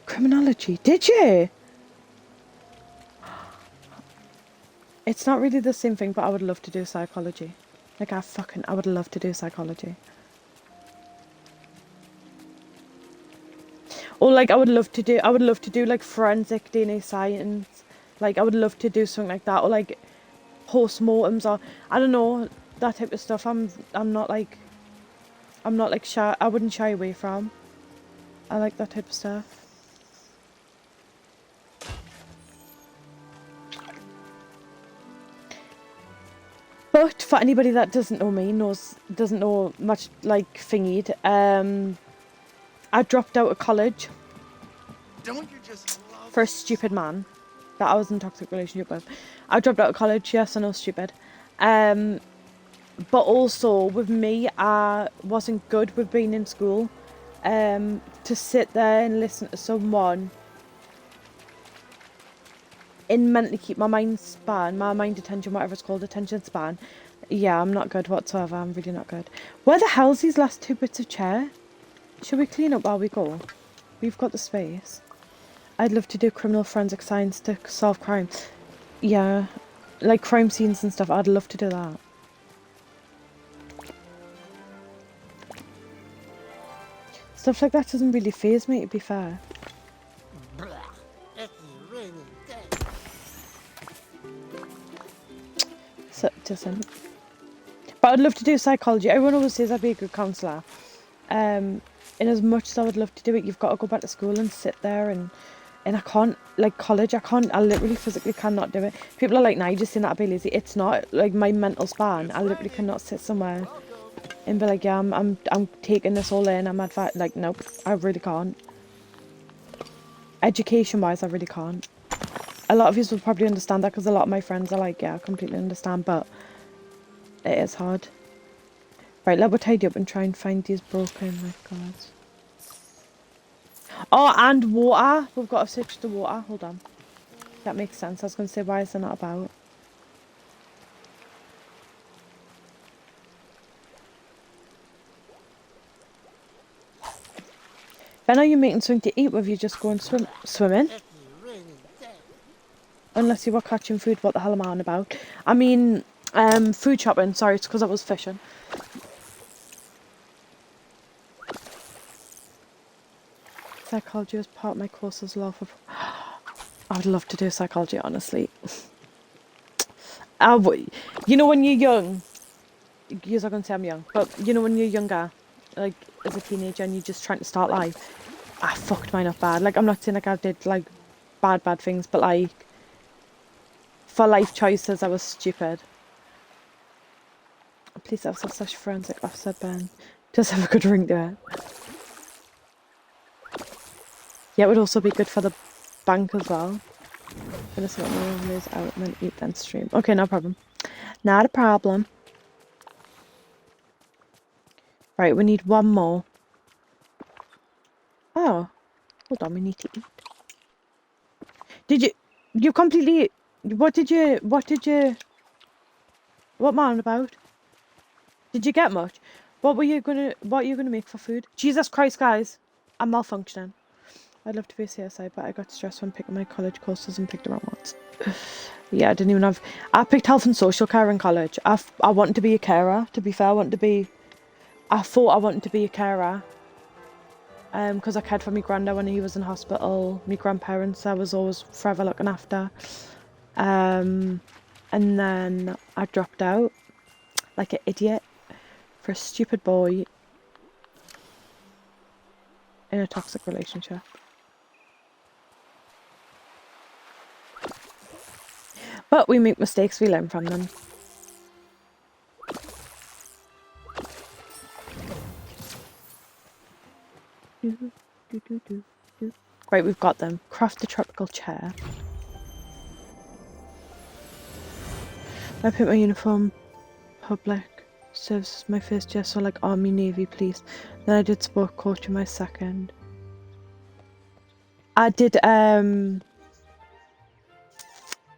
Criminology, did you? It's not really the same thing, but I would love to do psychology. Like, I would love to do psychology. Or like I would love to do like forensic DNA science. Like I would love to do something like that, or like postmortems, or I don't know, that type of stuff. I'm not like shy. I wouldn't shy away from. I like that type of stuff. But for anybody that doesn't know me, doesn't know much like thingied, I dropped out of college Don't you just love for a stupid man that I was in a toxic relationship with. I dropped out of college, yes, I know, stupid. But also with me, I wasn't good with being in school. To sit there and listen to someone and mentally keep my mind attention, whatever it's called, attention span. Yeah, I'm not good whatsoever. I'm really not good. Where the hell's these last 2 bits of chair? Should we clean up while we go? We've got the space. I'd love to do criminal forensic science to solve crime. Yeah, like crime scenes and stuff. I'd love to do that. Stuff like that doesn't really faze me, to be fair. It's raining dead. So it doesn't. But I'd love to do psychology. Everyone always says I'd be a good counsellor. In as much as I would love to do it, you've got to go back to school and sit there and I can't, like college, I literally physically cannot do it. People are like, nah, you're just saying that to be lazy. It's not, like my mental span, I literally cannot sit somewhere and be like, yeah, I'm taking this all in, I'm like, nope, I really can't. Education wise, I really can't. A lot of you will probably understand that because a lot of my friends are like, yeah, I completely understand, but it is hard. Right, let me tidy up and try and find these broken records. Oh, and water. We've got to switch to water. Hold on. That makes sense. I was going to say, why is there not about? Ben, are you making something to eat with you just going swimming? It's raining dead. Unless you were catching food, what the hell am I on about? I mean, food shopping. Sorry, it's because I was fishing. Psychology was part of my course as well. I would love to do psychology, honestly. You know when you're young, you're not going to say I'm young, but you know when you're younger, like as a teenager and you're just trying to start life, I fucked mine up bad. Like I'm not saying like I did like bad things, but like for life choices I was stupid. Please have such forensic officer Ben. Just have a good ring to it. Yeah, it would also be good for the bank as well. Finish what more is out and then eat then stream. Okay, no problem. Not a problem. Right, we need one more. Oh, hold on, we need to eat. You completely, what man about? Did you get much? What are you gonna make for food? Jesus Christ, guys, I'm malfunctioning. I'd love to be a CSI, but I got stressed when picking my college courses and picked the wrong ones. Yeah, I didn't even have... I picked health and social care in college. I wanted to be a carer, to be fair. I thought I wanted to be a carer. Because I cared for my granddad when he was in hospital. My grandparents I was always forever looking after. And then I dropped out. Like an idiot. For a stupid boy. In a toxic relationship. But we make mistakes, we learn from them. Right, we've got them. Craft the tropical chair. I put my uniform, public service my first year, so like Army, Navy, police. Then I did sport coaching my second. I did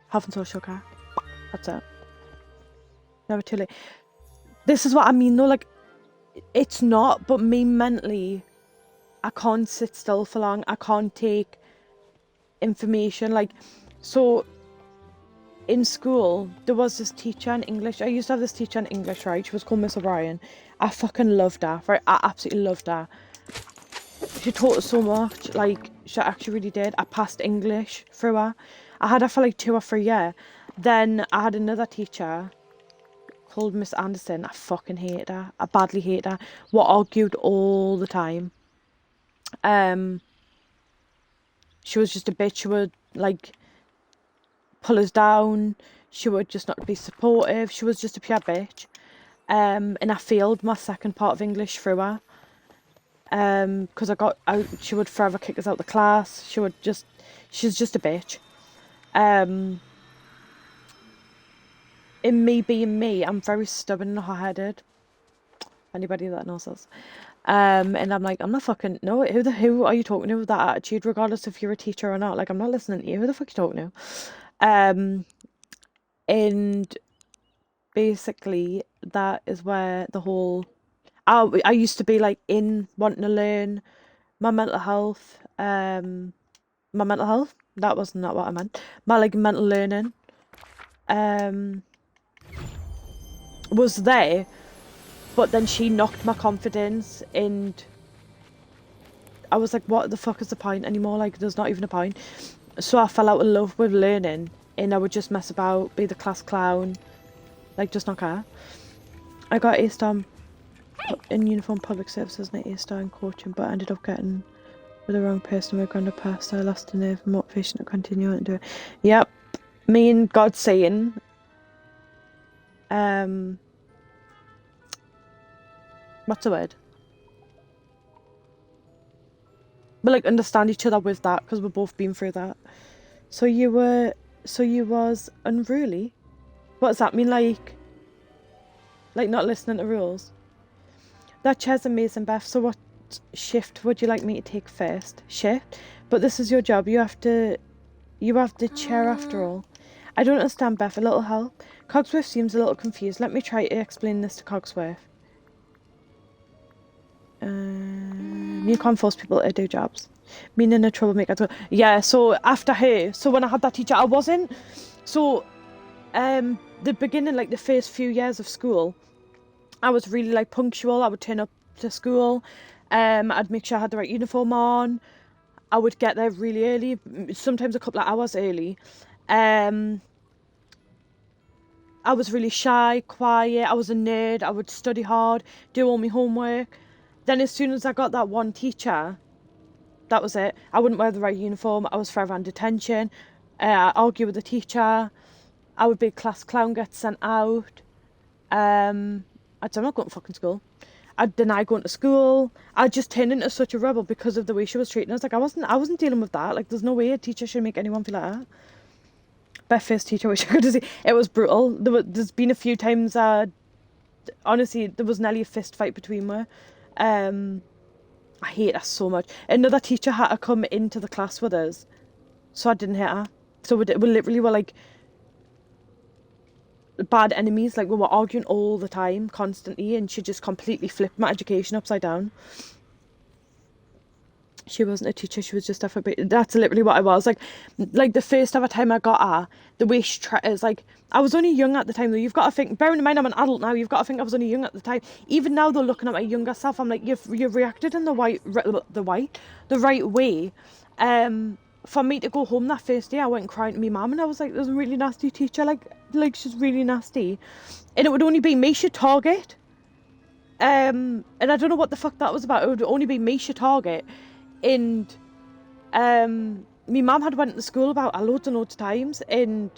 health and social care. That's it. Never too late. This is what I mean though, like, it's not, but me mentally, I can't sit still for long. I can't take information. Like, so in school, there was this teacher in English. I used to have this teacher in English, right? She was called Miss O'Brien. I fucking loved her, right? I absolutely loved her. She taught us so much, like, she actually really did. I passed English through her. I had her for like 2 or 3 years. Then I had another teacher called Miss Anderson. I fucking hated her. I badly hated her. We argued all the time. She was just a bitch. She would, like, pull us down. She would just not be supportive. She was just a pure bitch. And I failed my second part of English through her. Because I got out, she would forever kick us out of the class. She's just a bitch. In me being me, I'm very stubborn and hot-headed. Anybody that knows us. And I'm like, I'm not fucking, no, who are you talking to with that attitude, regardless if you're a teacher or not? Like, I'm not listening to you. Who the fuck are you talking to? And basically, that is where the whole, I used to be like in wanting to learn my mental health, that was not what I meant, my like mental learning, was there, but then she knocked my confidence, and I was like, what the fuck is the point anymore? Like, there's not even a point. So I fell out of love with learning, and I would just mess about, be the class clown, like, just not care. I got A-star in uniform public services and an A-star in coaching, but I ended up getting with the wrong person. My granddad passed. I lost the nerve and motivation to continue and do it. Yep, me and God saying, what's the word? We like understand each other with that, because we've both been through that. So you was unruly. What does that mean? Like not listening to rules? That chair's amazing, Beth. So what shift would you like me to take first? Shift? But this is your job. You have the chair after all. I don't understand, Beth. A little help? Cogsworth seems a little confused. Let me try to explain this to Cogsworth. You can't force people to do jobs. Meaning a troublemaker as well. Yeah, so after her, so when I had that teacher, I wasn't. So, the beginning, like the first few years of school, I was really like punctual. I would turn up to school. I'd make sure I had the right uniform on. I would get there really early, sometimes a couple of hours early. I was really shy, quiet. I was a nerd. I would study hard, do all my homework. Then as soon as I got that one teacher, that was it. I wouldn't wear the right uniform. I was forever in detention. I'd argue with the teacher. I would be a class clown, get sent out. I'm not going to fucking school. I'd deny going to school. I just turned into such a rebel because of the way she was treating us. Like, I wasn't dealing with that. Like, there's no way a teacher should make anyone feel like that. Best first teacher, which I could see. It was brutal. There's been a few times, honestly, there was nearly a fist fight between me. I hate her so much. Another teacher had to come into the class with us, so I didn't hit her. So we literally were like bad enemies. Like, we were arguing all the time, constantly, and she just completely flipped my education upside down. She wasn't a teacher, she was just that's literally what I was. Like the first ever time I got her, the way she tried is like, I was only young at the time though. You've got to think, bearing in mind I'm an adult now, you've got to think I was only young at the time. Even now though, looking at my younger self, I'm like, you've reacted in the right way. For me to go home that first day, I went crying to my mum, and I was like, there's a really nasty teacher, like she's really nasty. And it would only be me she target. And I don't know what the fuck that was about. It would only be me she target. And my mum had went to the school about loads and loads of times, and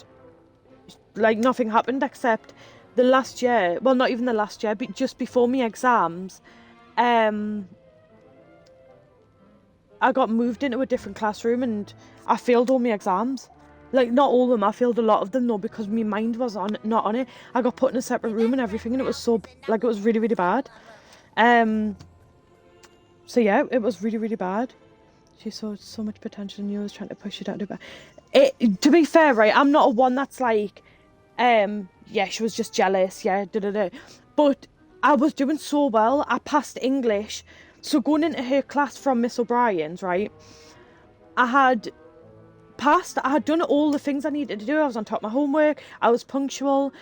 like nothing happened except the last year, well not even the last year, but just before my exams, I got moved into a different classroom and I failed all my exams. Like, not all of them, I failed a lot of them though, because my mind was not on it. I got put in a separate room and everything, and it was it was really, really bad. So yeah, it was really, really bad. She saw so much potential in you. I was trying to push it out to bad. To be fair, right, I'm not a one that's like, yeah, she was just jealous, yeah, But I was doing so well. I passed English. So going into her class from Miss O'Brien's, right, I had passed. I had done all the things I needed to do. I was on top of my homework. I was punctual.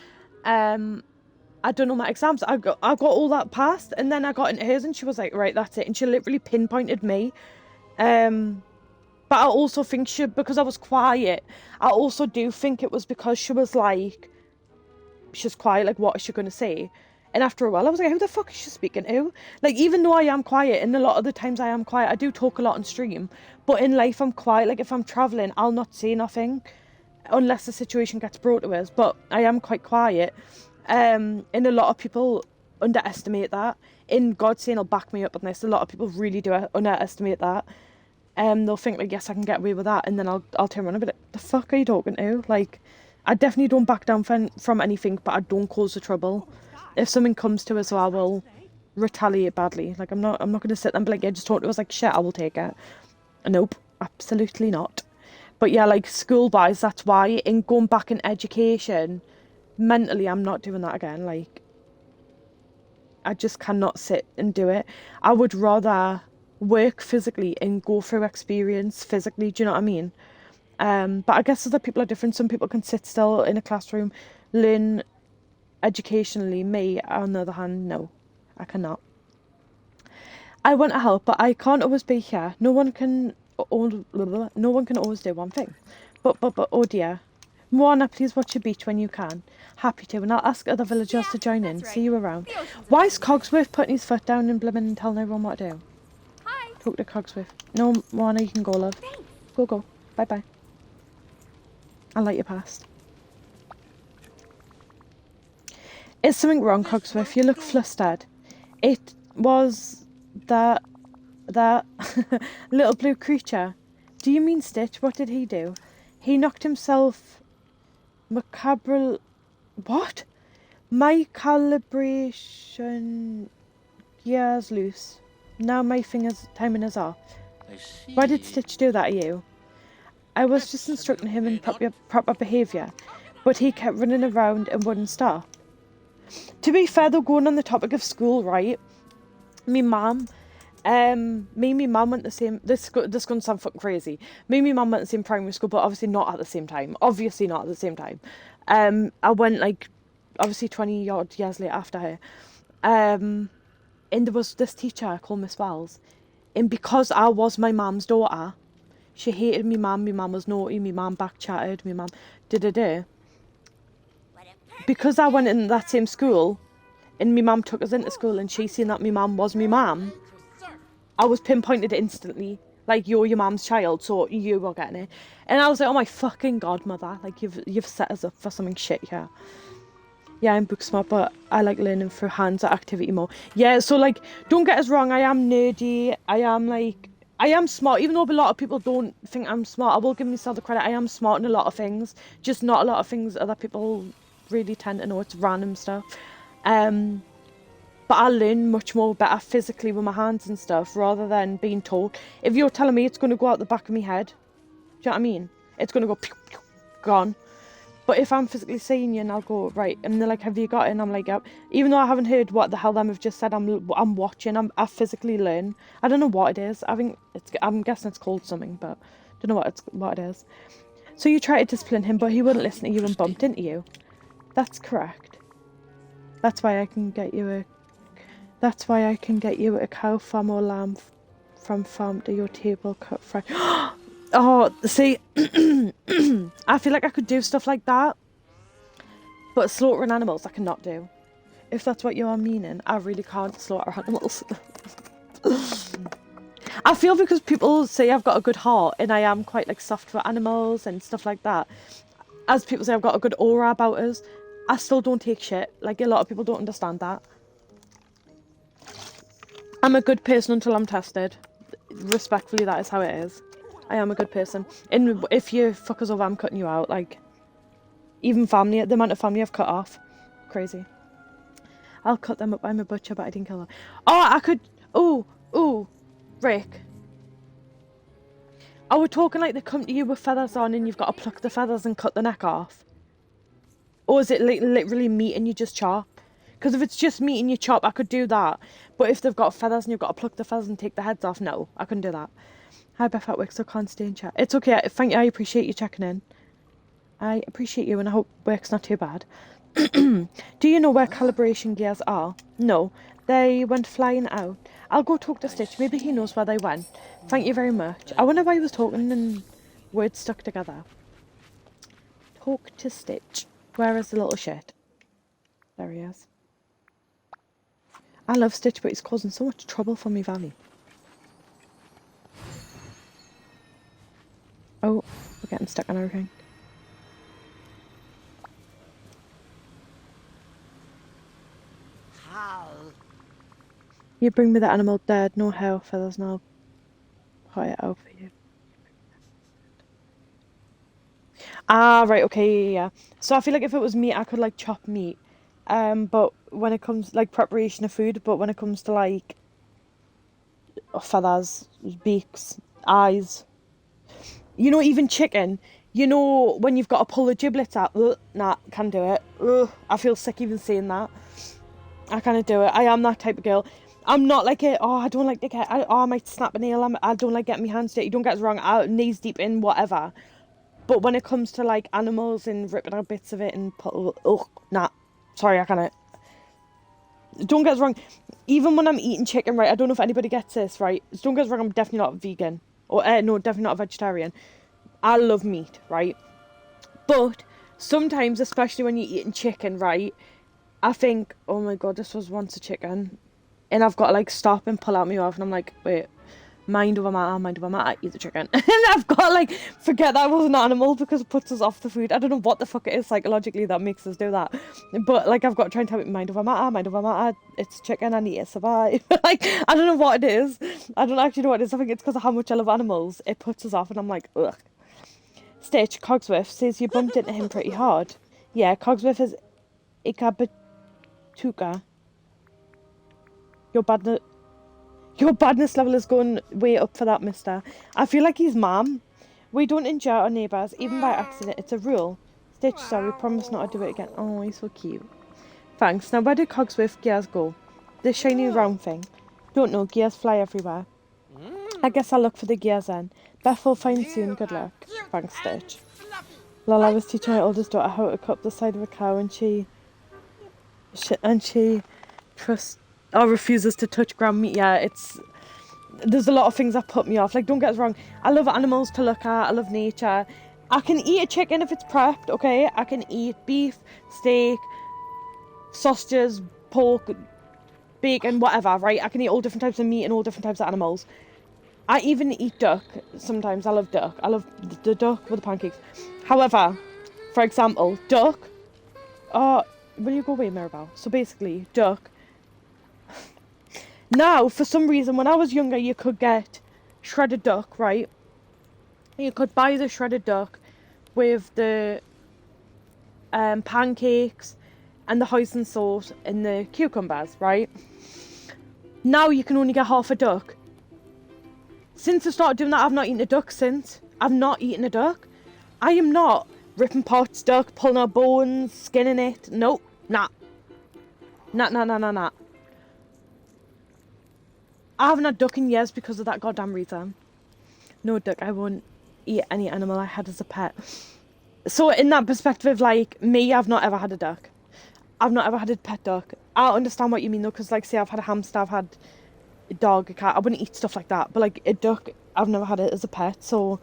I done all my exams. I got all that passed, and then I got into hers, and she was like, right, that's it. And she literally pinpointed me. But I also think because I was quiet, I also do think it was because she was like, she's quiet, like, what is she going to say? And after a while, I was like, who the fuck is she speaking to? Like, even though I am quiet, and a lot of the times I am quiet, I do talk a lot on stream, but in life I'm quiet. Like, if I'm travelling, I'll not say nothing unless the situation gets brought to us, but I am quite quiet. And a lot of people underestimate that. In God's saying, I'll back me up on this, a lot of people really do underestimate that. They'll think, like, yes, I can get away with that, and then I'll turn around and be like, the fuck are you talking to? Like, I definitely don't back down from anything, but I don't cause the trouble. If something comes to us, so I will retaliate badly. Like, I'm not going to sit there and be like, yeah, just talk to us like shit, I will take it. Nope, absolutely not. But yeah, like, school-wise, that's why, in going back in education, mentally, I'm not doing that again. Like, I just cannot sit and do it. I would rather work physically and go through experience physically, do you know what I mean? But I guess other people are different. Some people can sit still in a classroom, learn educationally. Me, on the other hand, no, I cannot. I want to help, but I can't always be here. No one can always do one thing. But oh dear. Moana, please watch your beach when you can. Happy to, and I'll ask other villagers to join in. See you around. Why is Cogsworth putting his foot down and blimmin' and telling everyone what to do? Hi. Talk to Cogsworth. No, Moana, you can go, love. Thanks. Go. Bye. I'll let you past. Is something wrong, Cogsworth? You look flustered. It was that little blue creature. Do you mean Stitch? What did he do? He knocked himself macabre. What? My calibration gears loose. Now my timing is off. I see. Why did Stitch do that to you? I was just instructing him in proper behaviour, but he kept running around and wouldn't stop. To be fair though, going on the topic of school, right? Me mum went the same. This gonna sound fucking crazy. Me and my mum went the same primary school, but obviously not at the same time. I went like obviously 20 odd years later after her. And there was this teacher called Miss Wells, and because I was my mum's daughter, she hated me mum. My mum was naughty. My mum back chatted. My mum Because I went in that same school, and my mum took us into school, and she seen that my mum was my mum, I was pinpointed instantly. Like, you're your mum's child, so you were getting it. And I was like, oh my fucking god, mother. Like, you've set us up for something shit here. Yeah, I'm book smart, but I like learning through hands activity more. Yeah, so like, don't get us wrong, I am nerdy. I am smart, even though a lot of people don't think I'm smart. I will give myself the credit. I am smart in a lot of things, just not a lot of things other people really tend to know. It's random stuff. But I learn much more better physically with my hands and stuff rather than being told. If you're telling me it's going to go out the back of my head, do you know what I mean? It's going to go pew, pew, gone. But if I'm physically seeing you and I'll go, right, and they're like, have you got it? And I'm like, yep. Even though I haven't heard what the hell them have just said, I'm watching, I physically learn. I don't know what it is. I'm guessing it's called something, but I don't know what it is. So you tried to discipline him, but he wouldn't listen to you and bumped into you. That's correct. That's why I can get you a cow farm or lamb from farm to your table cut fry. Oh, see, I feel like I could do stuff like that, but slaughtering animals I cannot do. If that's what you're meaning, I really can't slaughter animals. I feel because people say I've got a good heart and I am quite like soft for animals and stuff like that. As people say I've got a good aura about us, I still don't take shit. Like, a lot of people don't understand that. I'm a good person until I'm tested. Respectfully, that is how it is. I am a good person. And if you fuck us over, I'm cutting you out. Like, even family, the amount of family I've cut off. Crazy. I'll cut them up. I'm a butcher, but I didn't kill them. Oh, I could... Ooh, Rick. Are we talking like they come to you with feathers on and you've got to pluck the feathers and cut the neck off? Or is it like literally meat and you just chop? Because if it's just meat and you chop, I could do that. But if they've got feathers and you've got to pluck the feathers and take the heads off, no, I couldn't do that. Hi, Beth at work, so can't stay in chat. It's okay, thank you, I appreciate you checking in. I appreciate you and I hope work's not too bad. Do you know where calibration gears are? No, they went flying out. I'll go talk to Stitch. Maybe he knows where they went. Thank you very much. I wonder why he was talking and words stuck together. Talk to Stitch. Where is the little shit? There he is. I love Stitch, but he's causing so much trouble for me, Valley. Oh, we're getting stuck on everything. How? You bring me the animal dead, no hair or feathers, now put it out for you. Ah, right, okay, yeah. So I feel like if it was meat, I could like chop meat. But when it comes like preparation of food, but when it comes to like feathers, beaks, eyes, you know, even chicken, you know, when you've got to pull the giblets out, nah, can't do it. I feel sick even saying that. I can't do it. I am that type of girl. I'm not like it. Oh, I don't like to get. I might snap a nail. I don't like getting my hands dirty. Don't get us wrong. Knees deep in whatever. But when it comes to like animals and ripping out bits of it and nah. Sorry, I can't. Don't get us wrong. Even when I'm eating chicken, right? I don't know if anybody gets this, right? Don't get us wrong. I'm definitely not a vegan. Or no, definitely not a vegetarian. I love meat, right? But sometimes, especially when you're eating chicken, right? I think, oh my god, this was once a chicken. And I've got to like stop and pull out my mouth and I'm like, wait, mind over matter, eat the chicken. And I've got to like forget that I was an animal because it puts us off the food. I don't know what the fuck it is psychologically that makes us do that. But like I've got to try and tell it mind over matter, it's chicken, I need to survive. Like, I don't know what it is. I don't actually know what it is. I think it's because of how much I love animals. It puts us off and I'm like, ugh. Stitch, Cogsworth says you bumped into him pretty hard. Yeah, Cogsworth is Ikabatuka. Your badness level is going way up for that, mister. I feel like he's mom. We don't injure our neighbours, even by accident. It's a rule. Stitch, sorry, promise not to do it again. Oh, he's so cute. Thanks. Now, where did Cogsworth gears go? The shiny round thing. Don't know, gears fly everywhere. I guess I'll look for the gears then. Beth will find soon, good luck. Thanks, Stitch. Lol, I was teaching my oldest daughter how to cut the side of a cow and she refuses to touch ground meat. Yeah, there's a lot of things that put me off. Like, don't get us wrong, I love animals to look at, I love nature. I can eat a chicken if it's prepped, okay? I can eat beef, steak, sausages, pork, bacon, whatever, right? I can eat all different types of meat and all different types of animals. I even eat duck sometimes. I love duck. I love the duck with the pancakes. However, for example, duck. Will you go away, Mirabelle? So basically, duck. Now, for some reason, when I was younger, you could get shredded duck, right? You could buy the shredded duck with the pancakes and the hoisin sauce and the cucumbers, right? Now you can only get half a duck. Since I started doing that, I've not eaten a duck since. I've not eaten a duck. I am not ripping parts duck, pulling out bones, skinning it. Nope. Nah. Nah. I haven't had duck in years because of that goddamn reason. No duck, I won't eat any animal I had as a pet. So in that perspective, like, me, I've not ever had a duck. I've not ever had a pet duck. I understand what you mean though, because like, say I've had a hamster, I've had a dog, a cat. I wouldn't eat stuff like that. But like a duck, I've never had it as a pet. So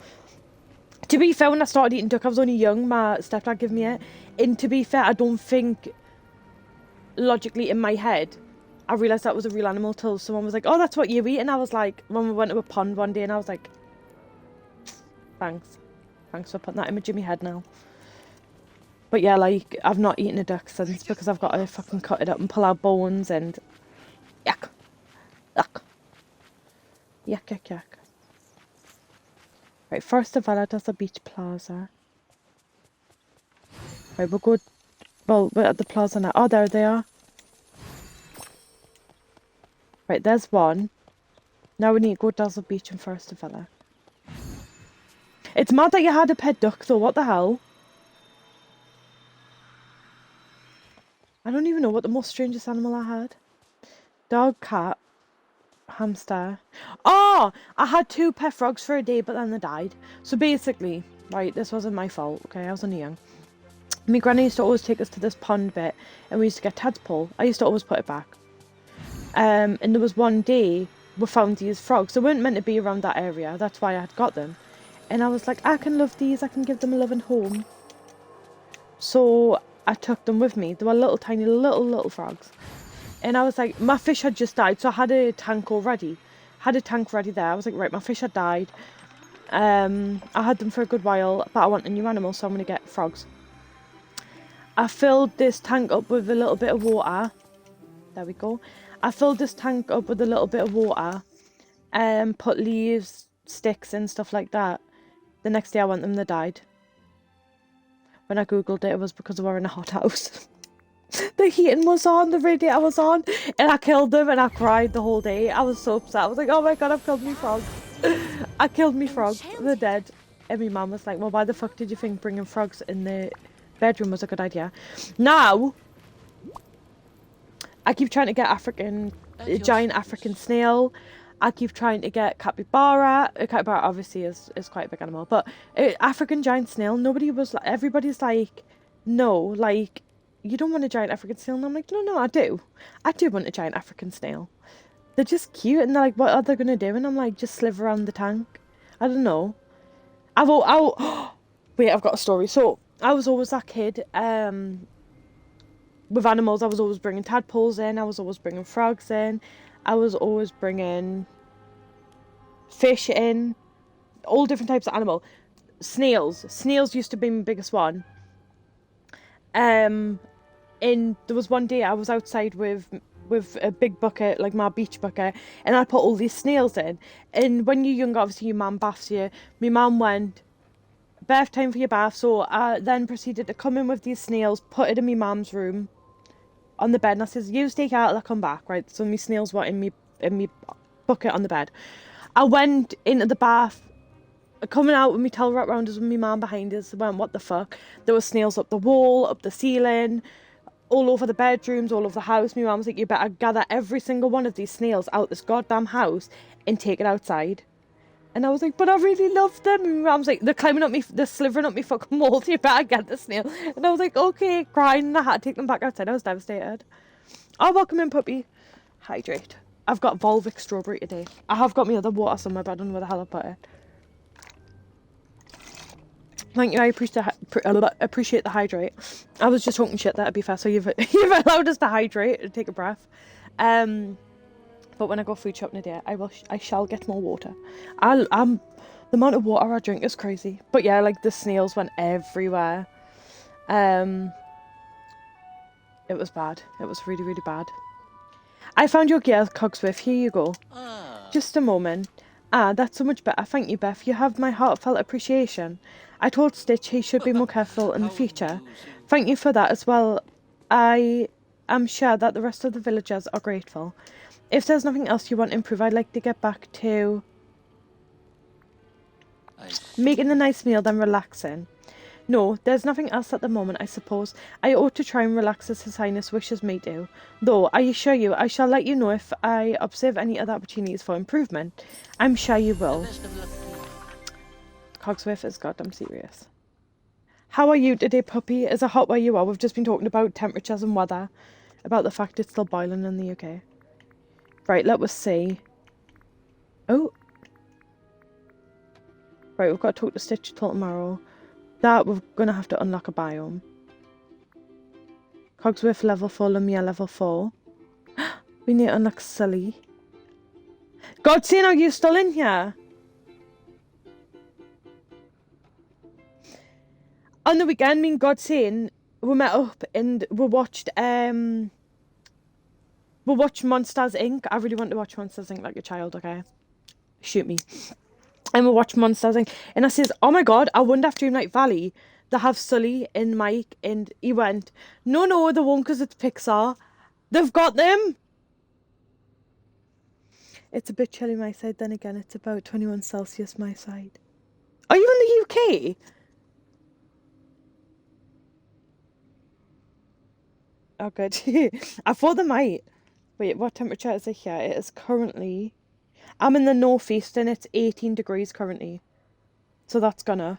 to be fair, when I started eating duck, I was only young. My stepdad gave me it. And to be fair, I don't think logically in my head I realised that was a real animal till someone was like, oh, that's what you eat. And I was like, when we went to a pond one day and I was like, thanks for putting that image in my head now. But yeah, like, I've not eaten a duck since because I've got to fucking cut it up and pull out bones and yuck. Right, Forest of Valor does a beach plaza. Right, we'll go, well, we're at the plaza now. Oh, there they are. Right, there's one. Now we need to go Dazzle Beach and Forest of Valor. It's mad that you had a pet duck though, what the hell? I don't even know what the most strangest animal I had. Dog, cat, hamster. Oh! I had 2 pet frogs for a day, but then they died. So basically, right, this wasn't my fault, okay? I was only young. My granny used to always take us to this pond bit, and we used to get tadpole. I used to always put it back. And there was one day we found these frogs. They weren't meant to be around that area. That's why I had got them. And I was like, I can love these. I can give them a loving home. So I took them with me. They were little tiny little frogs. And I was like, my fish had just died, so I had a tank already. Had a tank ready there. I was like, right, my fish had died. I had them for a good while, but I want a new animal, so I'm going to get frogs. I filled this tank up with a little bit of water. There we go. I filled this tank up with a little bit of water. Put leaves, sticks and stuff like that. The next day I went them, they died. When I googled it, it was because they were in a hothouse. The heating was on, the radiator was on, and I killed them and I cried the whole day. I was so upset. I was like, oh my god, I've killed me frogs. I killed me frogs. They're dead. And my mum was like, well, why the fuck did you think bringing frogs in the bedroom was a good idea? Now, I keep trying to get giant African snail. I keep trying to get capybara. Capybara obviously is quite a big animal, but African giant snail, everybody's like, no, like, you don't want a giant African snail. And I'm like, no, I do. I do want a giant African snail. They're just cute, and they're like, what are they going to do? And I'm like, just live around the tank. I don't know. Wait, I've got a story. So, I was always that kid, with animals. I was always bringing tadpoles in. I was always bringing frogs in. I was always bringing fish in. All different types of animal. Snails. Snails used to be my biggest one. And there was one day I was outside with a big bucket, like my beach bucket, and I put all these snails in. And when you're young, obviously your mum baths you. My mum went, bath time for your bath, so I then proceeded to come in with these snails, put it in my mum's room on the bed, and I says, you stay out, I'll come back, right? So my snails were in me bucket on the bed. I went into the bath, coming out with my towel wrapped around us with my mum behind us. I went, what the fuck? There were snails up the wall, up the ceiling, all over the bedrooms, all over the house. My mum was like, you better gather every single one of these snails out this goddamn house and take it outside. And I was like, but I really love them. And my mum's like, they're climbing up me, they're slithering up me fucking wall, so you better get the snail. And I was like, okay, crying, and I had to take them back outside. I was devastated. Oh, welcome in, puppy. Hydrate. I've got Volvic strawberry today. I have got my other water somewhere, but I don't know where the hell I put it. Thank you, I appreciate the hydrate. I was just talking shit there, to be fair, so you've allowed us to hydrate and take a breath. But when I go food shopping today, I shall get more water. The amount of water I drink is crazy. But yeah, like the snails went everywhere. It was bad. It was really, really bad. I found your gear, Cogsworth. Here you go. Just a moment. That's so much better. Thank you, Beth. You have my heartfelt appreciation. I told Stitch he should be more careful in the future. Thank you for that as well. I am sure that the rest of the villagers are grateful. If there's nothing else you want to improve, I'd like to get back to making a nice meal, then relaxing. No, there's nothing else at the moment, I suppose. I ought to try and relax as His Highness wishes me to. Though, I assure you, I shall let you know if I observe any other opportunities for improvement. I'm sure you will. Cogsworth is goddamn serious. How are you today, puppy? Is it hot where you are? We've just been talking about temperatures and weather. About the fact it's still boiling in the UK. Right, let us see. Oh. Right, we've got to talk to Stitch till tomorrow. That we're going to have to unlock a biome. Cogsworth level 4, Lumia level 4. We need to unlock Sully. Godseen, are you still in here? On the weekend, me and Godseen, we met up and we watched Monsters Inc. I really want to watch Monsters Inc. like a child, okay? Shoot me. And we watched Monsters Inc. And I says, oh my god, I wonder if Dreamlight Valley, they have Sully and Mike. And he went, no, they won't because it's Pixar. They've got them. It's a bit chilly my side. Then again, it's about 21 Celsius my side. Are you in the UK? Oh, good. I thought they might. Wait, what temperature is it here? It is currently... I'm in the northeast and it's 18 degrees currently. So that's gone up.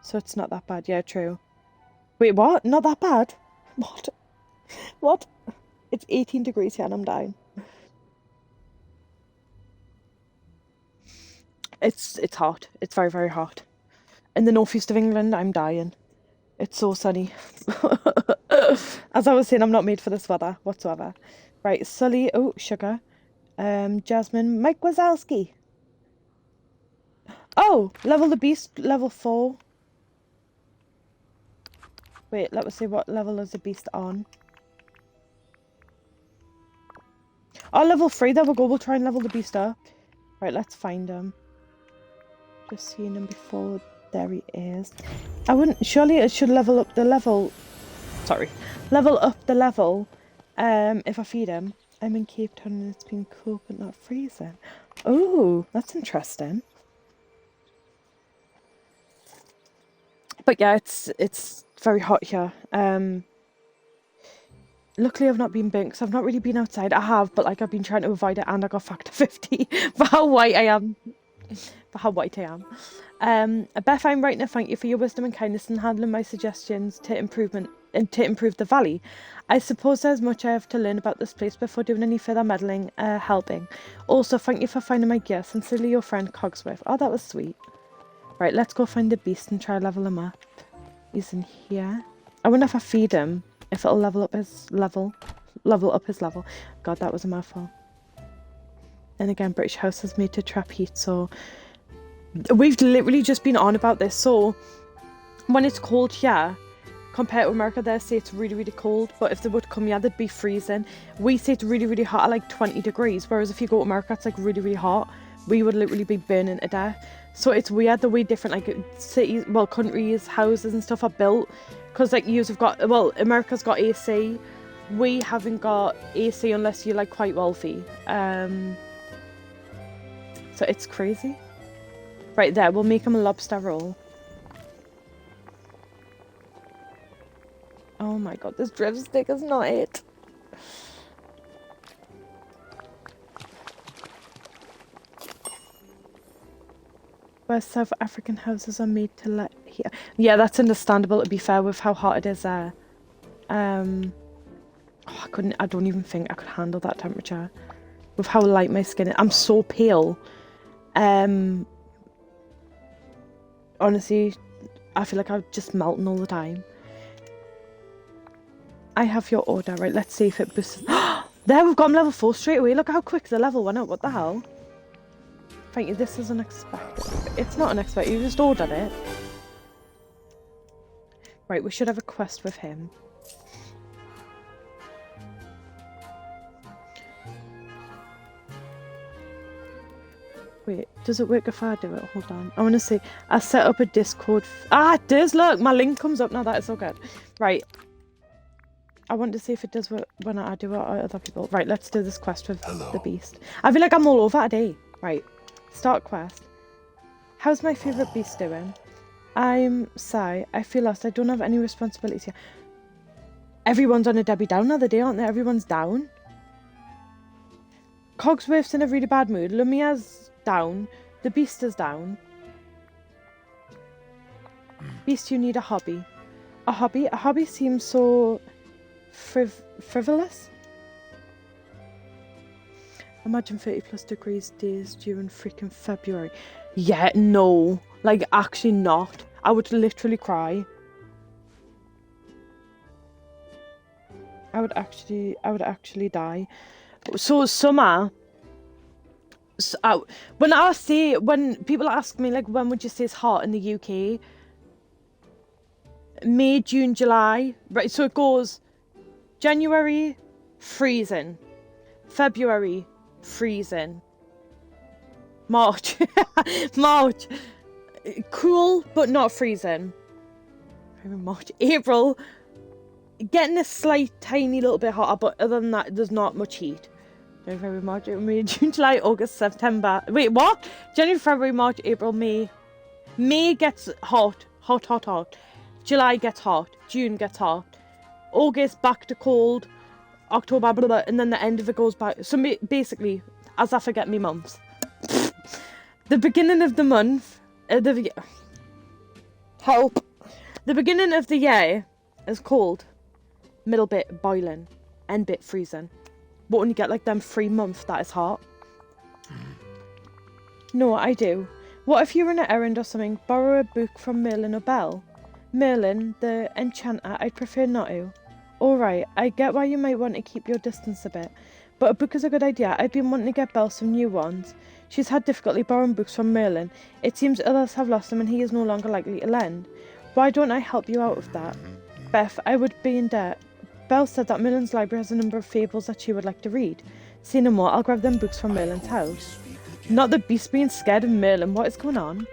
So it's not that bad. Yeah, true. Wait, what? Not that bad? What? What? It's 18 degrees here and I'm dying. It's hot. It's very, very hot. In the northeast of England, I'm dying. It's so sunny. As I was saying, I'm not made for this weather whatsoever. Right, Sully. Oh, Sugar. Jasmine. Mike Wazowski. Oh, level the beast, level 4. Wait, let me see what level is the beast on. Oh, level 3. There we go. We'll try and level the beast up. Right, let's find him. Just seeing him before. There he is. I wouldn't. Surely it should level up the level. Sorry, level up the level. If I feed him. I'm in Cape Town and it's been cold but not freezing. Oh, that's interesting. But yeah, it's very hot here. Luckily I've not been burnt because I've not really been outside. I have, but like I've been trying to avoid it and I got factor 50 for how white I am. For how white I am. Beth, I'm writing a thank you for your wisdom and kindness in handling my suggestions to improve the valley. I suppose there's much I have to learn about this place before doing any further meddling, helping. Also, thank you for finding my gear. Sincerely, your friend Cogsworth. Oh, that was sweet. Right, let's go find the beast and try level him up. He's in here. I wonder if I feed him, if it'll level up his level. God, that was a mouthful. And again, British House is made to trap heat, so we've literally just been on about this. So when it's cold here, compared to America, they say it's really, really cold, but if they would come here, they'd be freezing. We say it's really, really hot at like 20 degrees, whereas if you go to America, it's like really, really hot. We would literally be burning to death. So it's weird the way different like cities, well, countries, houses and stuff are built, because like you've got, well, America's got AC. We haven't got AC unless you're like quite wealthy. So it's crazy. Right there, we'll make him a lobster roll. Oh my god, this dripstick is not it. Where South African houses are made to let here. Yeah, that's understandable, to be fair, with how hot it is there. Oh, I don't even think I could handle that temperature. With how light my skin is. I'm so pale. Honestly, I feel like I'm just melting all the time. I have your order. Right, let's see if it boosts. There, we've got him level 4 straight away. Look how quick the level went up. What the hell? Thank you. This is unexpected. It's not unexpected. You just ordered it. Right, we should have a quest with him. Wait, does it work if I do it? Hold on. I want to see. I set up a Discord. It does. Look, my link comes up now. That is so good. Right. I want to see if it does work when I do it or other people. Right, let's do this quest with the beast. I feel like I'm all over today. Right. Start quest. How's my favourite beast doing? I'm Sai. I feel lost. I don't have any responsibilities here. Everyone's on a Debbie Downer the day, aren't they? Everyone's down. Cogsworth's in a really bad mood. Lumia's down. The beast is down. Beast, you need a hobby. A hobby? A hobby seems so frivolous. Imagine 30+ degrees days during freaking February. Yeah, no. Like, actually not. I would literally cry. I would actually die. So summer. So, when people ask me like when would you say it's hot in the UK? May, June, July. Right, so it goes January, freezing. February, freezing. March. March. Cool, but not freezing. March. April. Getting a slight, tiny little bit hotter, but other than that, there's not much heat. January, March, May, June, July, August, September. Wait, what? January, February, March, April, May. May gets hot. Hot, hot, hot. July gets hot. June gets hot. August, back to cold. October, blah, blah, and then the end of it goes back. So basically, as I forget me months. The beginning of the month. Help. The beginning of the year It's cold. Middle bit boiling. End bit freezing. But when you get like them 3 months that is hot. No, I do. What if you run an errand or something? Borrow a book from Merlin or Belle? Merlin, the enchanter, I'd prefer not to. Alright, I get why you might want to keep your distance a bit. But a book is a good idea. I've been wanting to get Belle some new ones. She's had difficulty borrowing books from Merlin. It seems others have lost them and he is no longer likely to lend. Why don't I help you out with that? Beth, I would be in debt. Belle said that Merlin's library has a number of fables that she would like to read. Say no more, I'll grab them books from Merlin's house. Not the beast being scared of Merlin. What is going on?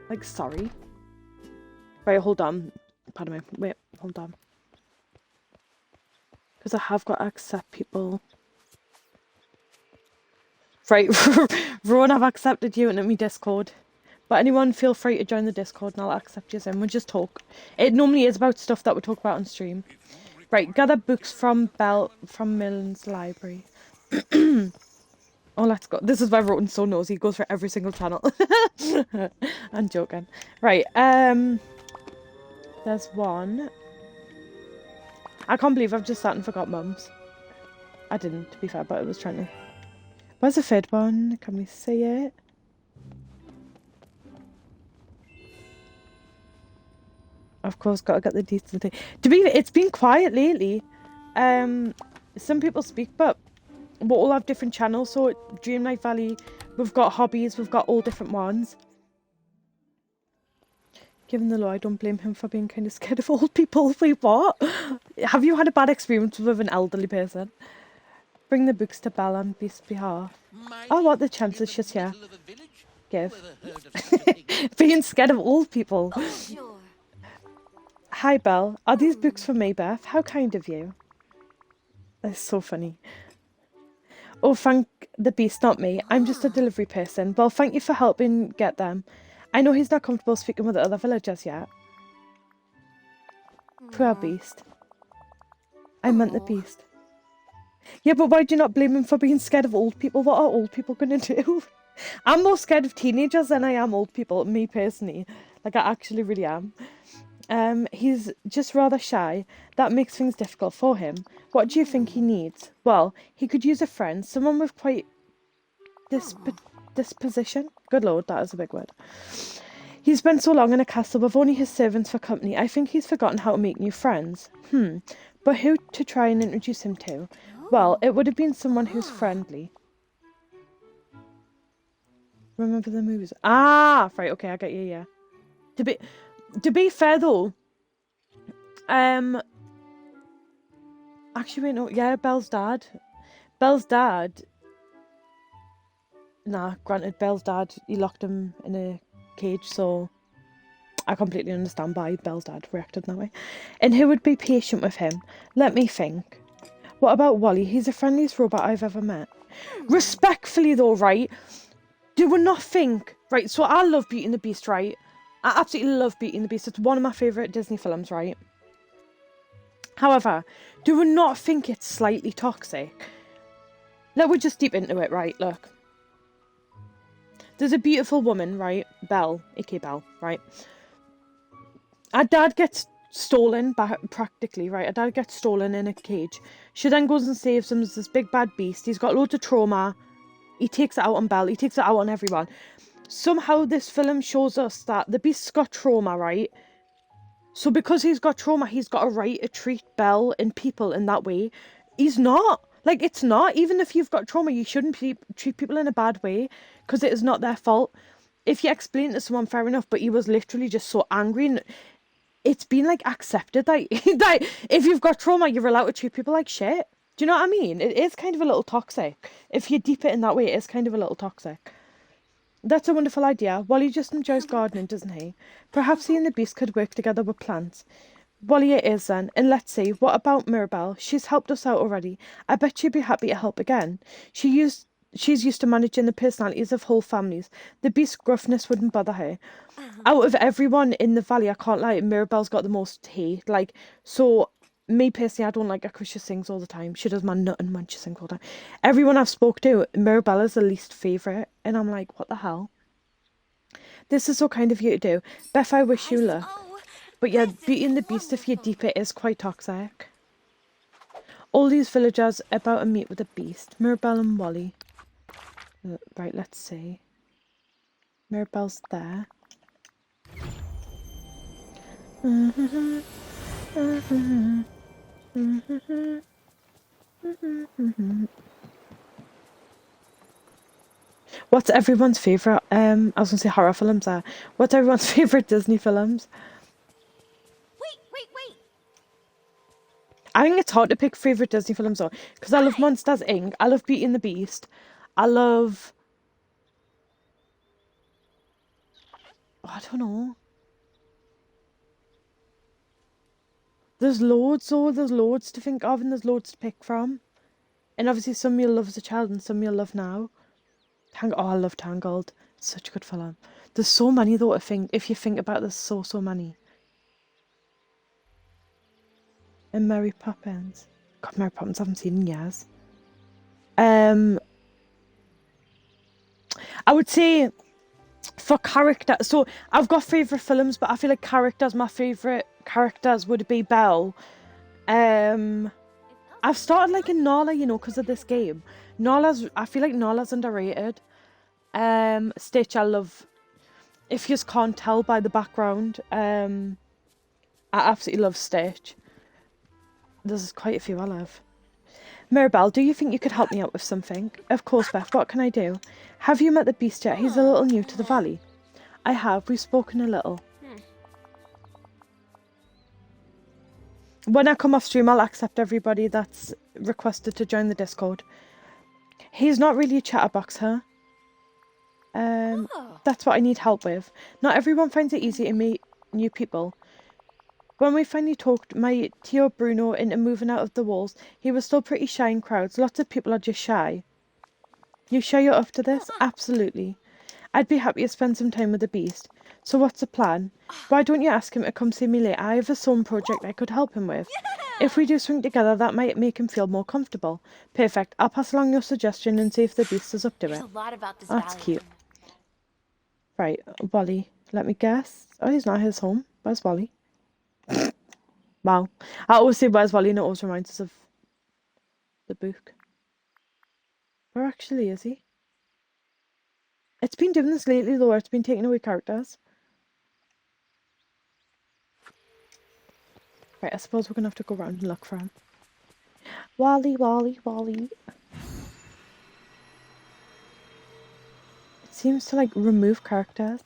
Like, sorry. Right, hold on. Pardon me. Wait, hold on. Because I have got to accept people. Right, Rowan, I've accepted you into my Discord. But anyone, feel free to join the Discord and I'll accept you in. We'll just talk. It normally is about stuff that we talk about on stream. Right, gather books from Merlin's library. Oh, let's go. This is why Rowan's so nosy. He goes for every single channel. I'm joking. Right, there's one. I can't believe I've just sat and forgot Mums. I didn't, to be fair, but I was trying to. Where's the third one? Can we see it? Of course, gotta get the decency. It's been quiet lately. Some people speak, but we all have different channels. So at Dreamlight Valley, we've got hobbies, we've got all different ones. Given the law, I don't blame him for being kind of scared of old people. Wait, what? Have you had a bad experience with an elderly person? Bring the books to Belle on Beast's behalf. Oh, what the chances she's here? Give. Being scared of old people. Oh, sure. Hi, Belle. Are these books for me, Beth? How kind of you. That's so funny. Oh, thank the beast, not me. I'm just a delivery person. Well, thank you for helping get them. I know he's not comfortable speaking with the other villagers yet. Poor beast. I meant the beast. Yeah, but why do you not blame him for being scared of old people? What are old people going to do? I'm more scared of teenagers than I am old people, me personally. Like, I actually really am. He's just rather shy. That makes things difficult for him. What do you think he needs? Well, he could use a friend, someone with quite disposition. Good lord, that is a big word. He's spent so long in a castle with only his servants for company. I think he's forgotten how to make new friends. But who to try and introduce him to? Well, it would have been someone who's friendly. Remember the movies? Ah, right, okay, I get you, yeah. To be fair though, actually wait, no, yeah, Belle's dad. Nah, granted, Belle's dad, he locked him in a cage, so I completely understand why Belle's dad reacted that way. And who would be patient with him? Let me think. What about Wally? He's the friendliest robot I've ever met. Respectfully though, right? Do we not think, right, so I love Beauty and the Beast, right? I absolutely love Beauty and the Beast. It's one of my favourite Disney films, right? However, do we not think it's slightly toxic? Let me just deep into it, right? Look. There's a beautiful woman, right? Belle, aka Belle, right? Her dad gets stolen, practically, right? Her dad gets stolen in a cage. She then goes and saves him as this big bad beast. He's got loads of trauma. He takes it out on Belle. He takes it out on everyone. Somehow this film shows us that the beast's got trauma, right? So because he's got trauma, he's got a right to treat Belle and people in that way. He's not. Like, it's not. Even if you've got trauma, you shouldn't treat people in a bad way because it is not their fault. If you explain to someone, fair enough, but he was literally just so angry and it's been, like, accepted that, that if you've got trauma, you're allowed to treat people like shit. Do you know what I mean? It is kind of a little toxic. If you deep it in that way, it is kind of a little toxic. That's a wonderful idea. Wally just enjoys gardening, doesn't he? Perhaps he and the beast could work together with plants. Wally it is then. And let's see, what about Mirabelle? She's helped us out already. I bet she'd be happy to help again. She's used to managing the personalities of whole families. The beast's gruffness wouldn't bother her. Out of everyone in the valley, I can't lie, Mirabelle's got the most hate. Like, so me personally, I don't like her because she sings all the time. She does my nutting when she sings all the time. Everyone I've spoke to, Mirabelle is the least favourite. And I'm like, what the hell? This is so kind of you to do. Beth, I wish you luck. Oh, But yeah, Beauty and the Beast, if you deep it, is quite toxic. All these villagers about to meet with the Beast. Mirabelle and Wally. Right, let's see. Mirabelle's there. What's everyone's favourite, I was gonna say horror films are. What's everyone's favourite Disney films? Wait. I think it's hard to pick favourite Disney films though, because I love Monsters Inc. I love Beauty and the Beast. I love... Oh, I don't know. There's loads though, there's loads to think of and there's loads to pick from. And obviously some you'll love as a child and some you'll love now. Oh, I love Tangled. Such a good film. There's so many though to think, if you think about it, there's so many. And Mary Poppins. God, Mary Poppins I haven't seen in years. I would say for character, so I've got favourite films, but I feel like my favourite characters would be Belle. I've started liking Nala, you know, because of this game. I feel like Nala's underrated. Stitch, I love. If you just can't tell by the background, I absolutely love Stitch. There's quite a few I love. Mirabelle, do you think you could help me out with something? Of course, Beth, what can I do? Have you met the Beast yet? He's a little new to the valley. I have, we've spoken a little. When I come off stream, I'll accept everybody that's requested to join the Discord. He's not really a chatterboxer. That's what I need help with. Not everyone finds it easy to meet new people. When we finally talked my Tio Bruno into moving out of the walls, he was still pretty shy in crowds. Lots of people are just shy. You sure you're up to this? Absolutely. I'd be happy to spend some time with the Beast. So what's the plan? Why don't you ask him to come see me later? I have a sewing project I could help him with. If we do something together, that might make him feel more comfortable. Perfect. I'll pass along your suggestion and see if the Beast is up to There's it. a lot about this That's valley. cute. Right, Wally. Let me guess. Oh, he's not at his home. Where's Wally? Wow. I always say where's Wally and it always reminds us of the book. Where actually is he? It's been doing this lately though, it's been taking away characters. Right, I suppose we're gonna have to go around and look for him. Wally. It seems to like remove characters.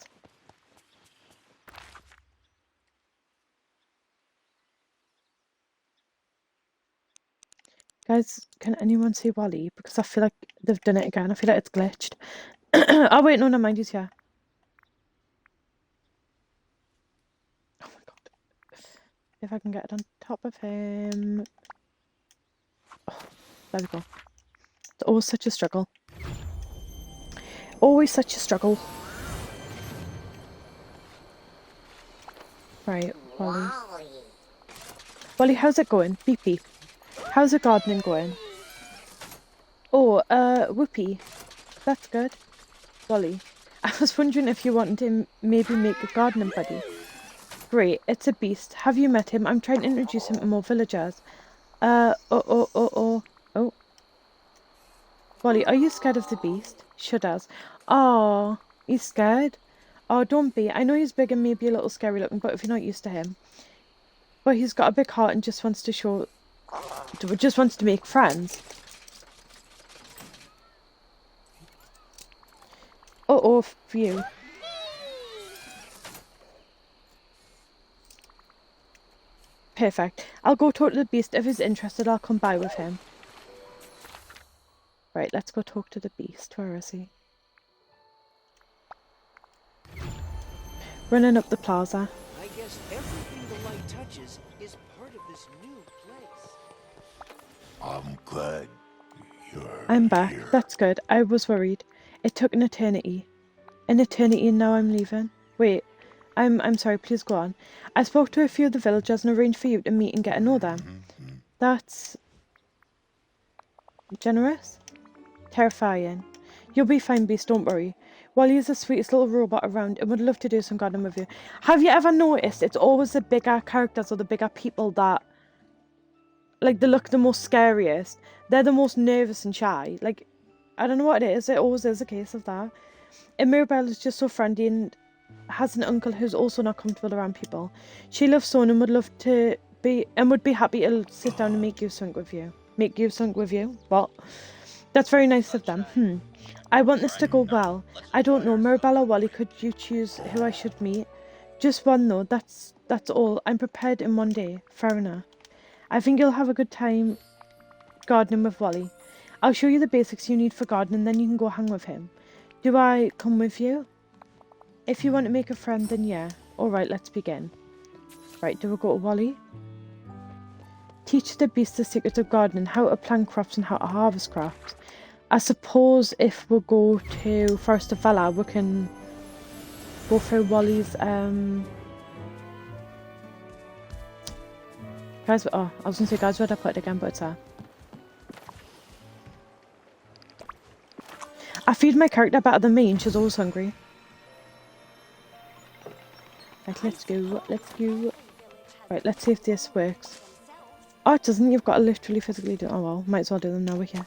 Guys, can anyone see Wally? Because I feel like they've done it again. I feel like it's glitched. Oh wait, no, never mind, he's here. Oh my god. If I can get it on top of him. Oh, there we go. It's always such a struggle. Always such a struggle. Right, Wally. Wally, how's it going? Beep beep. How's the gardening going? Oh, whoopee. That's good. Wally, I was wondering if you wanted to maybe make a gardening buddy. Great, it's a Beast. Have you met him? I'm trying to introduce him to more villagers. Oh. Wally, are you scared of the Beast? Shudders. Oh, he's scared? Oh, don't be. I know he's big and maybe a little scary looking, but if you're not used to him. But he's got a big heart and just wants to make friends. Oh, for you. Perfect. I'll go talk to the Beast. If he's interested, I'll come by with him. Right, let's go talk to the Beast. Where is he? Running up the plaza. I guess everything the light touches is part of this new place. I'm glad you're I'm back. here. That's good. I was worried. It took an eternity. An eternity and now I'm leaving. Wait. I'm sorry, please go on. I spoke to a few of the villagers and arranged for you to meet and get to know them. That's generous. Terrifying. You'll be fine, Beast, don't worry. Wally is the sweetest little robot around and would love to do some gardening with you. Have you ever noticed it's always the bigger characters or the bigger people that, like, they look the most scariest. They're the most nervous and shy. Like, I don't know what it is. It always is a case of that. And Mirabelle is just so friendly and has an uncle who's also not comfortable around people. She loves Son and would love to be, and would be happy to sit down and make you something with you. Make you something with you? What? That's very nice of them. I want this to go well. I don't know, Mirabelle or Wally, could you choose who I should meet? Just one though, that's all. I'm prepared in one day. Fair enough. I think you'll have a good time gardening with Wally. I'll show you the basics you need for gardening, then you can go hang with him. Do I come with you? If you want to make a friend, then yeah. Alright, let's begin. Right, do we go to Wally? Teach the beast the secrets of gardening, how to plant crops and how to harvest crops. I suppose if we go to Forest of Valor, we can go through Wally's, guys, oh, I was going to say, guys, where'd I put it again, but it's there. I feed my character better than me and she's always hungry. Right, let's go, let's go. Right, let's see if this works. Oh, it doesn't, you've got to literally physically do it. Oh well, might as well do them now we're here.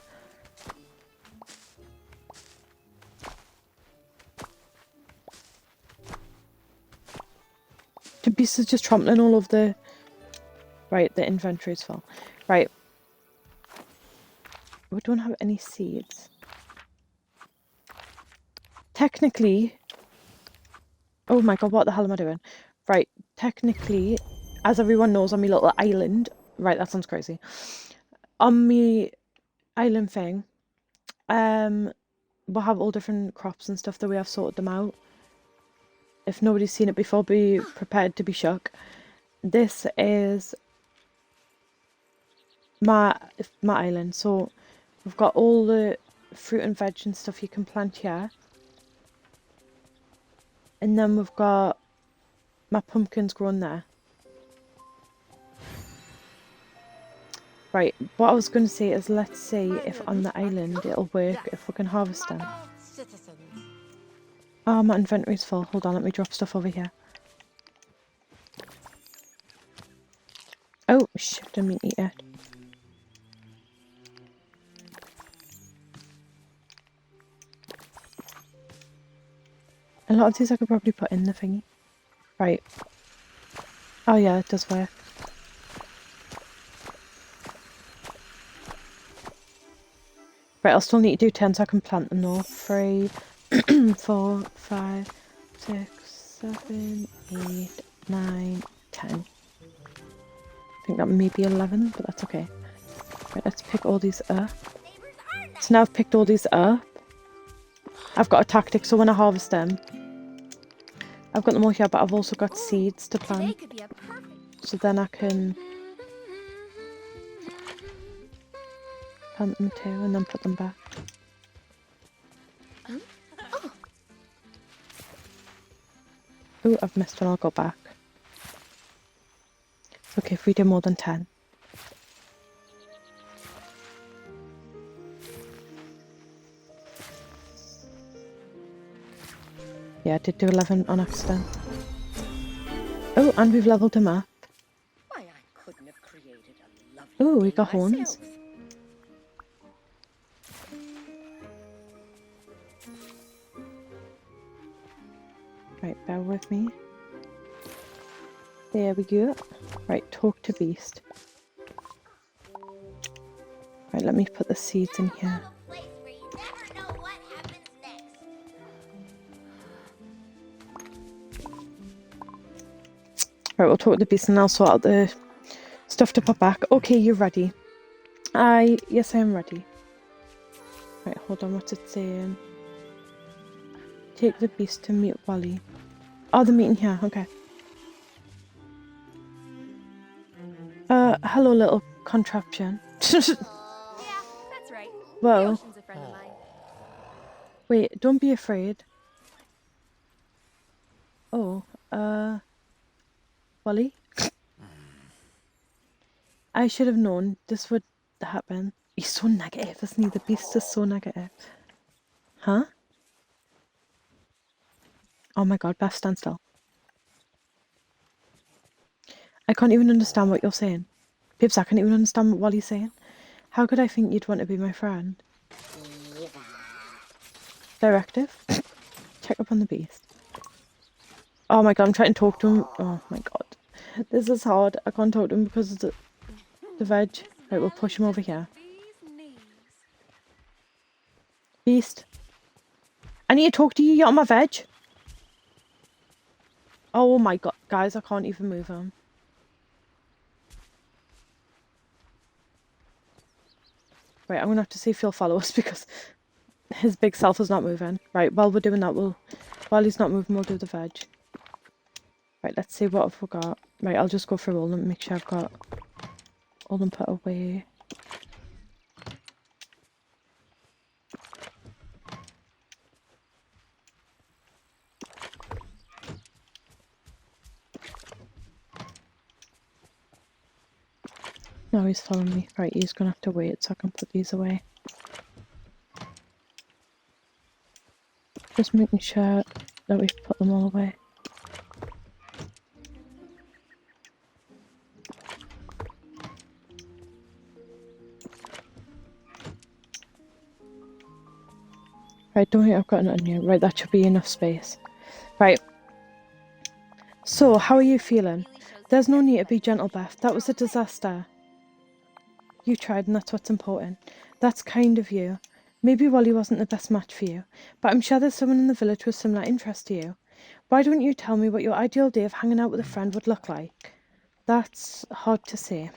The beast is just trampling all over the... Right, the inventory is full. Right. We don't have any seeds. Technically... Oh my god, what the hell am I doing? Right, technically, as everyone knows, on my little island... Right, that sounds crazy. On my island thing, we'll have all different crops and stuff that we have sorted them out. If nobody's seen it before, be prepared to be shocked. This is my island, so we've got all the fruit and veg and stuff you can plant here. And then we've got my pumpkins growing there. Right, what I was going to say is let's see if on the island it'll work, if we can harvest them. Oh, my inventory's full. Hold on, let me drop stuff over here. Oh, shit, didn't mean to eat it. A lot of these I could probably put in the thingy. Right. Oh yeah, it does work. Right, I'll still need to do 10 so I can plant them though. 3, 4, 5, 6, 7, 8, 9, 10. I think that may be 11, but that's okay. Right, let's pick all these up. So now I've picked all these up. I've got a tactic, so when I harvest them, I've got them all here, but I've also got seeds to plant. So then I can plant them too and then put them back. Oh, I've missed one, I'll go back. It's okay if we do more than 10. Yeah, I did do 11 on accident. Oh, and we've leveled him up. Why, I couldn't have created a lovely Oh, we thing got horns. myself. Right, bear with me. There we go. Right, talk to beast. Right, let me put the seeds in here. Place where you never know what happens next. Right, we'll talk to the beast and I'll sort out the stuff to put back. Okay, you're ready. Yes, I am ready. Right, hold on, what's it saying? Take the beast to meet Wally. Oh, the meeting here, okay. Hello, little contraption. Yeah, that's right. The Whoa. ocean's a friend of mine. Wait, don't be afraid. Oh, Wally? I should have known this would happen. He's so negative, isn't he? The beast is so negative. Huh? Oh my god, Beth, stand still. I can't even understand what you're saying. Pips, I can't even understand what Wally's saying. How could I think you'd want to be my friend? Directive? Check up on the beast. Oh my god, I'm trying to talk to him. Oh my god. This is hard. I can't talk to him because of the veg. Right, we'll push him over here. Beast. I need to talk to you. You're on my veg. Oh my god. Guys, I can't even move him. Right, I'm going to have to see if he'll follow us because his big self is not moving. Right, while we're doing that, while he's not moving, we'll do the veg. Right, let's see what have we got. Right, I'll just go through all of them, make sure I've got all them put away. No, he's following me. Right, he's gonna have to wait so I can put these away. Just making sure that we've put them all away. Right, don't think I've got an onion. Right, that should be enough space. Right. So, how are you feeling? There's no need to be gentle, Beth. That was a disaster. You tried, and that's what's important. That's kind of you. Maybe Wally wasn't the best match for you, but I'm sure there's someone in the village with similar interest to you. Why don't you tell me what your ideal day of hanging out with a friend would look like? That's hard to say.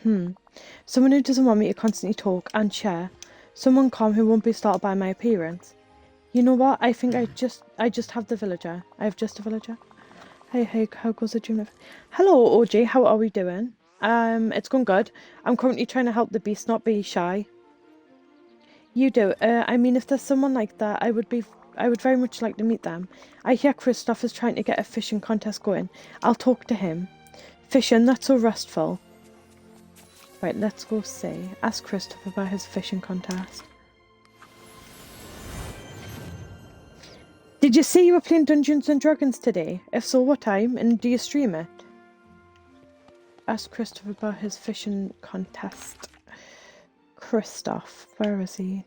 Someone who doesn't want me to constantly talk and share. Someone calm who won't be startled by my appearance. You know what? I think I just have the villager. I have just a villager. Hey, how goes the gym? Hello, OJ. How are we doing? It's going good. I'm currently trying to help the beast not be shy. You do. I mean, if there's someone like that, I would very much like to meet them. I hear Kristoff is trying to get a fishing contest going. I'll talk to him. Fishing, that's so restful. Right, let's go see. Ask Kristoff about his fishing contest. Did you say you were playing Dungeons and Dragons today? If so, what time? And do you stream it? Ask Kristoff about his fishing contest. Kristoff, where is he?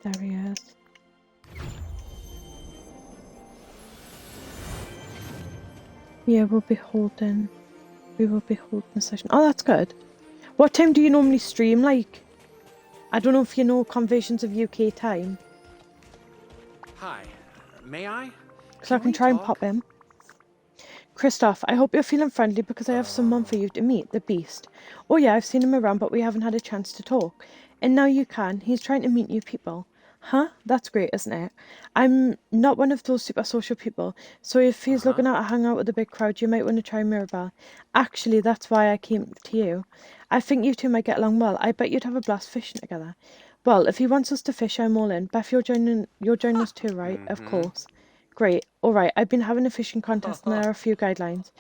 There he is. Yeah, we will be holding a session. Oh, that's good. What time do you normally stream, like? I don't know if you know conversions of UK time. Hi, may I? So I can try and pop him. Kristoff, I hope you're feeling friendly because I have someone for you to meet, the Beast. Oh yeah, I've seen him around, but we haven't had a chance to talk. And now you can. He's trying to meet new people. Huh? That's great, isn't it? I'm not one of those super social people, so if he's looking out to hang out with a big crowd, you might want to try Mirabelle. Actually, that's why I came to you. I think you two might get along well. I bet you'd have a blast fishing together. Well, if he wants us to fish, I'm all in. Beth, you're joining us too, right? Of course. Great. Alright, I've been having a fishing contest and there are a few guidelines.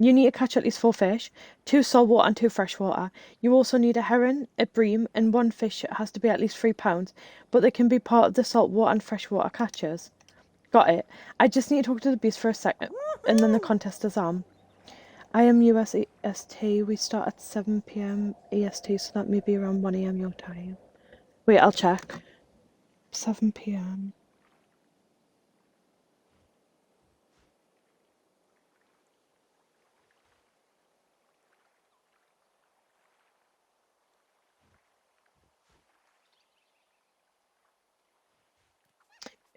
You need to catch at least 4 fish, 2 saltwater and 2 freshwater. You also need a heron, a bream, and 1 fish has to be at least 3 pounds, but they can be part of the saltwater and freshwater catches. Got it. I just need to talk to the beast for a second, and then the contest is on. I am US EST. We start at 7 PM EST, so that may be around 1 AM your time. Wait, I'll check. 7 PM.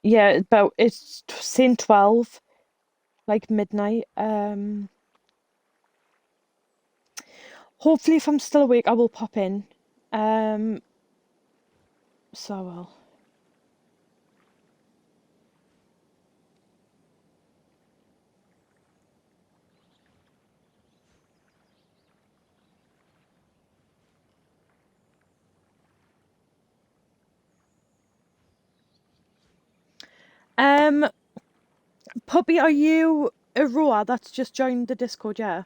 Yeah, it's saying 12, like midnight. Hopefully if I'm still awake I will pop in. So I will. Puppy, are you Aurora that's just joined the Discord, yeah?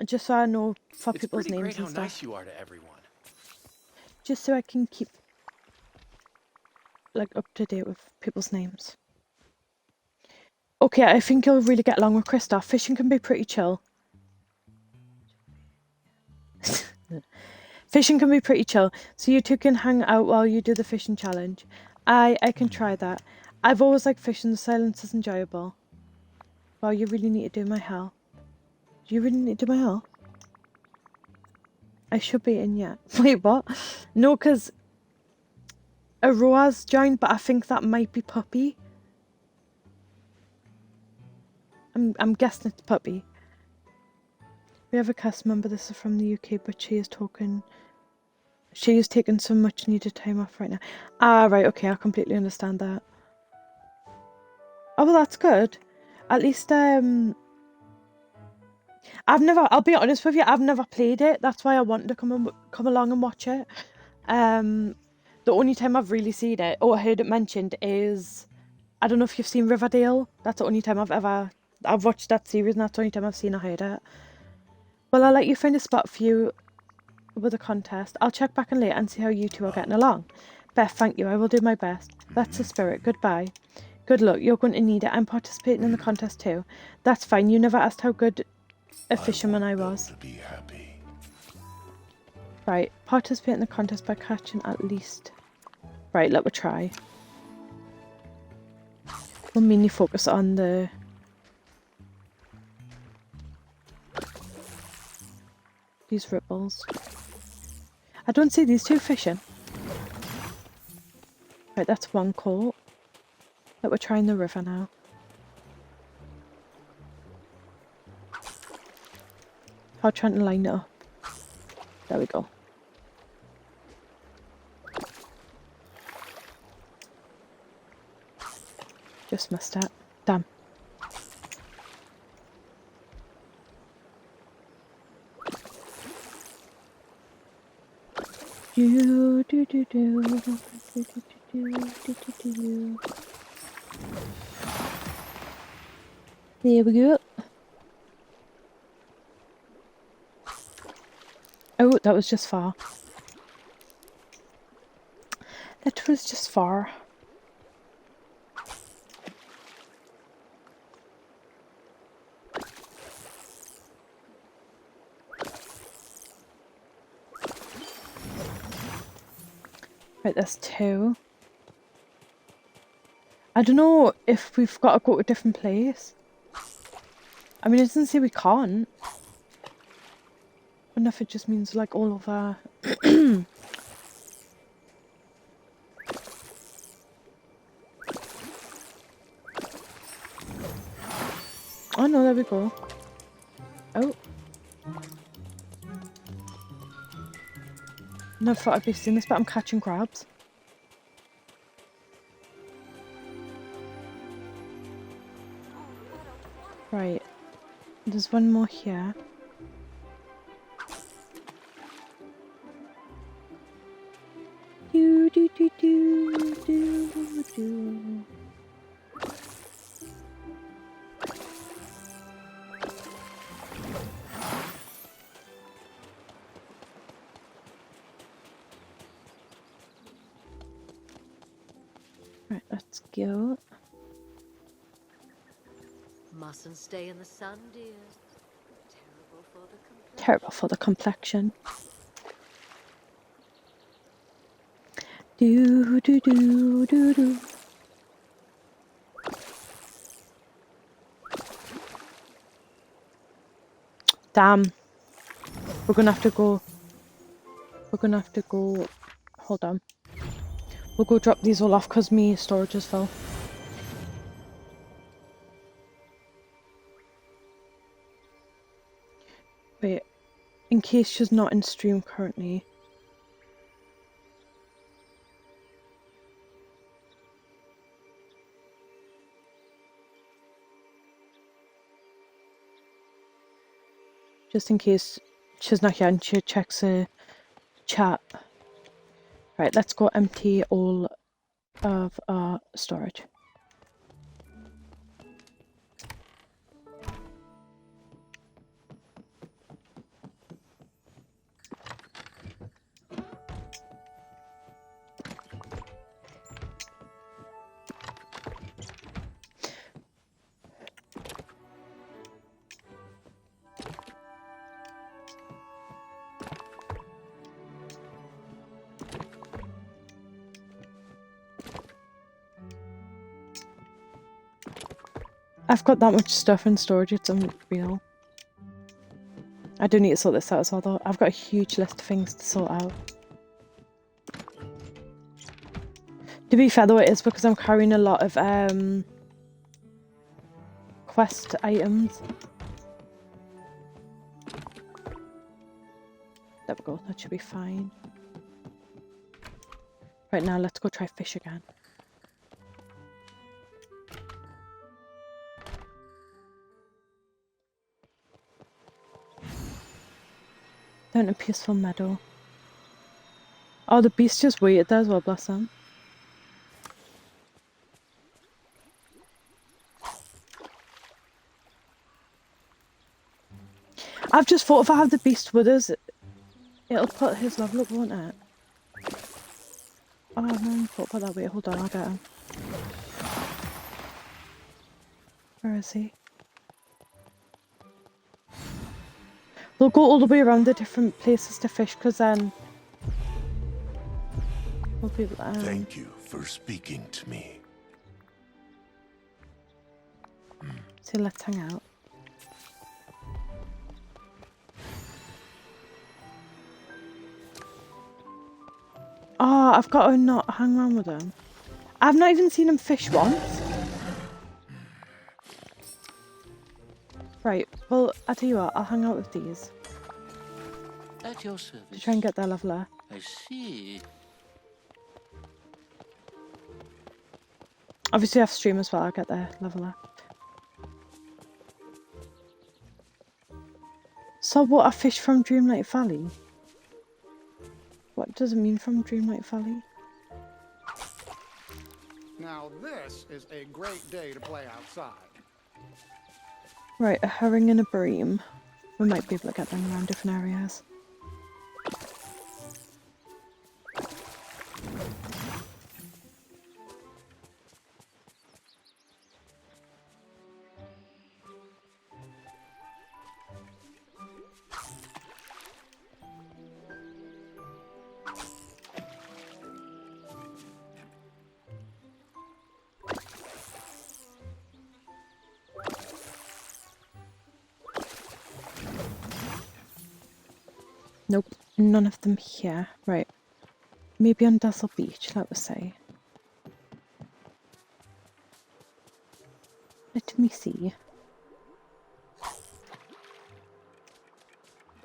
Just so I know for people's names and It's pretty great how stuff. nice you are to everyone. just so I can keep like up to date with people's names. Okay, I think you'll really get along with Kristoff. Fishing can be pretty chill. Fishing can be pretty chill, so you two can hang out while you do the fishing challenge. I can try that. I've always liked fishing, the silence is enjoyable. Wow, you really need to do my hair. Do you really need to do my hair? I should be in yet. Wait, what? No, because Aroa's joined, but I think that might be Puppy. I'm guessing it's Puppy. We have a cast member, this is from the UK, but she is taking some much needed time off right now. Ah, right, okay, I completely understand that. Oh, well, that's good. At least, I'll be honest with you, I've never played it. That's why I wanted to come along and watch it. The only time I've really seen it, or heard it mentioned, is, I don't know if you've seen Riverdale. That's the only time I've watched that series, and that's the only time I've seen or heard it. Well, I'll let you find a spot for you with a contest. I'll check back in later and see how you two are getting along. Beth, thank you. I will do my best. That's the spirit. Goodbye. Good luck. You're going to need it. I'm participating in the contest too. That's fine. You never asked how good a fisherman I was. To be happy. Right. Participate in the contest by catching at least... Right, let me try. We'll mainly focus on the... These ripples. I don't see these two fishing. Right, that's one caught. That we're trying the river now. I'm trying to line it up. There we go. Just missed it. Damn. Do do do do do do do do do do. There we go. Oh, that was just far. That was just far. Right, there's two. I don't know if we've got to go to a different place. I mean, it doesn't say we can't. I don't know if it just means like all over. Oh no, there we go. Oh. Never thought I'd be seeing this, but I'm catching crabs. Right. There's one more here. Do do do do do do. Right, let's go. Mustn't stay in the sun, dear. Terrible for the complexion. Terrible for the complexion. Do do do do do. Damn. We're gonna have to go. We're gonna have to go. Hold on. We'll go drop these all off because me storage is full. Wait, in case she's not in stream currently. Just in case she's not here and she checks the chat. Right, let's go empty all of our storage. I've got that much stuff in storage, it's unreal. I do need to sort this out as well though. I've got a huge list of things to sort out. To be fair though, it is because I'm carrying a lot of quest items. There we go, that should be fine. Right now, let's go try fish again. Down a peaceful meadow. Oh, the beast just waited there as well, bless him. I've just thought if I have the beast with us, it'll put his level up, won't it? Oh, no, I thought about that. Wait, hold on, I'll get him. Where is he? We'll go all the way around the different places to fish, because then we'll be able to... Thank you for speaking to me. So let's hang out. Oh, I've got to not hang around with him. I've not even seen him fish once. Right, well, I'll tell you what, I'll hang out with these. At your service. To try and get their level up. I see. Obviously, off stream as well, I'll get their level up. So, what, a fish from Dreamlight Valley? What does it mean from Dreamlight Valley? Now this is a great day to play outside. Right, a herring and a bream. We might be able to get them around different areas. Nope, none of them here. Right. Maybe on Dazzle Beach, let us say. Let me see.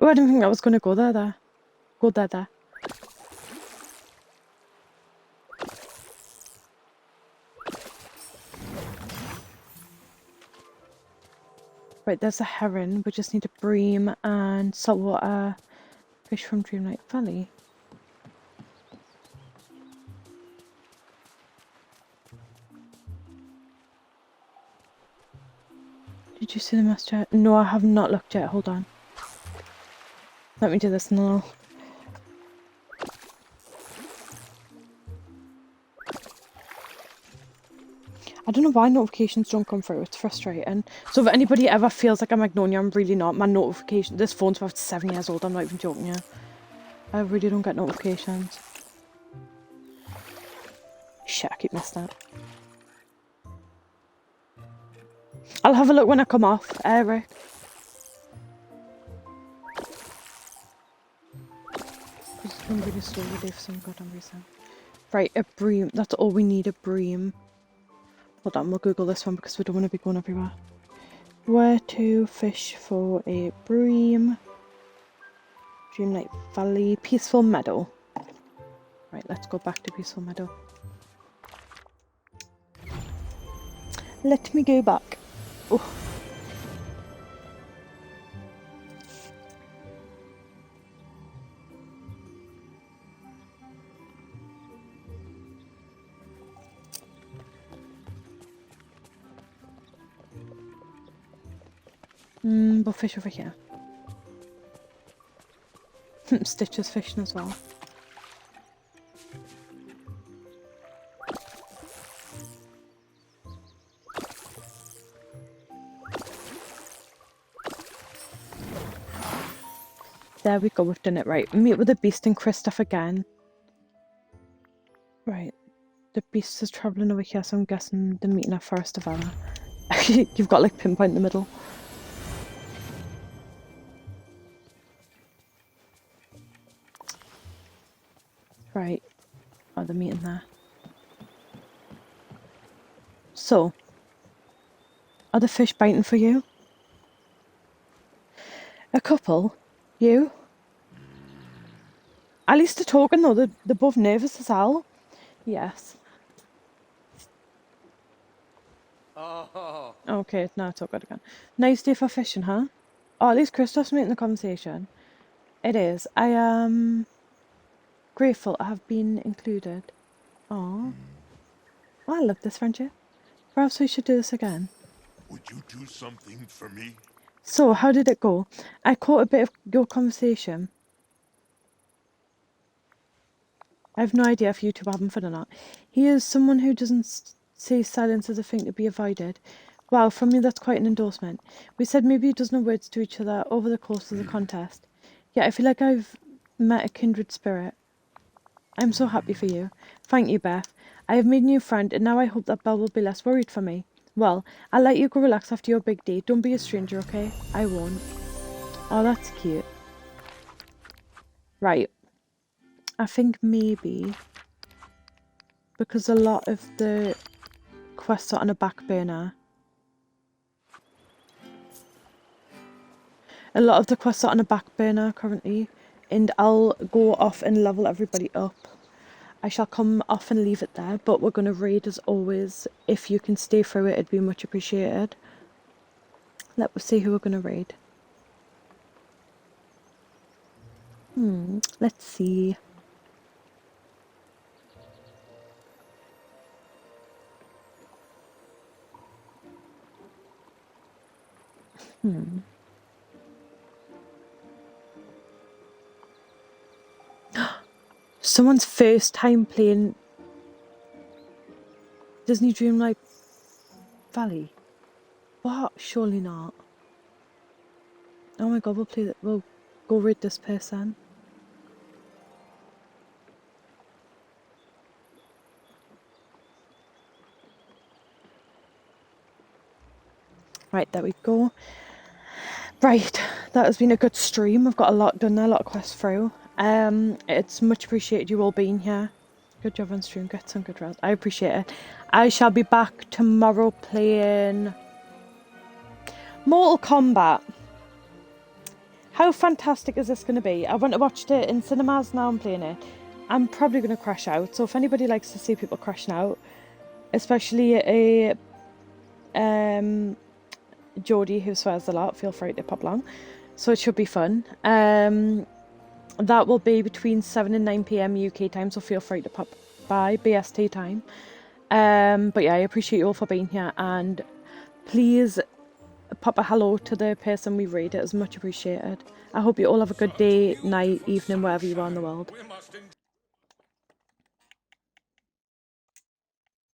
Oh, I didn't think I was going to go there. Go there. Right, there's a heron. We just need a bream and saltwater fish from Dreamlight Valley. Did you see the master yet? No, I have not looked yet. Hold on. Let me do this now. I don't know why notifications don't come through. It's frustrating. So if anybody ever feels like I'm ignoring you, I'm really not. My notification, this phone's about 7 years old. I'm not even joking you. I really don't get notifications. Shit, I keep messing up. I'll have a look when I come off, Eric. It's been really slow today for some goddamn reason. Right, a bream. That's all we need, a bream. Hold on, we'll Google this one because we don't want to be going everywhere. Where to fish for a bream? Dreamlight Valley, Peaceful Meadow. Right, let's go back to Peaceful Meadow. Let me go back. Oh. We'll fish over here. Stitch is fishing as well. There we go, we've done it right. Meet with the beast and Kristoff again. Right. The beast is travelling over here, so I'm guessing they're meeting at Forest of Valor. You've got like pinpoint in the middle. Right. Oh, the meeting there. So, are the fish biting for you? A couple? You? At least they're talking though, they're both nervous as hell. Yes. Oh. Okay, now it's all good again. Nice day for fishing, huh? Oh, at least Christoph's making the conversation. It is. I am grateful I have been included. Oh, I love this friendship. Perhaps we should do this again. Would you do something for me? So, how did it go? I caught a bit of your conversation. I have no idea if you two are having fun or not. He is someone who doesn't see silence as a thing to be avoided. Wow, from me that's quite an endorsement. We said maybe a dozen of words to each other over the course of the contest. Yeah, I feel like I've met a kindred spirit. I'm so happy for you. Thank you, Beth. I have made a new friend, and now I hope that Belle will be less worried for me. Well, I'll let you go relax after your big day. Don't be a stranger, okay? I won't. Oh, that's cute. Right. I think maybe because a lot of the quests are on a back burner. A lot of the quests are on a back burner currently, and I'll go off and level everybody up. I shall come off and leave it there, but we're going to raid as always. If you can stay through it, it'd be much appreciated. Let's see who we're going to raid. Let's see. Someone's first time playing Disney Dreamlight Valley. What? Surely not. Oh my god, we'll play that. We'll go raid this person. Right, there we go. Right, that has been a good stream. I've got a lot done there, a lot of quests through. It's much appreciated you all being here. Good job on stream, get some good rest. I appreciate it. I shall be back tomorrow playing Mortal Kombat. How fantastic is this going to be? I went to watch it in cinemas, now I'm playing it. I'm probably going to crash out, so if anybody likes to see people crashing out, especially a Jodie who swears a lot, feel free to pop along. So it should be fun. That will be between 7 and 9 PM UK time, so feel free to pop by BST time. But yeah, I appreciate you all for being here, and please pop a hello to the person we raid. It is much appreciated. I hope you all have a good day, night, evening, wherever you are in the world.